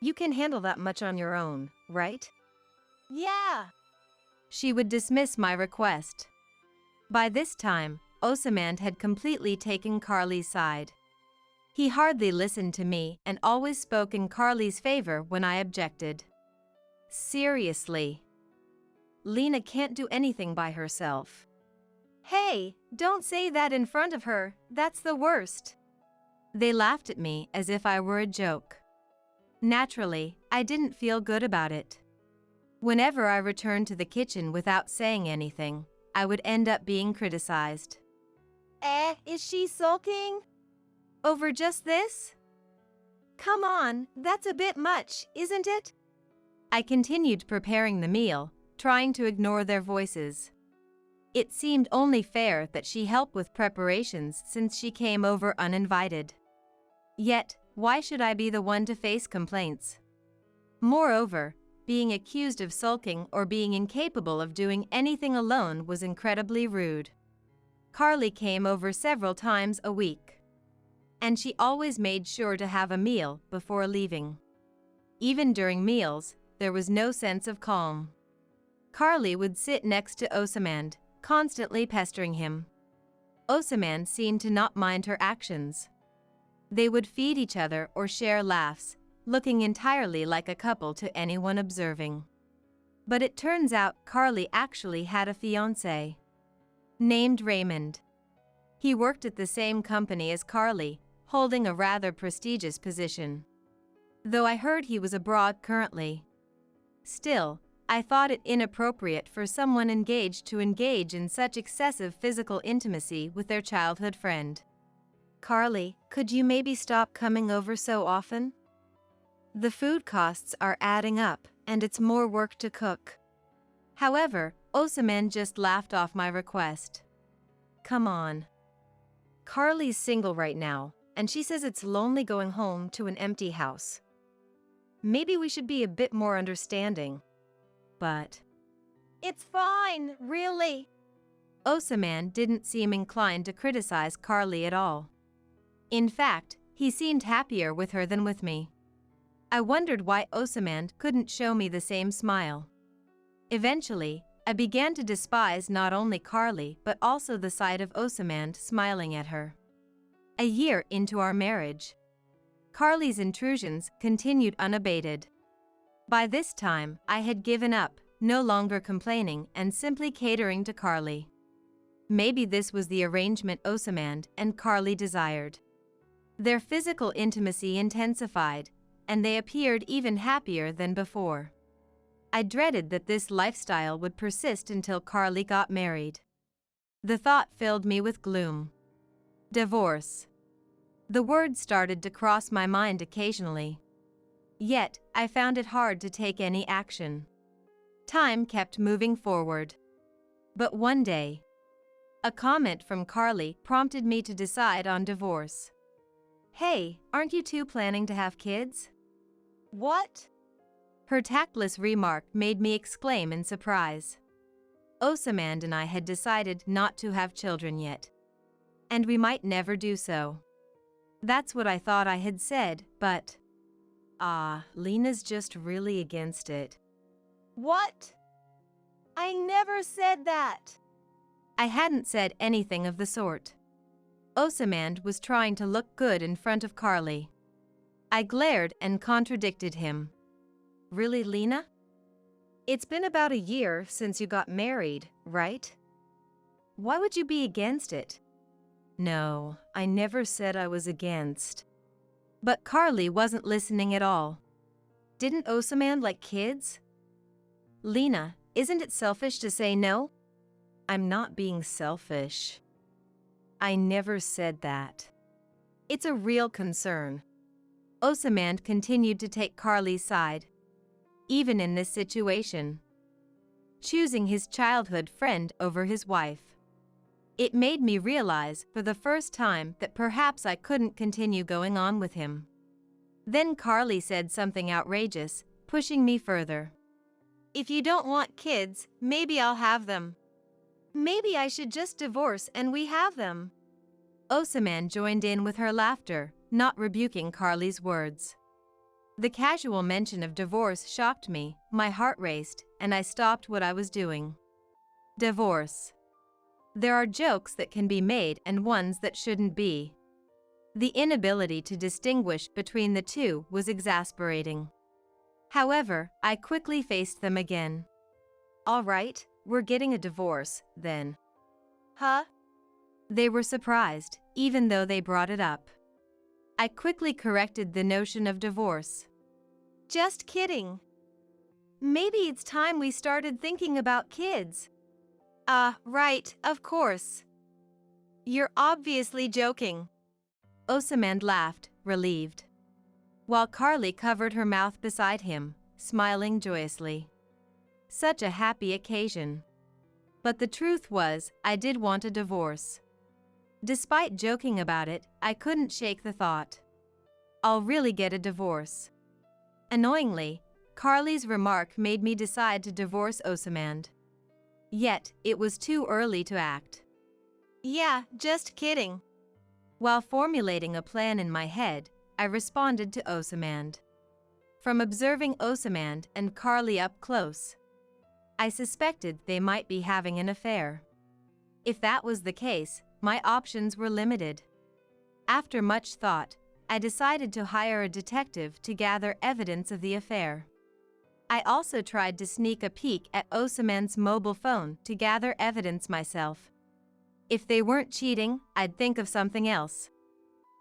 You can handle that much on your own, right? Yeah.
She would dismiss my request. By this time, Osamand had completely taken Carly's side. He hardly listened to me and always spoke in Carly's favor when I objected. Seriously. Lena can't do anything by herself.
Hey, don't say that in front of her, that's the worst.
They laughed at me as if I were a joke. Naturally, I didn't feel good about it. Whenever I returned to the kitchen without saying anything, I would end up being criticized.
Is she sulking?
Over just this?
Come on, that's a bit much, isn't it?
I continued preparing the meal, trying to ignore their voices. It seemed only fair that she help with preparations since she came over uninvited. Yet, why should I be the one to face complaints? Moreover, being accused of sulking or being incapable of doing anything alone was incredibly rude. Carly came over several times a week, and she always made sure to have a meal before leaving. Even during meals, there was no sense of calm. Carly would sit next to Osamand, constantly pestering him. Osamand seemed to not mind her actions. They would feed each other or share laughs, looking entirely like a couple to anyone observing. But it turns out Carly actually had a fiancé named Raymond. He worked at the same company as Carly, holding a rather prestigious position. Though I heard he was abroad currently. Still, I thought it inappropriate for someone engaged to engage in such excessive physical intimacy with their childhood friend.
Carly, could you maybe stop coming over so often? The food costs are adding up, and it's more work to cook.
However, Osamand just laughed off my request. Come on.
Carly's single right now, and she says it's lonely going home to an empty house. Maybe we should be a bit more understanding.
But
it's fine, really.
Osamand didn't seem inclined to criticize Carly at all. In fact, he seemed happier with her than with me. I wondered why Osamand couldn't show me the same smile. Eventually, I began to despise not only Carly but also the sight of Osamand smiling at her. A year into our marriage, Carly's intrusions continued unabated. By this time, I had given up, no longer complaining and simply catering to Carly. Maybe this was the arrangement Osamand and Carly desired. Their physical intimacy intensified, and they appeared even happier than before. I dreaded that this lifestyle would persist until Carly got married. The thought filled me with gloom. Divorce. The word started to cross my mind occasionally. Yet, I found it hard to take any action. Time kept moving forward. But one day, a comment from Carly prompted me to decide on divorce. "Hey, aren't you two planning to have kids?"
What?
Her tactless remark made me exclaim in surprise. Osamand and I had decided not to have children yet. And we might never do so. That's what I thought I had said, but... Lena's just really against it.
What? I never said that.
I hadn't said anything of the sort. Osamand was trying to look good in front of Carly. I glared and contradicted him. Really, Lena? It's been about a year since you got married, right? Why would you be against it? No, I never said I was against. But Carly wasn't listening at all. Didn't Osamand like kids? Lena, isn't it selfish to say no? I'm not being selfish. I never said that. It's a real concern. Osamand continued to take Carly's side. Even in this situation, choosing his childhood friend over his wife. It made me realize for the first time that perhaps I couldn't continue going on with him. Then Carly said something outrageous, pushing me further.
If you don't want kids, maybe I'll have them. Maybe I should just divorce and we have them.
Osamand joined in with her laughter, not rebuking Carly's words. The casual mention of divorce shocked me, my heart raced, and I stopped what I was doing. Divorce. There are jokes that can be made and ones that shouldn't be. The inability to distinguish between the two was exasperating. However, I quickly faced them again. All right, we're getting a divorce, then.
Huh?
They were surprised, even though they brought it up. I quickly corrected the notion of divorce.
Just kidding. Maybe it's time we started thinking about kids. Right, of course. You're obviously joking.
Osamand laughed, relieved, while Carly covered her mouth beside him, smiling joyously. Such a happy occasion. But the truth was, I did want a divorce. Despite joking about it, I couldn't shake the thought. I'll really get a divorce. Annoyingly, Carly's remark made me decide to divorce Osamand. Yet, it was too early to act.
Yeah, just kidding.
While formulating a plan in my head, I responded to Osamand. From observing Osamand and Carly up close, I suspected they might be having an affair. If that was the case, my options were limited. After much thought, I decided to hire a detective to gather evidence of the affair. I also tried to sneak a peek at Osamand's mobile phone to gather evidence myself. If they weren't cheating, I'd think of something else.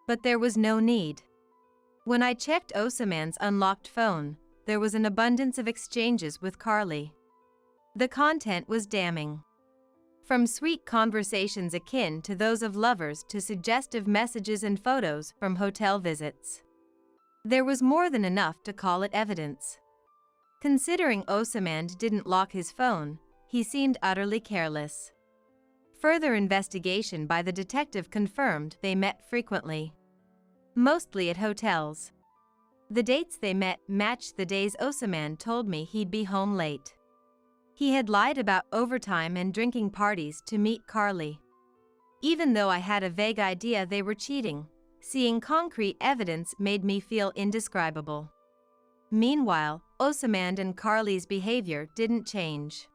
But there was no need. When I checked Osamand's unlocked phone, there was an abundance of exchanges with Carly. The content was damning. From sweet conversations akin to those of lovers to suggestive messages and photos from hotel visits. There was more than enough to call it evidence. Considering Osamand didn't lock his phone, he seemed utterly careless. Further investigation by the detective confirmed they met frequently. Mostly at hotels. The dates they met matched the days Osamand told me he'd be home late. He had lied about overtime and drinking parties to meet Carly. Even though I had a vague idea they were cheating, seeing concrete evidence made me feel indescribable. Meanwhile, Osamand and Carly's behavior didn't change.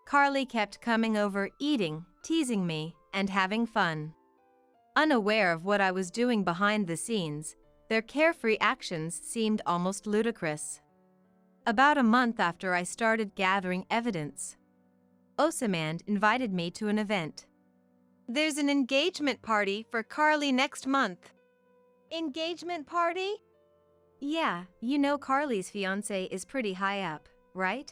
Carly kept coming over, eating, teasing me, and having fun. Unaware of what I was doing behind the scenes, their carefree actions seemed almost ludicrous. About a month after I started gathering evidence, Osamand invited me to an event.
There's an engagement party for Carly next month. Engagement party?
Yeah, you know Carly's fiancé is pretty high up, right?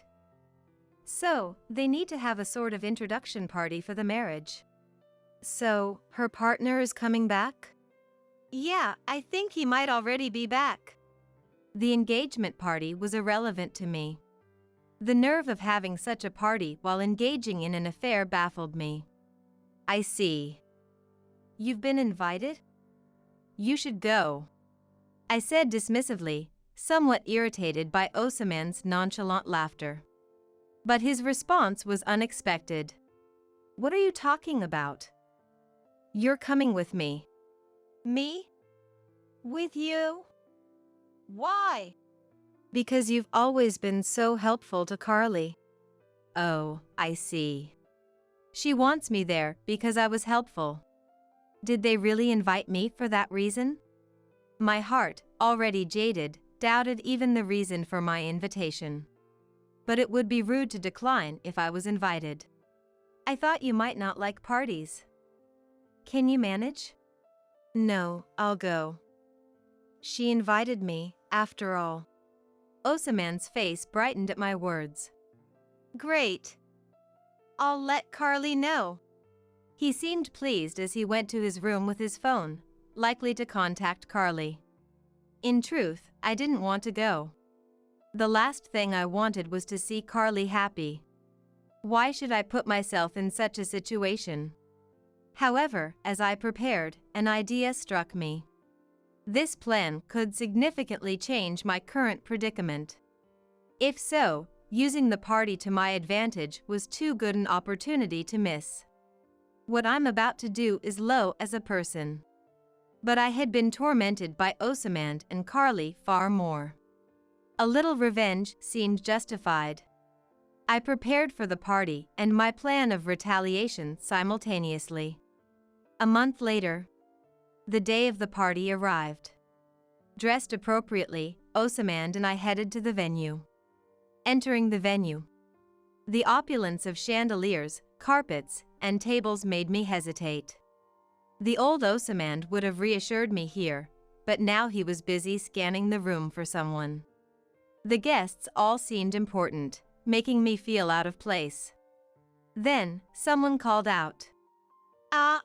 So, they need to have a sort of introduction party for the marriage.
So, her partner is coming back? Yeah, I think he might already be back.
The engagement party was irrelevant to me. The nerve of having such a party while engaging in an affair baffled me. I see. You've been invited? You should go, I said dismissively, somewhat irritated by Osamand's nonchalant laughter. But his response was unexpected. What are you talking about? You're coming with me.
Me? With you? Why?
Because you've always been so helpful to Carly. Oh, I see. She wants me there because I was helpful. Did they really invite me for that reason? My heart, already jaded, doubted even the reason for my invitation. But it would be rude to decline if I was invited. I thought you might not like parties. Can you manage?
No, I'll go. She invited me, after all.
Osamand's face brightened at my words.
Great. I'll let Carly know.
He seemed pleased as he went to his room with his phone, likely to contact Carly. In truth, I didn't want to go. The last thing I wanted was to see Carly happy. Why should I put myself in such a situation? However, as I prepared, an idea struck me. This plan could significantly change my current predicament. If so, using the party to my advantage was too good an opportunity to miss. What I'm about to do is low as a person. But I had been tormented by Osamand and Carly far more. A little revenge seemed justified. I prepared for the party and my plan of retaliation simultaneously. A month later, the day of the party arrived. Dressed appropriately, Osamand and I headed to the venue. Entering the venue, the opulence of chandeliers, carpets, and tables made me hesitate. The old Osamand would have reassured me here, but now he was busy scanning the room for someone. The guests all seemed important, making me feel out of place. Then, someone called out.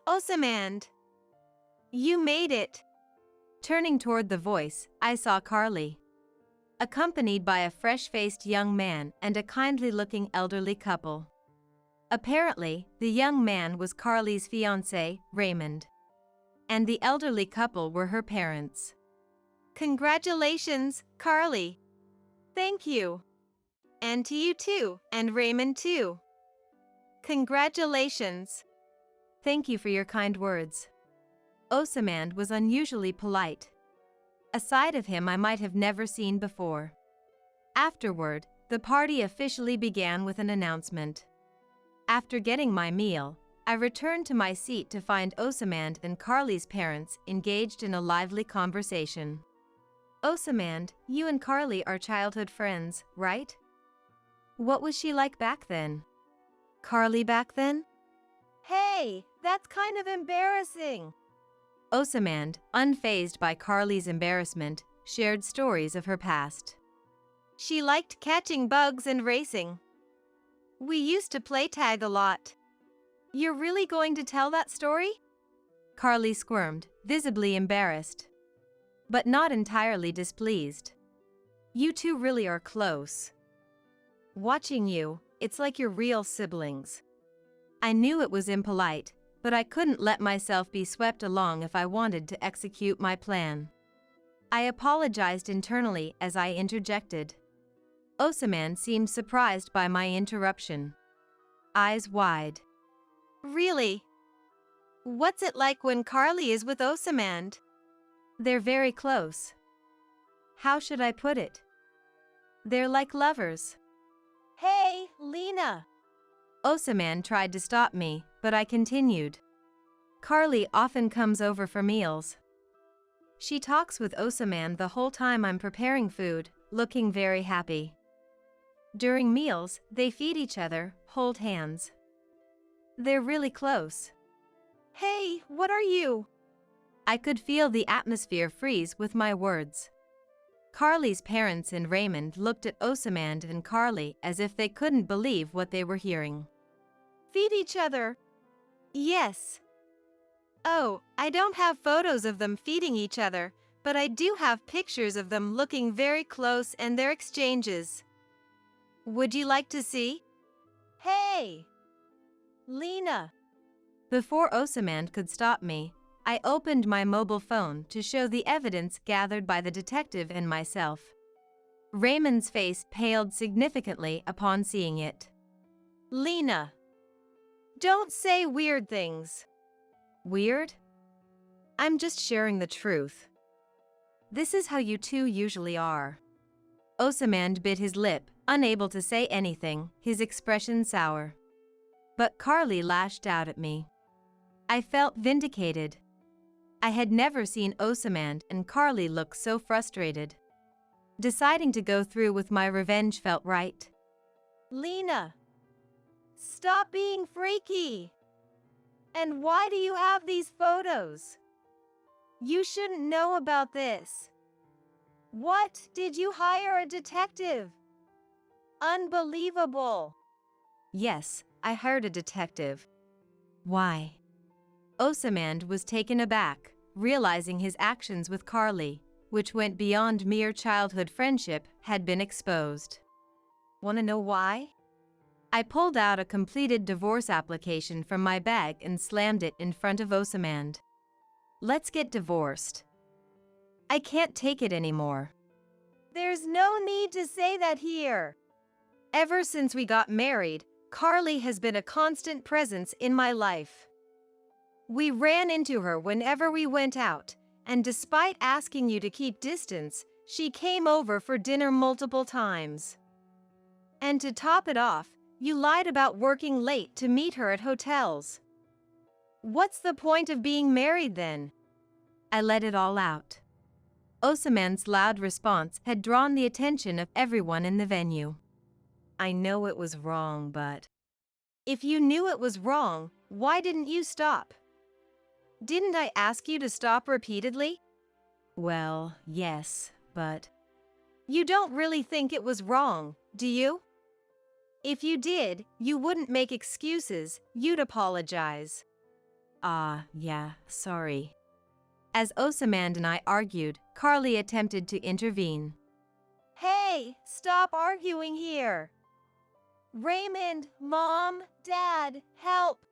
Osamand. You made it.
Turning toward the voice, I saw Carly, accompanied by a fresh-faced young man and a kindly-looking elderly couple. Apparently, the young man was Carly's fiancé, Raymond, and the elderly couple were her parents.
Congratulations, Carly. Thank you. And to you too, and Raymond too. Congratulations.
Thank you for your kind words. Osamand was unusually polite, a side of him I might have never seen before. Afterward, the party officially began with an announcement. After getting my meal, I returned to my seat to find Osamand and Carly's parents engaged in a lively conversation. Osamand, you and Carly are childhood friends, right? What was she like back then?
Carly back then? Hey, that's kind of embarrassing.
Osamand, unfazed by Carly's embarrassment, shared stories of her past.
She liked catching bugs and racing. We used to play tag a lot. You're really going to tell that story?
Carly squirmed, visibly embarrassed, but not entirely displeased. You two really are close. Watching you, it's like you're real siblings. I knew it was impolite, but I couldn't let myself be swept along if I wanted to execute my plan. I apologized internally as I interjected. Osamand seemed surprised by my interruption, eyes wide.
Really? What's it like when Carly is with Osamand?
They're very close. How should I put it? They're like lovers.
Hey, Lena!
Osaman tried to stop me, but I continued. Carly often comes over for meals. She talks with Osaman the whole time I'm preparing food, looking very happy. During meals, they feed each other, hold hands. They're really close.
Hey, what are you?
I could feel the atmosphere freeze with my words. Carly's parents and Raymond looked at Osaman and Carly as if they couldn't believe what they were hearing.
Feed each other? Yes. Oh, I don't have photos of them feeding each other, but I do have pictures of them looking very close and their exchanges. Would you like to see? Hey! Lena!
Before Osaman could stop me, I opened my mobile phone to show the evidence gathered by the detective and myself. Raymond's face paled significantly upon seeing it.
Lena! Don't say weird things.
Weird? I'm just sharing the truth. This is how you two usually are. Osaman bit his lip, unable to say anything, his expression sour. But Carly lashed out at me. I felt vindicated. I had never seen Osaman and Carly look so frustrated. Deciding to go through with my revenge felt right.
Lena! Stop being freaky! And why do you have these photos? You shouldn't know about this. What? Did you hire a detective? Unbelievable!
Yes, I hired a detective. Why? Osaman was taken aback, realizing his actions with Carly, which went beyond mere childhood friendship, had been exposed.
Want to know why?
I pulled out a completed divorce application from my bag and slammed it in front of Osaman. Let's get divorced. I can't take it anymore.
There's no need to say that here. Ever since we got married, Carly has been a constant presence in my life. We ran into her whenever we went out, and despite asking you to keep distance, she came over for dinner multiple times. And to top it off, you lied about working late to meet her at hotels. What's the point of being married then?
I let it all out. Osaman's loud response had drawn the attention of everyone in the venue.
I know it was wrong, but... If you knew it was wrong, why didn't you stop? Didn't I ask you to stop repeatedly?
Well, yes, but...
You don't really think it was wrong, do you? If you did, you wouldn't make excuses, you'd apologize.
Yeah, sorry. As Osaman and I argued, Carly attempted to intervene.
Hey, stop arguing here. Raymond, Mom, Dad, help.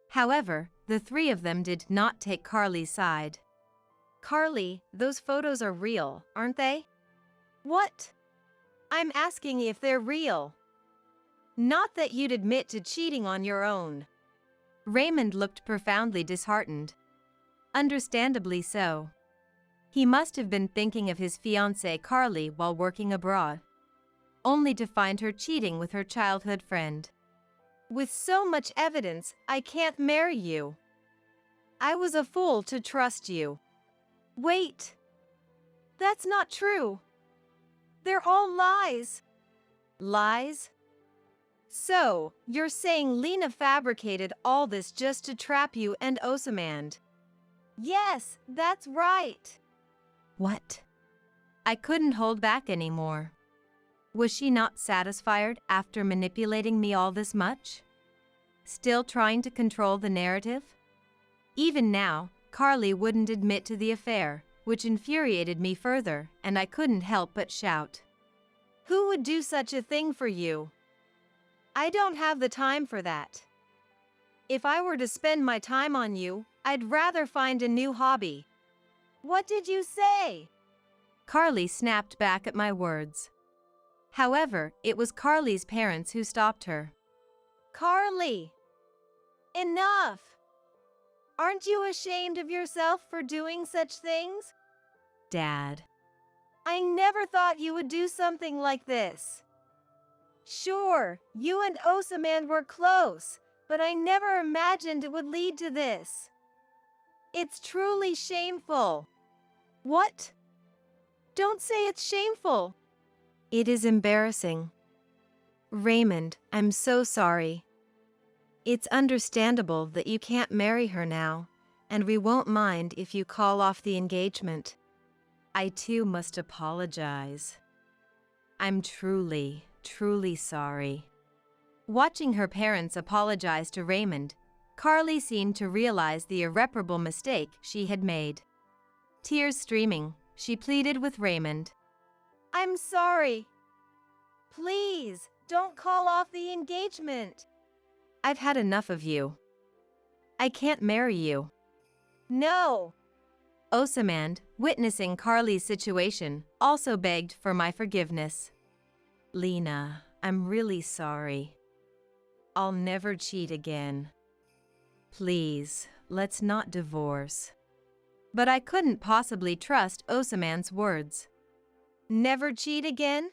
However, the three of them did not take Carly's side.
Carly, those photos are real, aren't they? What? I'm asking if they're real. Not that you'd admit to cheating on your own.
Raymond looked profoundly disheartened. Understandably so. He must have been thinking of his fiancée Carly while working abroad, only to find her cheating with her childhood friend.
With so much evidence, I can't marry you. I was a fool to trust you. Wait. That's not true. They're all lies. Lies? So, you're saying Lena fabricated all this just to trap you and Osaman? Yes, that's right.
What? I couldn't hold back anymore. Was she not satisfied after manipulating me all this much? Still trying to control the narrative? Even now, Carly wouldn't admit to the affair, which infuriated me further, and I couldn't help but shout.
Who would do such a thing for you? I don't have the time for that. If I were to spend my time on you, I'd rather find a new hobby. What did you say?
Carly snapped back at my words. However, it was Carly's parents who stopped her.
Carly! Enough! Aren't you ashamed of yourself for doing such things?
Dad.
I never thought you would do something like this. Sure, you and Osaman were close, but I never imagined it would lead to this. It's truly shameful. What? Don't say it's shameful.
It is embarrassing. Raymond, I'm so sorry. It's understandable that you can't marry her now, and we won't mind if you call off the engagement. I too must apologize. I'm truly sorry. Watching her parents apologize to Raymond, Carly seemed to realize the irreparable mistake she had made. Tears streaming, she pleaded with Raymond.
I'm sorry. Please, don't call off the engagement.
I've had enough of you. I can't marry you.
No.
Osamand, witnessing Carly's situation, also begged for my forgiveness. Lena, I'm really sorry. I'll never cheat again. Please, let's not divorce. But I couldn't possibly trust Osamand's words.
Never cheat again?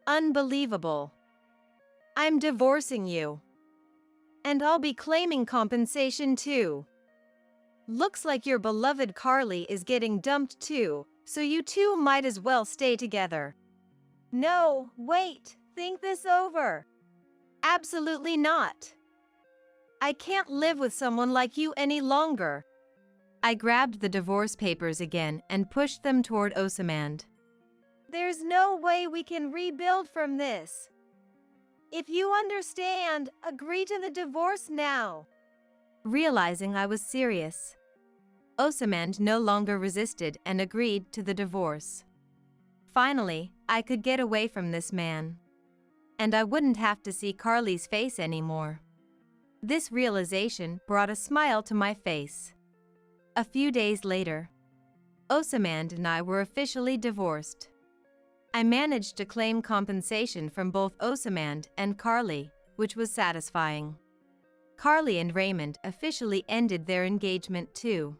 Unbelievable. I'm divorcing you.
And I'll be claiming compensation too. Looks like your beloved Carly is getting dumped too, so you two might as well stay together. No, wait, think this over.
Absolutely not.
I can't live with someone like you any longer.
I grabbed the divorce papers again and pushed them toward Osamand.
There's no way we can rebuild from this. If you understand, agree to the divorce now.
Realizing I was serious, Osamand no longer resisted and agreed to the divorce. Finally, I could get away from this man. And I wouldn't have to see Carly's face anymore. This realization brought a smile to my face. A few days later, Osamand and I were officially divorced. I managed to claim compensation from both Osamand and Carly, which was satisfying. Carly and Raymond officially ended their engagement too.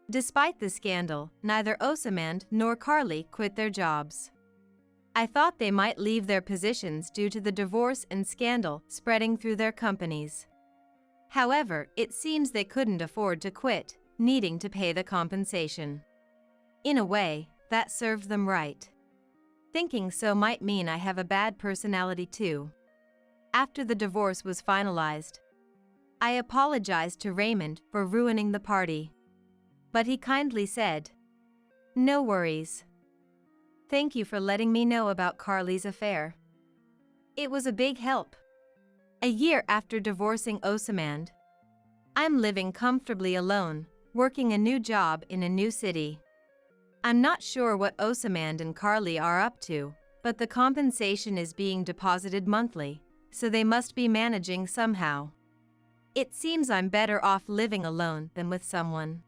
Despite the scandal, neither Osamand nor Carly quit their jobs. I thought they might leave their positions due to the divorce and scandal spreading through their companies. However, it seems they couldn't afford to quit, needing to pay the compensation. In a way, that served them right. Thinking so might mean I have a bad personality too. After the divorce was finalized, I apologized to Raymond for ruining the party. But he kindly said, "No worries. Thank you for letting me know about Carly's affair. It was a big help." A year after divorcing Osamand, I'm living comfortably alone, working a new job in a new city. I'm not sure what Osamand and Carly are up to, but the compensation is being deposited monthly, so they must be managing somehow. It seems I'm better off living alone than with someone.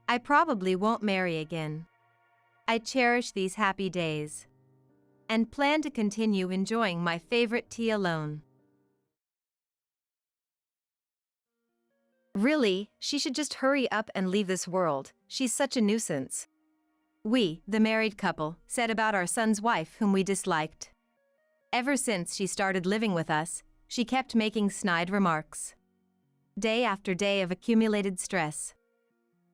I probably won't marry again. I cherish these happy days and plan to continue enjoying my favorite tea alone.
Really, she should just hurry up and leave this world. She's such a nuisance.
We, the married couple, said about our son's wife whom we disliked. Ever since she started living with us, she kept making snide remarks. Day after day of accumulated stress.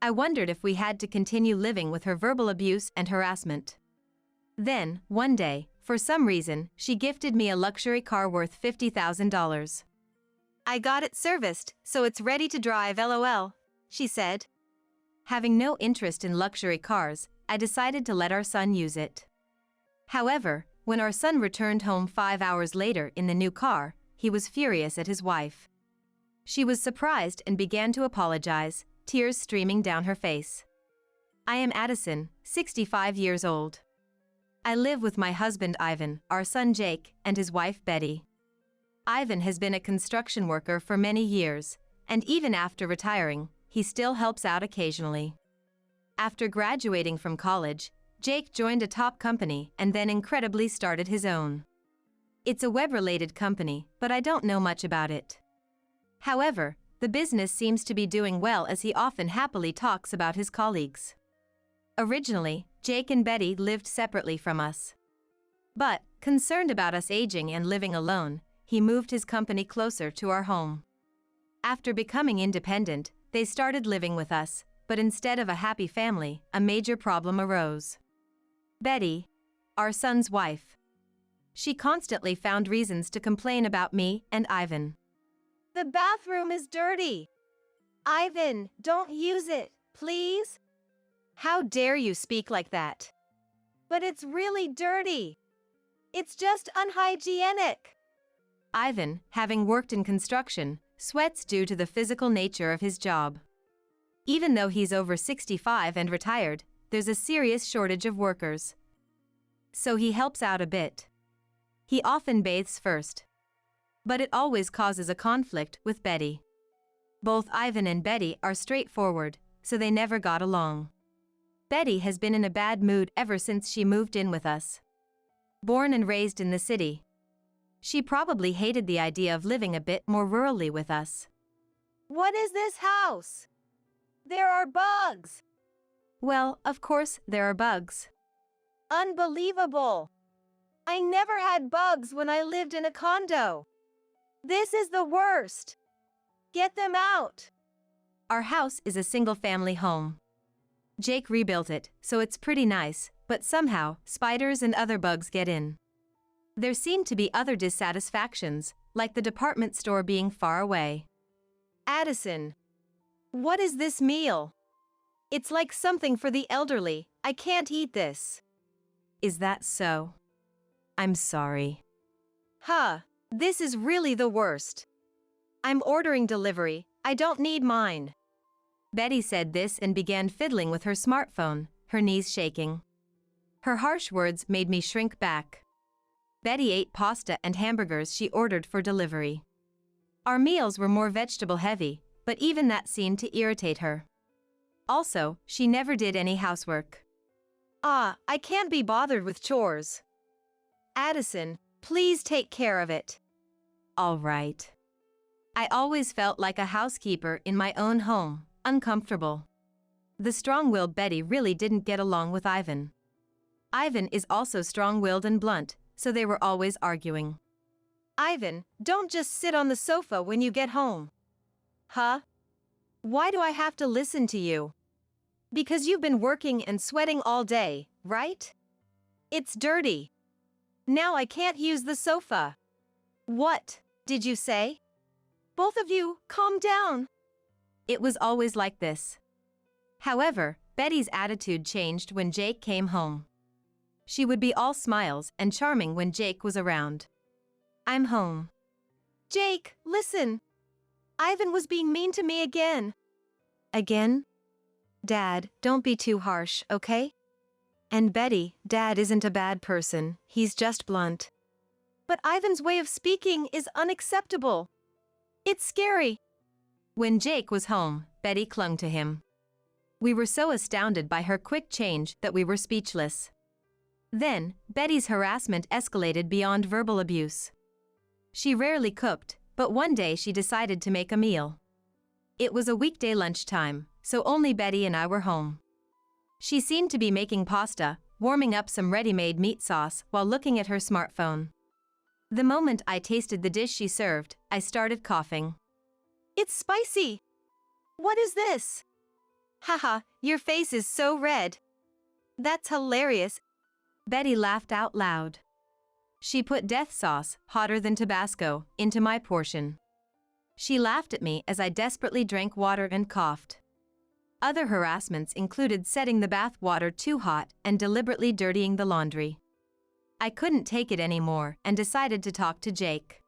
I wondered if we had to continue living with her verbal abuse and harassment. Then, one day, for some reason, she gifted me a luxury car worth $50,000.
I got it serviced, so it's ready to drive, LOL, she said.
Having no interest in luxury cars, I decided to let our son use it. However, when our son returned home 5 hours later in the new car, he was furious at his wife. She was surprised and began to apologize, tears streaming down her face. I am Addison, 65 years old. I live with my husband Ivan, our son Jake, and his wife Betty. Ivan has been a construction worker for many years, and even after retiring, he still helps out occasionally. After graduating from college, Jake joined a top company and then incredibly started his own. It's a web-related company, but I don't know much about it. However, the business seems to be doing well as he often happily talks about his colleagues. Originally, Jake and Betty lived separately from us. But, concerned about us aging and living alone, he moved his company closer to our home. After becoming independent, they started living with us, but instead of a happy family, a major problem arose. Betty, our son's wife. She constantly found reasons to complain about me and Ivan.
The bathroom is dirty. Ivan, don't use it, please.
How dare you speak like that?
But it's really dirty. It's just unhygienic.
Ivan, having worked in construction, sweats due to the physical nature of his job. Even though he's over 65 and retired, there's a serious shortage of workers. So he helps out a bit. He often bathes first. But it always causes a conflict with Betty. Both Ivan and Betty are straightforward, so they never got along. Betty has been in a bad mood ever since she moved in with us. Born and raised in the city, she probably hated the idea of living a bit more rurally with us.
What is this house? There are bugs.
Well, of course, there are bugs.
Unbelievable. I never had bugs when I lived in a condo. This is the worst. Get them out.
Our house is a single-family home. Jake rebuilt it, so it's pretty nice, but somehow, spiders and other bugs get in. There seem to be other dissatisfactions, like the department store being far away.
Addison, what is this meal? It's like something for the elderly. I can't eat this.
Is that so? I'm sorry.
This is really the worst. I'm ordering delivery. I don't need mine.
Betty said this and began fiddling with her smartphone, her knees shaking. Her harsh words made me shrink back. Betty ate pasta and hamburgers she ordered for delivery. Our meals were more vegetable-heavy, but even that seemed to irritate her. Also, she never did any housework.
I can't be bothered with chores. Addison, please take care of it.
All right. I always felt like a housekeeper in my own home, uncomfortable. The strong-willed Betty really didn't get along with Ivan. Ivan is also strong-willed and blunt, so they were always arguing.
Ivan, don't just sit on the sofa when you get home. Why do I have to listen to you? Because you've been working and sweating all day, right? It's dirty. Now I can't use the sofa. What did you say? Both of you, calm down.
It was always like this. However, Betty's attitude changed when Jake came home. She would be all smiles and charming when Jake was around. I'm home.
Jake, listen. Ivan was being mean to me again.
Again? Dad, don't be too harsh, okay? And Betty, Dad isn't a bad person, he's just blunt.
But Ivan's way of speaking is unacceptable. It's scary.
When Jake was home, Betty clung to him. We were so astounded by her quick change that we were speechless. Then, Betty's harassment escalated beyond verbal abuse. She rarely cooked, but one day she decided to make a meal. It was a weekday lunchtime, so only Betty and I were home. She seemed to be making pasta, warming up some ready-made meat sauce while looking at her smartphone. The moment I tasted the dish she served, I started coughing.
It's spicy. What is this? Your face is so red. That's hilarious.
Betty laughed out loud. She put death sauce, hotter than Tabasco, into my portion. She laughed at me as I desperately drank water and coughed. Other harassments included setting the bath water too hot and deliberately dirtying the laundry. I couldn't take it anymore and decided to talk to Jake.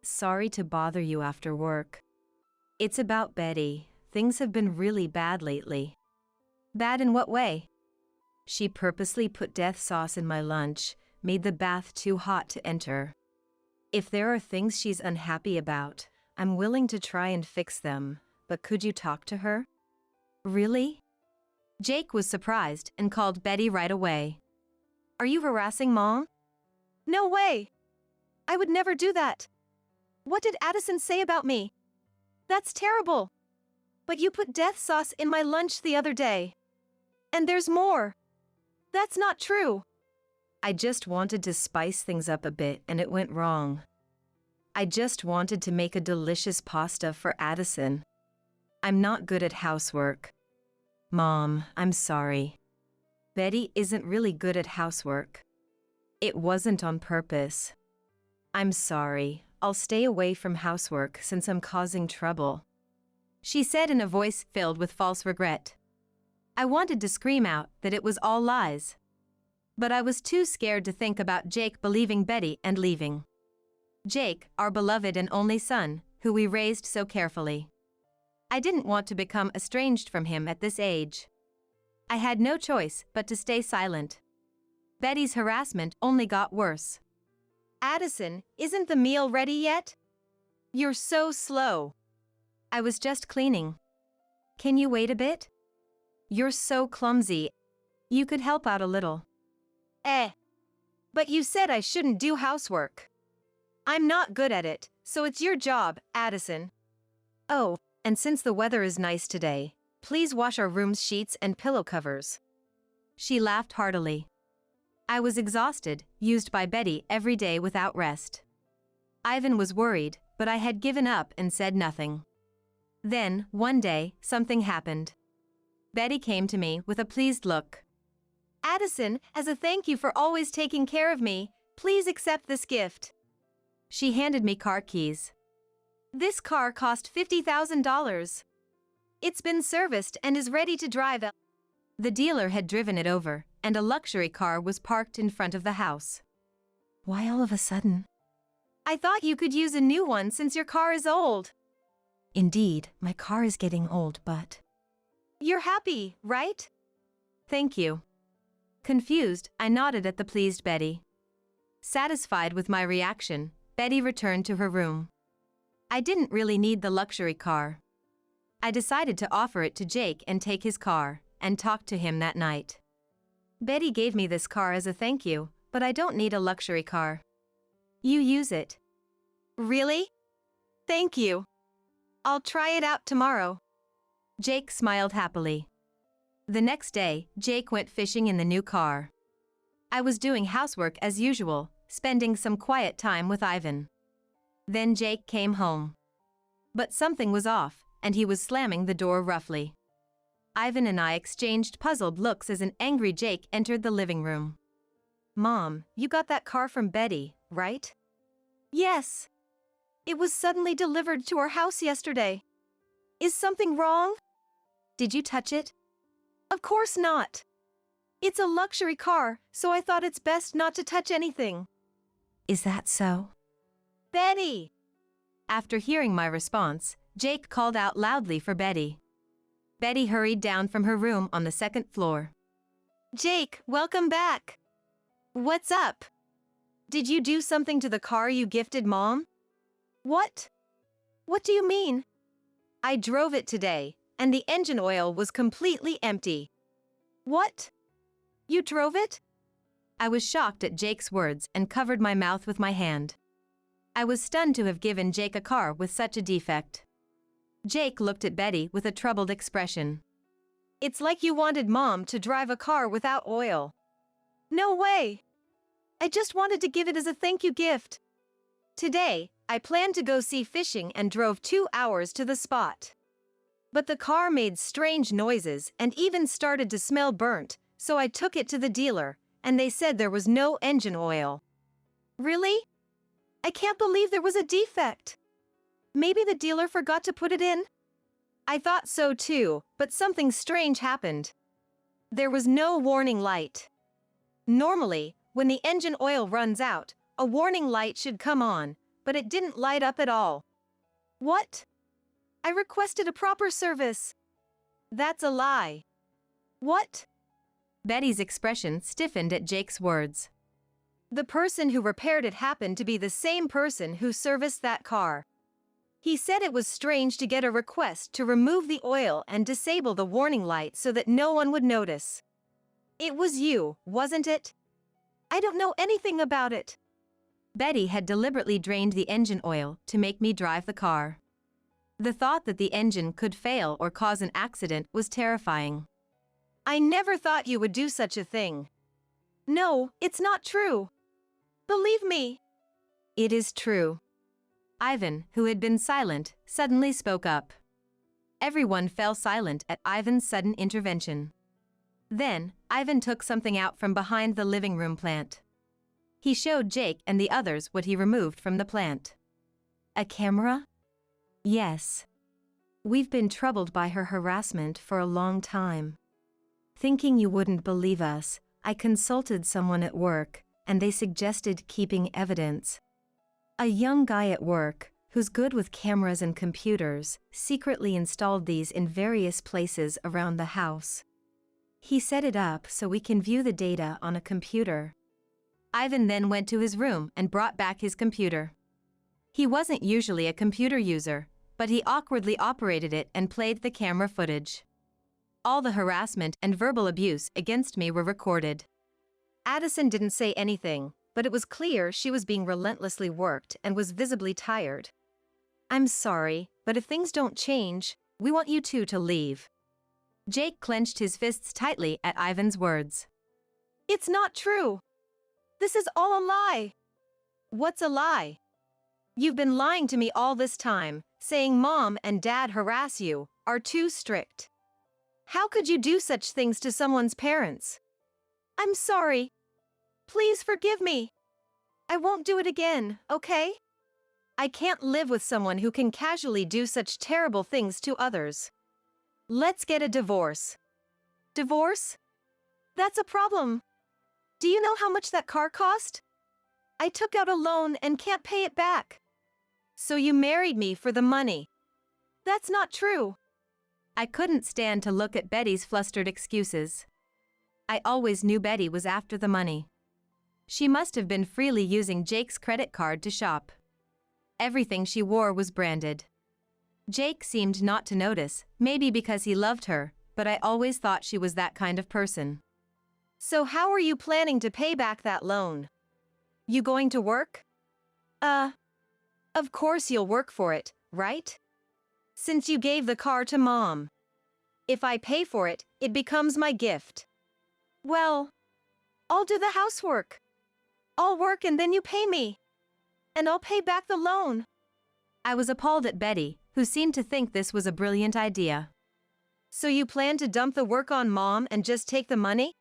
Sorry to bother you after work. It's about Betty. Things have been really bad lately. Bad in what way? She purposely put death sauce in my lunch, made the bath too hot to enter. If there are things she's unhappy about, I'm willing to try and fix them, but could you talk to her? Really? Jake was surprised and called Betty right away. Are you harassing Mom?
No way. I would never do that. What did Addison say about me? That's terrible. But you put death sauce in my lunch the other day. And there's more. That's not true.
I just wanted to spice things up a bit and it went wrong. I just wanted to make a delicious pasta for Addison. I'm not good at housework. Mom, I'm sorry. Betty isn't really good at housework. It wasn't on purpose. I'm sorry. I'll stay away from housework since I'm causing trouble, she said in a voice filled with false regret. I wanted to scream out that it was all lies. But I was too scared to think about Jake believing Betty and leaving. Jake, our beloved and only son, who we raised so carefully. I didn't want to become estranged from him at this age. I had no choice but to stay silent. Betty's harassment only got worse.
Addison, isn't the meal ready yet? You're so slow.
I was just cleaning. Can you wait a bit? You're so clumsy. You could help out a little.
But you said I shouldn't do housework. I'm not good at it, so it's your job, Addison.
Oh, and since the weather is nice today, please wash our room's sheets and pillow covers. She laughed heartily. I was exhausted, used by Betty every day without rest. Ivan was worried, but I had given up and said nothing. Then, one day, something happened. Betty came to me with a pleased look.
Addison, as a thank you for always taking care of me, please accept this gift.
She handed me car keys.
This car cost $50,000. It's been serviced and is ready to drive.
The dealer had driven it over, and a luxury car was parked in front of the house. Why all of a sudden?
I thought you could use a new one since your car is old.
Indeed, my car is getting old, but...
You're happy, right?
Thank you. Confused, I nodded at the pleased Betty. Satisfied with my reaction, Betty returned to her room. I didn't really need the luxury car. I decided to offer it to Jake and take his car, and talk to him that night. Betty gave me this car as a thank you, but I don't need a luxury car. You use it.
Really? Thank you. I'll try it out tomorrow.
Jake smiled happily. The next day, Jake went fishing in the new car. I was doing housework as usual, spending some quiet time with Ivan. Then Jake came home. But something was off, and he was slamming the door roughly. Ivan and I exchanged puzzled looks as an angry Jake entered the living room. Mom, you got that car from Betty, right?
Yes. It was suddenly delivered to our house yesterday. Is something wrong?
Did you touch it?
Of course not. It's a luxury car, so I thought it's best not to touch anything.
Is that so?
Betty!
After hearing my response, Jake called out loudly for Betty. Betty hurried down from her room on the second floor.
Jake, welcome back. What's up? Did you do something to the car you gifted Mom? What? What do you mean? I drove it today, and the engine oil was completely empty. What? You drove it?
I was shocked at Jake's words and covered my mouth with my hand. I was stunned to have given Jake a car with such a defect. Jake looked at Betty with a troubled expression.
It's like you wanted Mom to drive a car without oil. No way! I just wanted to give it as a thank you gift. Today, I planned to go see fishing and drove 2 hours to the spot. But the car made strange noises and even started to smell burnt, so I took it to the dealer, and they said there was no engine oil. Really? I can't believe there was a defect. Maybe the dealer forgot to put it in? I thought so too, but something strange happened. There was no warning light. Normally, when the engine oil runs out, a warning light should come on, but it didn't light up at all. What? I requested a proper service. That's a lie. What?
Betty's expression stiffened at Jake's words.
The person who repaired it happened to be the same person who serviced that car. He said it was strange to get a request to remove the oil and disable the warning light so that no one would notice. It was you, wasn't it? I don't know anything about it.
Betty had deliberately drained the engine oil to make me drive the car. The thought that the engine could fail or cause an accident was terrifying.
I never thought you would do such a thing. No, it's not true. Believe me.
It is true. Ivan, who had been silent, suddenly spoke up. Everyone fell silent at Ivan's sudden intervention. Then, Ivan took something out from behind the living room plant. He showed Jake and the others what he removed from the plant. A camera? Yes. We've been troubled by her harassment for a long time. Thinking you wouldn't believe us, I consulted someone at work, and they suggested keeping evidence. A young guy at work, who's good with cameras and computers, secretly installed these in various places around the house. He set it up so we can view the data on a computer. Ivan then went to his room and brought back his computer. He wasn't usually a computer user, but he awkwardly operated it and played the camera footage. All the harassment and verbal abuse against me were recorded.
Addison didn't say anything, but it was clear she was being relentlessly worked and was visibly tired. I'm sorry, but if things don't change, we want you two to leave.
Jake clenched his fists tightly at Ivan's words.
It's not true. This is all a lie. What's a lie? You've been lying to me all this time, saying Mom and Dad harass you, are too strict. How could you do such things to someone's parents? I'm sorry. Please forgive me. I won't do it again, okay? I can't live with someone who can casually do such terrible things to others. Let's get a divorce. Divorce? That's a problem. Do you know how much that car cost? I took out a loan and can't pay it back. So you married me for the money. That's not true.
I couldn't stand to look at Betty's flustered excuses. I always knew Betty was after the money. She must have been freely using Jake's credit card to shop. Everything she wore was branded. Jake seemed not to notice, maybe because he loved her, but I always thought she was that kind of person.
So how are you planning to pay back that loan? You going to work? Of course you'll work for it, right? Since you gave the car to Mom. If I pay for it, it becomes my gift. Well, I'll do the housework. I'll work and then you pay me. And I'll pay back the loan.
I was appalled at Betty, who seemed to think this was a brilliant idea.
So you plan to dump the work on Mom and just take the money?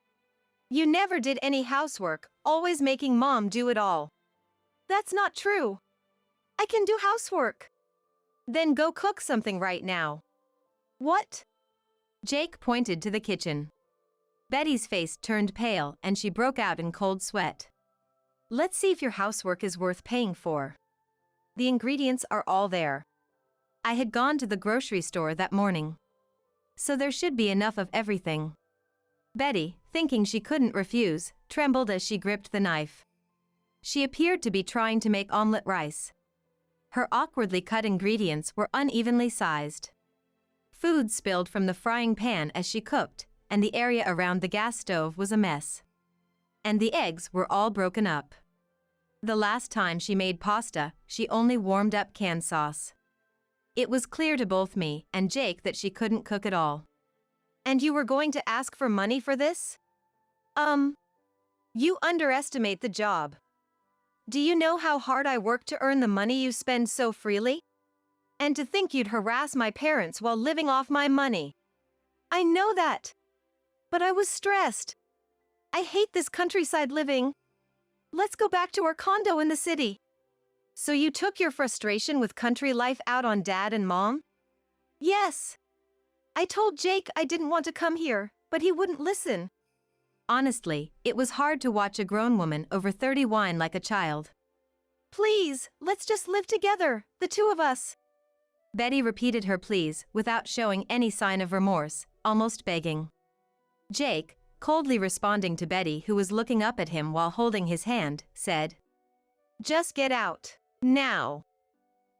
You never did any housework, always making Mom do it all. That's not true. I can do housework. Then go cook something right now. What?
Jake pointed to the kitchen. Betty's face turned pale and she broke out in cold sweat. Let's see if your housework is worth paying for. The ingredients are all there. I had gone to the grocery store that morning. So there should be enough of everything. Betty, thinking she couldn't refuse, trembled as she gripped the knife. She appeared to be trying to make omelette rice. Her awkwardly cut ingredients were unevenly sized. Food spilled from the frying pan as she cooked, and the area around the gas stove was a mess. And the eggs were all broken up. The last time she made pasta, she only warmed up canned sauce. It was clear to both me and Jake that she couldn't cook at all.
And you were going to ask for money for this? You underestimate the job. Do you know how hard I work to earn the money you spend so freely? And to think you'd harass my parents while living off my money. I know that. But I was stressed. I hate this countryside living. Let's go back to our condo in the city. So you took your frustration with country life out on Dad and Mom? Yes. I told Jake I didn't want to come here, but he wouldn't listen.
Honestly, it was hard to watch a grown woman over 30 whine like a child.
Please, let's just live together, the two of us.
Betty repeated her pleas without showing any sign of remorse, almost begging. Jake, coldly responding to Betty, who was looking up at him while holding his hand, said,
Just get out, now.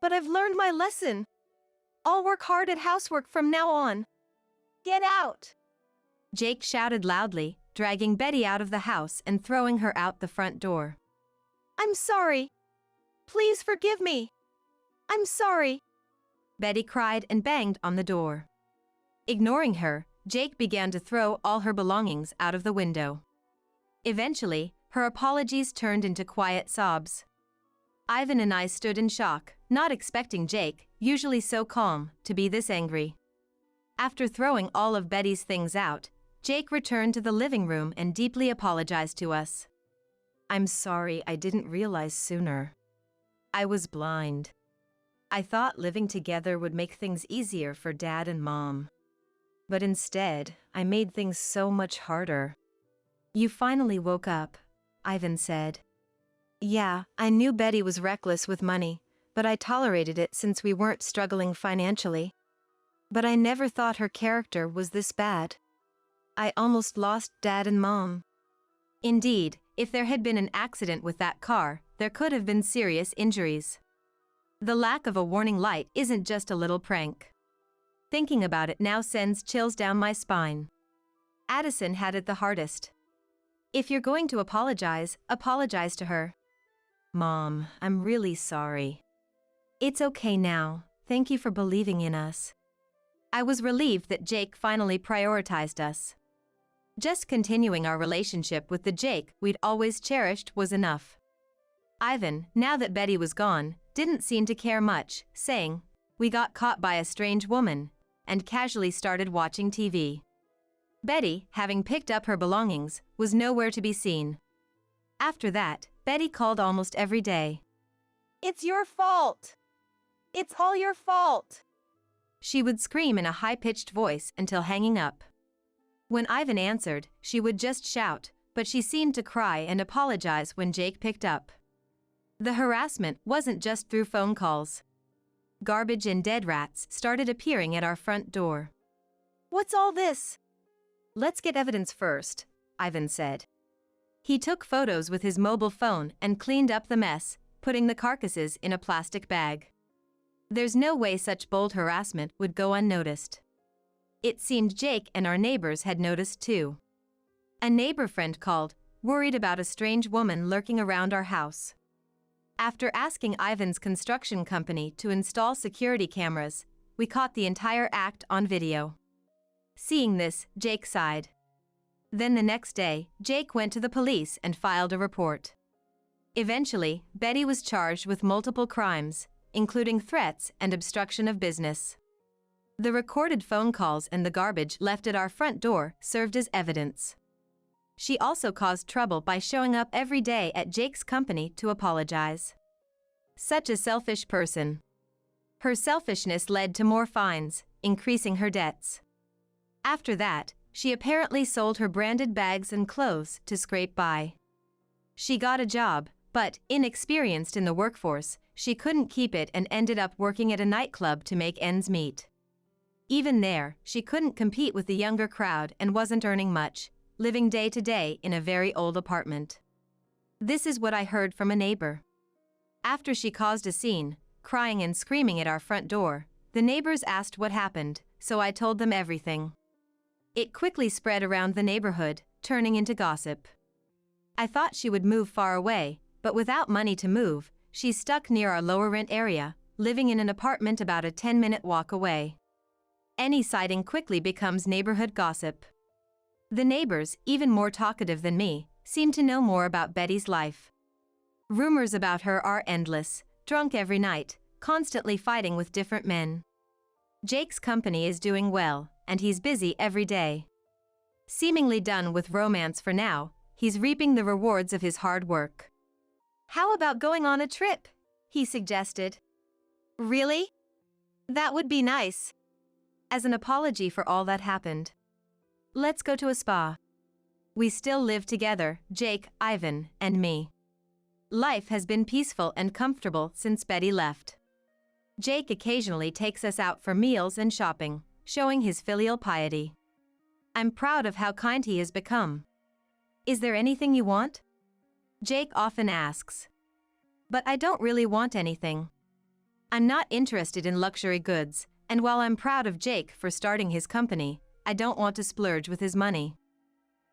But I've learned my lesson. I'll work hard at housework from now on. Get out!
Jake shouted loudly, dragging Betty out of the house and throwing her out the front door.
I'm sorry. Please forgive me. I'm sorry.
Betty cried and banged on the door. Ignoring her, Jake began to throw all her belongings out of the window. Eventually, her apologies turned into quiet sobs. Ivan and I stood in shock, not expecting Jake, usually so calm, to be this angry. After throwing all of Betty's things out, Jake returned to the living room and deeply apologized to us. "I'm sorry, I didn't realize sooner. I was blind. I thought living together would make things easier for Dad and Mom. But instead, I made things so much harder." "You finally woke up," Ivan said. "Yeah, I knew Betty was reckless with money, but I tolerated it since we weren't struggling financially. But I never thought her character was this bad. I almost lost Dad and Mom." Indeed, if there had been an accident with that car, there could have been serious injuries. The lack of a warning light isn't just a little prank. Thinking about it now sends chills down my spine. Addison had it the hardest. "If you're going to apologize to her." "Mom, I'm really sorry." "It's okay now. Thank you for believing in us." I was relieved that Jake finally prioritized us. Just continuing our relationship with the Jake we'd always cherished was enough. Ivan, now that Betty was gone, didn't seem to care much, saying, "We got caught by a strange woman," and casually started watching TV. Betty, having picked up her belongings, was nowhere to be seen. After that, Betty called almost every day.
"It's your fault. It's all your fault."
She would scream in a high-pitched voice until hanging up. When Ivan answered, she would just shout, but she seemed to cry and apologize when Jake picked up. The harassment wasn't just through phone calls. Garbage and dead rats started appearing at our front door.
"What's all this?"
"Let's get evidence first," Ivan said. He took photos with his mobile phone and cleaned up the mess, putting the carcasses in a plastic bag. There's no way such bold harassment would go unnoticed. It seemed Jake and our neighbors had noticed too. A neighbor friend called, worried about a strange woman lurking around our house. After asking Ivan's construction company to install security cameras, we caught the entire act on video. Seeing this, Jake sighed. Then the next day, Jake went to the police and filed a report. Eventually, Betty was charged with multiple crimes, including threats and obstruction of business. The recorded phone calls and the garbage left at our front door served as evidence. She also caused trouble by showing up every day at Jake's company to apologize. Such a selfish person. Her selfishness led to more fines, increasing her debts. After that, she apparently sold her branded bags and clothes to scrape by. She got a job, but, inexperienced in the workforce, she couldn't keep it and ended up working at a nightclub to make ends meet. Even there, she couldn't compete with the younger crowd and wasn't earning much, living day to day in a very old apartment. This is what I heard from a neighbor. After she caused a scene, crying and screaming at our front door, the neighbors asked what happened, so I told them everything. It quickly spread around the neighborhood, turning into gossip. I thought she would move far away, but without money to move, she's stuck near our lower rent area, living in an apartment about a 10-minute walk away. Any sighting quickly becomes neighborhood gossip. The neighbors, even more talkative than me, seem to know more about Betty's life. Rumors about her are endless, drunk every night, constantly fighting with different men. Jake's company is doing well, and he's busy every day. Seemingly done with romance for now, he's reaping the rewards of his hard work.
"How about going on a trip?" he suggested. "Really? That would be nice."
As an apology for all that happened. "Let's go to a spa." We still live together, Jake, Ivan, and me. Life has been peaceful and comfortable since Betty left. Jake occasionally takes us out for meals and shopping, showing his filial piety. I'm proud of how kind he has become. "Is there anything you want?" Jake often asks. But I don't really want anything. I'm not interested in luxury goods, and while I'm proud of Jake for starting his company, I don't want to splurge with his money.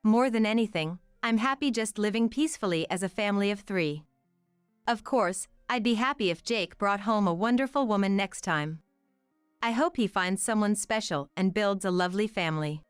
More than anything, I'm happy just living peacefully as a family of 3. Of course, I'd be happy if Jake brought home a wonderful woman next time. I hope he finds someone special and builds a lovely family.